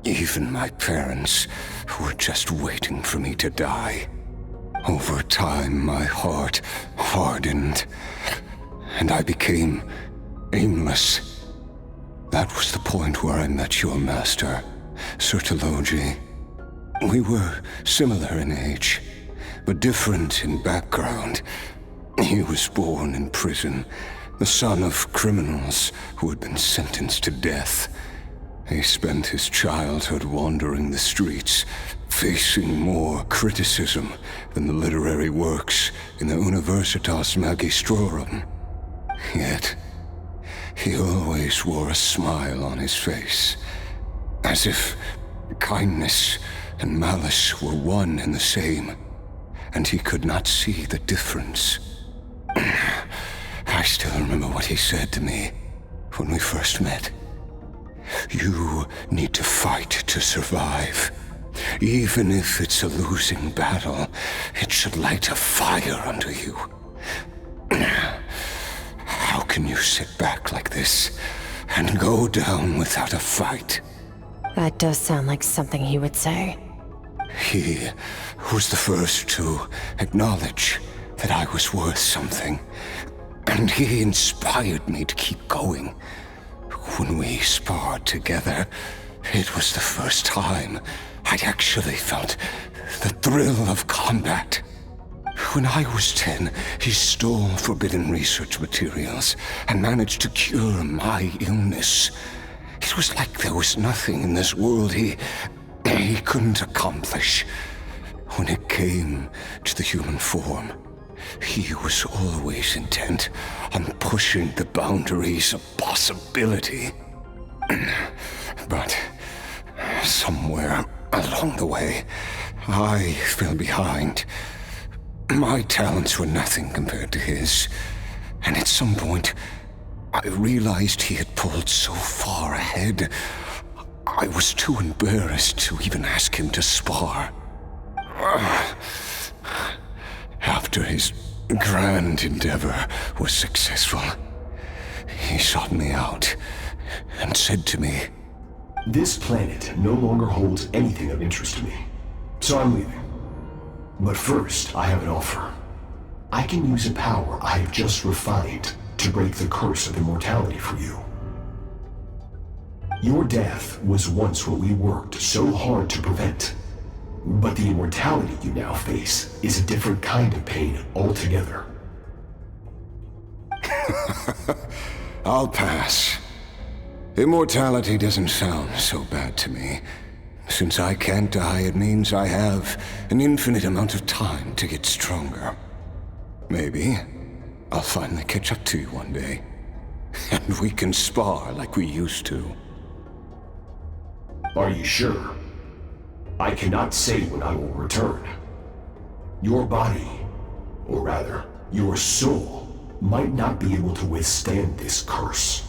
N: Even my parents were just waiting for me to die. Over time, my heart hardened, and I became aimless. That was the point where I met your master, Sertologi. We were similar in age, but different in background. He was born in prison, the son of criminals who had been sentenced to death. He spent his childhood wandering the streets, facing more criticism than the literary works in the Universitas Magistrorum. Yet, he always wore a smile on his face, as if kindness and malice were one and the same, and he could not see the difference. I still remember what he said to me when we first met. You need to fight to survive. Even if it's a losing battle, it should light a fire under you. How can you sit back like this and go down without a fight?
D: That does sound like something he would say.
N: He was the first to acknowledge that I was worth something, and he inspired me to keep going. When we sparred together, It was the first time I'd actually felt the thrill of combat. When I was 10, he stole forbidden research materials and managed to cure my illness. It was like there was nothing in this world he couldn't accomplish. When it came to the human form, he was always intent on pushing the boundaries of possibility. But somewhere along the way, I fell behind. My talents were nothing compared to his, and at some point, I realized he had pulled so far ahead, I was too embarrassed to even ask him to spar. After his grand endeavor was successful, he sought me out and said to me,
M: "This planet no longer holds anything of interest to me, so I'm leaving. But first, I have an offer. I can use a power I have just refined to break the curse of immortality for you. Your death was once what we worked so hard to prevent. But the immortality you now face is a different kind of pain altogether."
N: I'll pass. Immortality doesn't sound so bad to me. Since I can't die, it means I have an infinite amount of time to get stronger. Maybe I'll finally catch up to you one day, and we can spar like we used to.
M: Are you sure? I cannot say when I will return. Your body, or rather, your soul, might not be able to withstand this curse.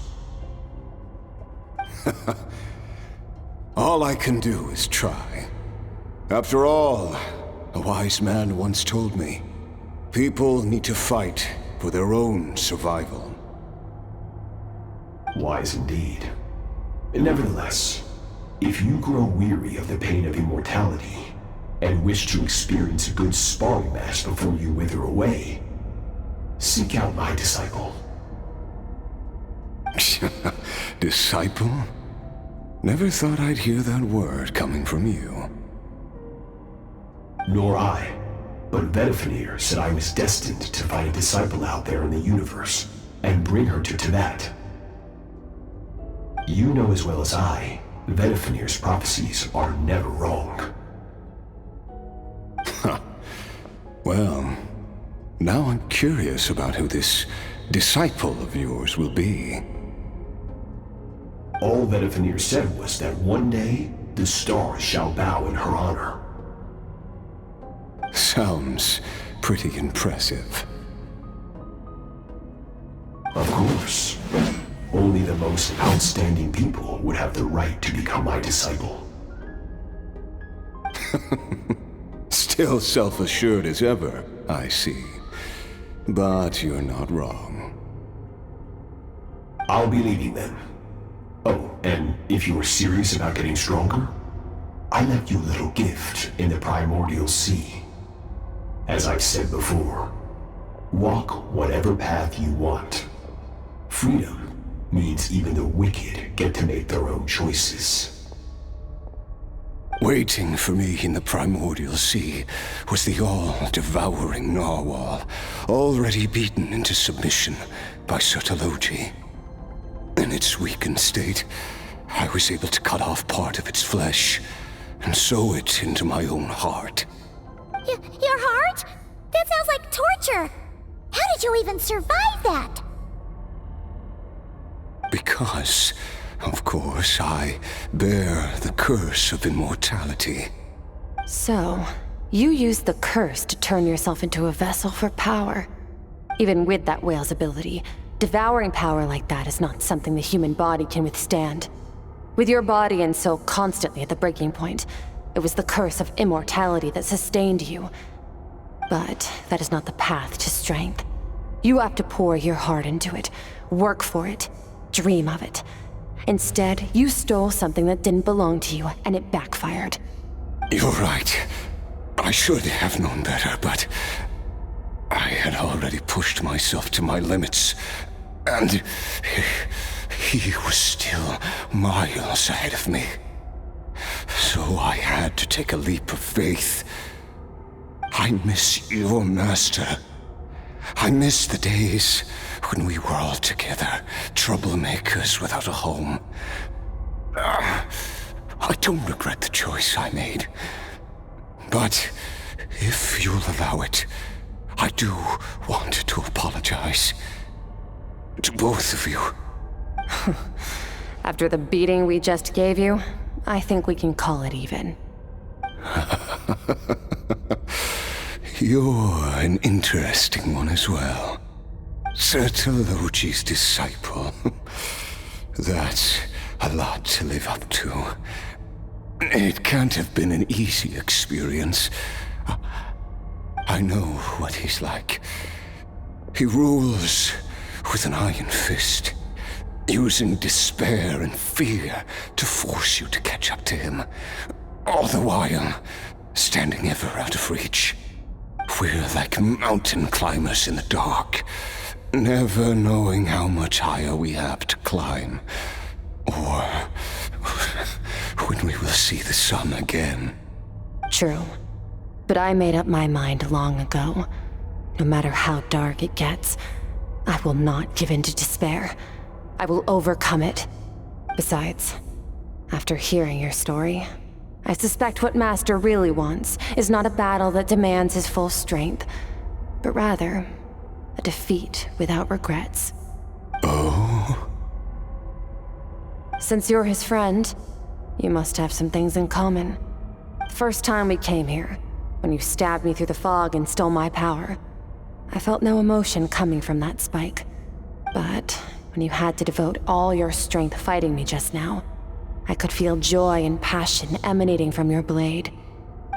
N: All I can do is try. After all, a wise man once told me, people need to fight for their own survival.
M: Wise indeed. Nevertheless, if you grow weary of the pain of immortality, and wish to experience a good sparring match before you wither away, seek out my disciple.
N: Disciple? Never thought I'd hear that word coming from you.
M: Nor I, but Betwixt said I was destined to find a disciple out there in the universe, and bring her to Tibet. You know as well as I, Betwixt's prophecies are never wrong.
N: Well, now I'm curious about who this disciple of yours will be.
M: All Betwixt said was that one day, the stars shall bow in her honor.
N: Sounds pretty impressive.
M: Of course. Only the most outstanding people would have the right to become my disciple.
N: Still self-assured as ever, I see. But you're not wrong.
M: I'll be leaving then. Oh, and if you are serious about getting stronger, I left you a little gift in the primordial sea. As I've said before, walk whatever path you want. Freedom means even the wicked get to make their own choices.
N: Waiting for me in the primordial sea was the all-devouring narwhal, already beaten into submission by Sertologi. In its weakened state, I was able to cut off part of its flesh and sew it into my own heart.
A: Your heart? That sounds like torture! How did you even survive that?
N: Because, of course, I bear the curse of immortality.
D: So, you used the curse to turn yourself into a vessel for power. Even with that whale's ability, devouring power like that is not something the human body can withstand. With your body and soul constantly at the breaking point, it was the curse of immortality that sustained you. But that is not the path to strength. You have to pour your heart into it, work for it, dream of it. Instead, you stole something that didn't belong to you, and it backfired.
N: You're right. I should have known better, but I had already pushed myself to my limits, and he was still miles ahead of me. So I had to take a leap of faith. I miss your master. I miss the days when we were all together, troublemakers without a home. I don't regret the choice I made. But if you'll allow it, I do want to apologize. To both of you.
D: After the beating we just gave you, I think we can call it even.
N: You're an interesting one as well. Sertologi's disciple. That's a lot to live up to. It can't have been an easy experience. I know what he's like. He rules with an iron fist, using despair and fear to force you to catch up to him, all the while standing ever out of reach. We're like mountain climbers in the dark, never knowing how much higher we have to climb, or when we will see the sun again.
D: True. But I made up my mind long ago. No matter how dark it gets, I will not give in to despair. I will overcome it. Besides, after hearing your story, I suspect what Master really wants is not a battle that demands his full strength, but rather a defeat without regrets.
N: Oh?
D: Since you're his friend, you must have some things in common. The first time we came here, when you stabbed me through the fog and stole my power, I felt no emotion coming from that spike. But when you had to devote all your strength fighting me just now, I could feel joy and passion emanating from your blade.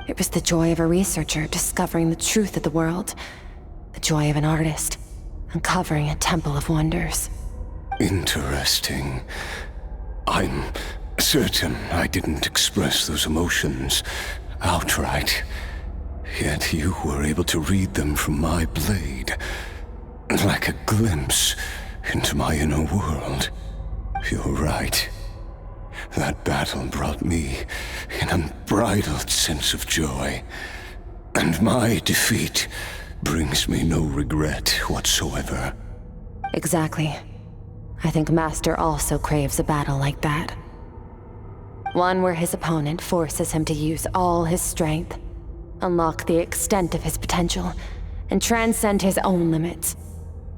D: It was the joy of a researcher discovering the truth of the world, the joy of an artist uncovering a temple of wonders.
N: Interesting. I'm certain I didn't express those emotions outright. Yet you were able to read them from my blade, like a glimpse into my inner world. You're right. That battle brought me an unbridled sense of joy, and my defeat brings me no regret whatsoever.
D: Exactly. I think Master also craves a battle like that. One where his opponent forces him to use all his strength, unlock the extent of his potential, and transcend his own limits.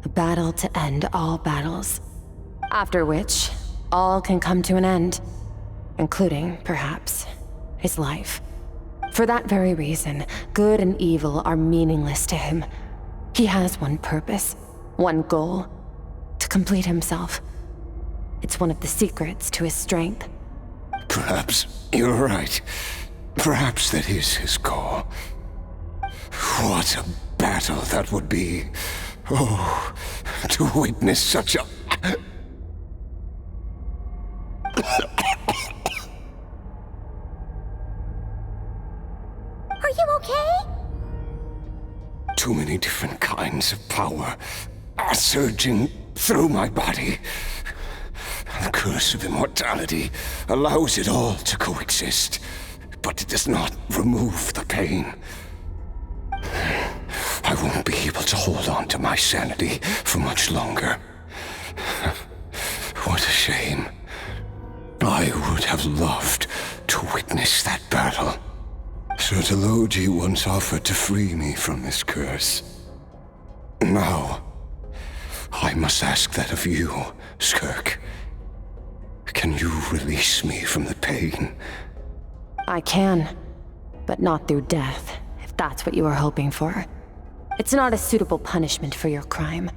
D: A battle to end all battles. After which, all can come to an end, including, perhaps, his life. For that very reason, good and evil are meaningless to him. He has one purpose, one goal: to complete himself. It's one of the secrets to his strength.
N: Perhaps you're right. Perhaps that is his goal. What a battle that would be. Oh, to witness such a...
A: Are you okay?
N: Too many different kinds of power are surging through my body. The curse of immortality allows it all to coexist, but it does not remove the pain. I won't be able to hold on to my sanity for much longer. What a shame. I would have loved to witness that battle. Sertologi once offered to free me from this curse. Now, I must ask that of you, Skirk. Can you release me from the pain?
D: I can, but not through death, if that's what you are hoping for. It's not a suitable punishment for your crime.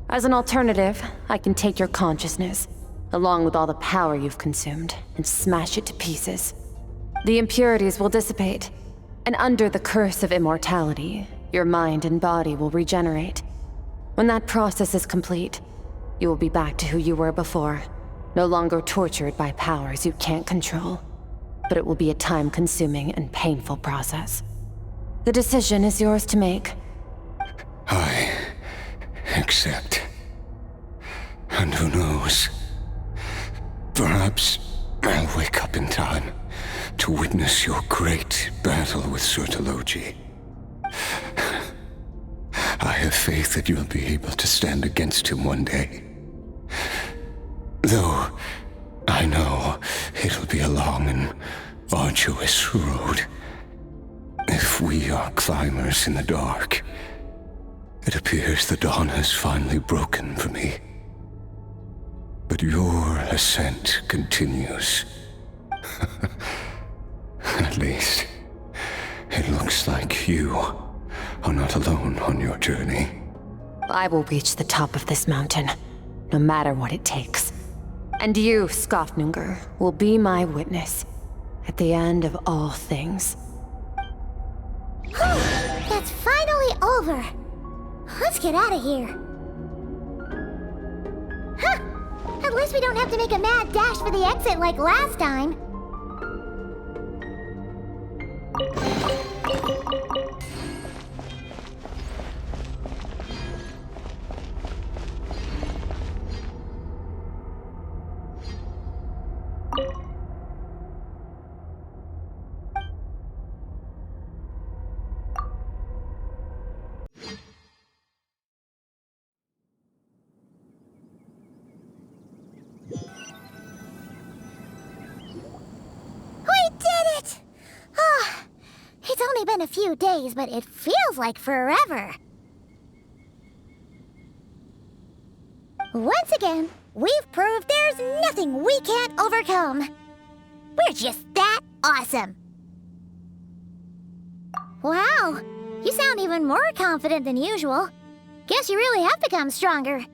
D: As an alternative, I can take your consciousness, along with all the power you've consumed, and smash it to pieces. The impurities will dissipate, and under the curse of immortality, your mind and body will regenerate. When that process is complete, you will be back to who you were before, no longer tortured by powers you can't control. But it will be a time-consuming and painful process. The decision is yours to make.
N: I accept. And who knows? Perhaps I'll wake up in time to witness your great battle with Sertologi. I have faith that you'll be able to stand against him one day. Though I know it'll be a long and arduous road. If we are climbers in the dark, it appears the dawn has finally broken for me. But your ascent continues. At least, it looks like you are not alone on your journey.
D: I will reach the top of this mountain, no matter what it takes. And you, Skofnunger, will be my witness at the end of all things.
A: That's finally over. Let's get out of here. Huh! At least we don't have to make a mad dash for the exit like last time. Been a few days, but it feels like forever. Once again, we've proved there's nothing we can't overcome. We're just that awesome. Wow, you sound even more confident than usual. Guess you really have become stronger.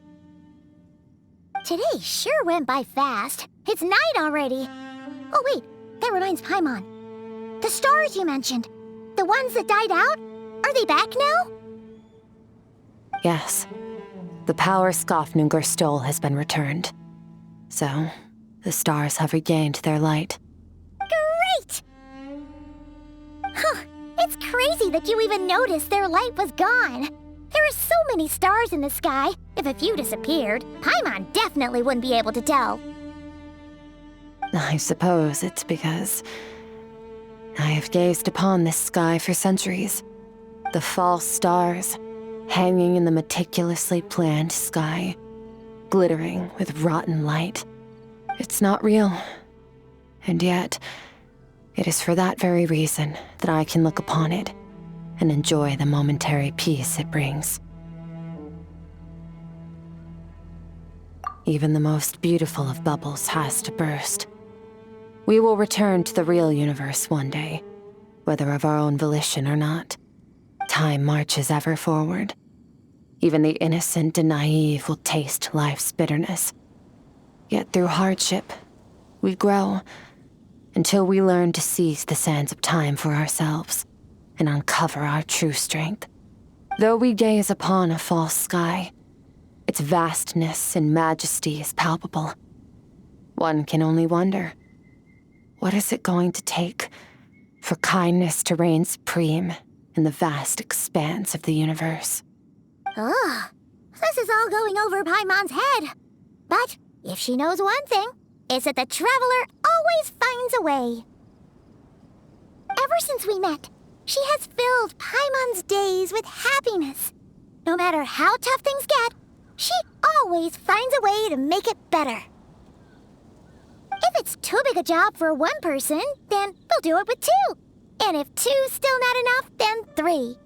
A: Today sure went by fast. It's night already. Oh wait, that reminds Paimon. The stars you mentioned. The ones that died out? Are they back now?
D: Yes. The power Skofnunger stole has been returned. So, the stars have regained their light.
A: Great! Huh, it's crazy that you even noticed their light was gone. There are so many stars in the sky. If a few disappeared, Paimon definitely wouldn't be able to tell.
D: I suppose it's because I have gazed upon this sky for centuries. The false stars, hanging in the meticulously planned sky, glittering with rotten light. It's not real. And yet, it is for that very reason that I can look upon it and enjoy the momentary peace it brings. Even the most beautiful of bubbles has to burst. We will return to the real universe one day, whether of our own volition or not. Time marches ever forward. Even the innocent and naive will taste life's bitterness. Yet through hardship, we grow until we learn to seize the sands of time for ourselves and uncover our true strength. Though we gaze upon a false sky, its vastness and majesty is palpable. One can only wonder, what is it going to take for kindness to reign supreme in the vast expanse of the universe?
A: Ugh, this is all going over Paimon's head. But if she knows one thing, it's that the Traveler always finds a way. Ever since we met, she has filled Paimon's days with happiness. No matter how tough things get, she always finds a way to make it better. If it's too big a job for one person, then we'll do it with two. And if two's still not enough, then 3.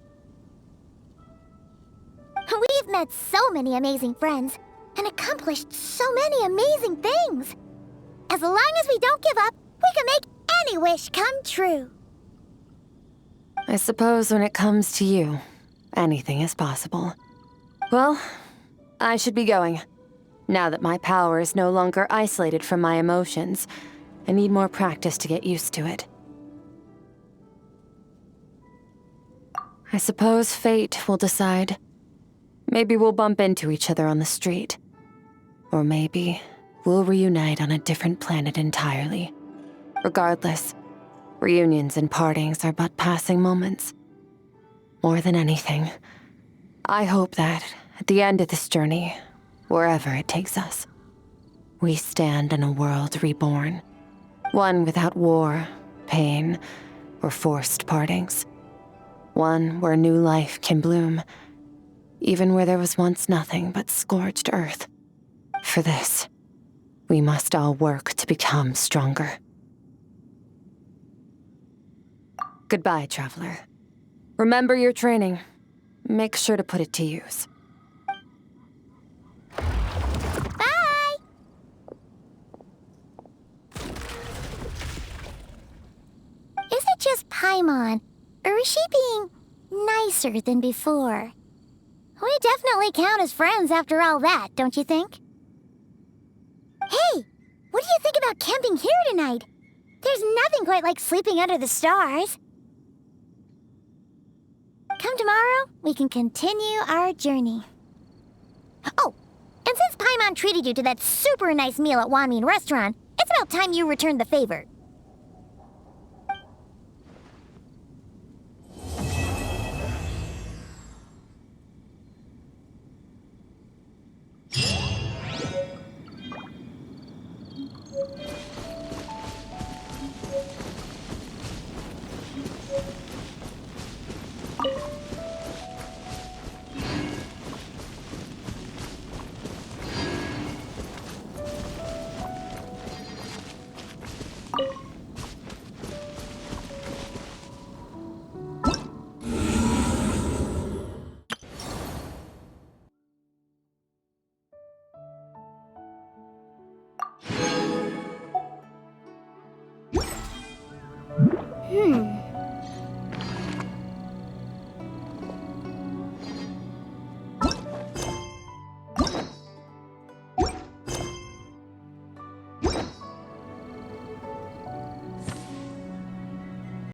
A: We've met so many amazing friends and accomplished so many amazing things. As long as we don't give up, we can make any wish come true.
D: I suppose when it comes to you, anything is possible. Well, I should be going. Now that my power is no longer isolated from my emotions, I need more practice to get used to it. I suppose fate will decide. Maybe we'll bump into each other on the street. Or maybe we'll reunite on a different planet entirely. Regardless, reunions and partings are but passing moments. More than anything, I hope that at the end of this journey, wherever it takes us, we stand in a world reborn. One without war, pain, or forced partings. One where new life can bloom, even where there was once nothing but scorched earth. For this, we must all work to become stronger. Goodbye, traveler. Remember your training. Make sure to put it to use.
A: Bye! Is it just Paimon, or is she being nicer than before? We definitely count as friends after all that, don't you think? Hey, what do you think about camping here tonight? There's nothing quite like sleeping under the stars. Come tomorrow, we can continue our journey. Oh, and since Paimon treated you to that super nice meal at Wanmin Restaurant, it's about time you returned the favor.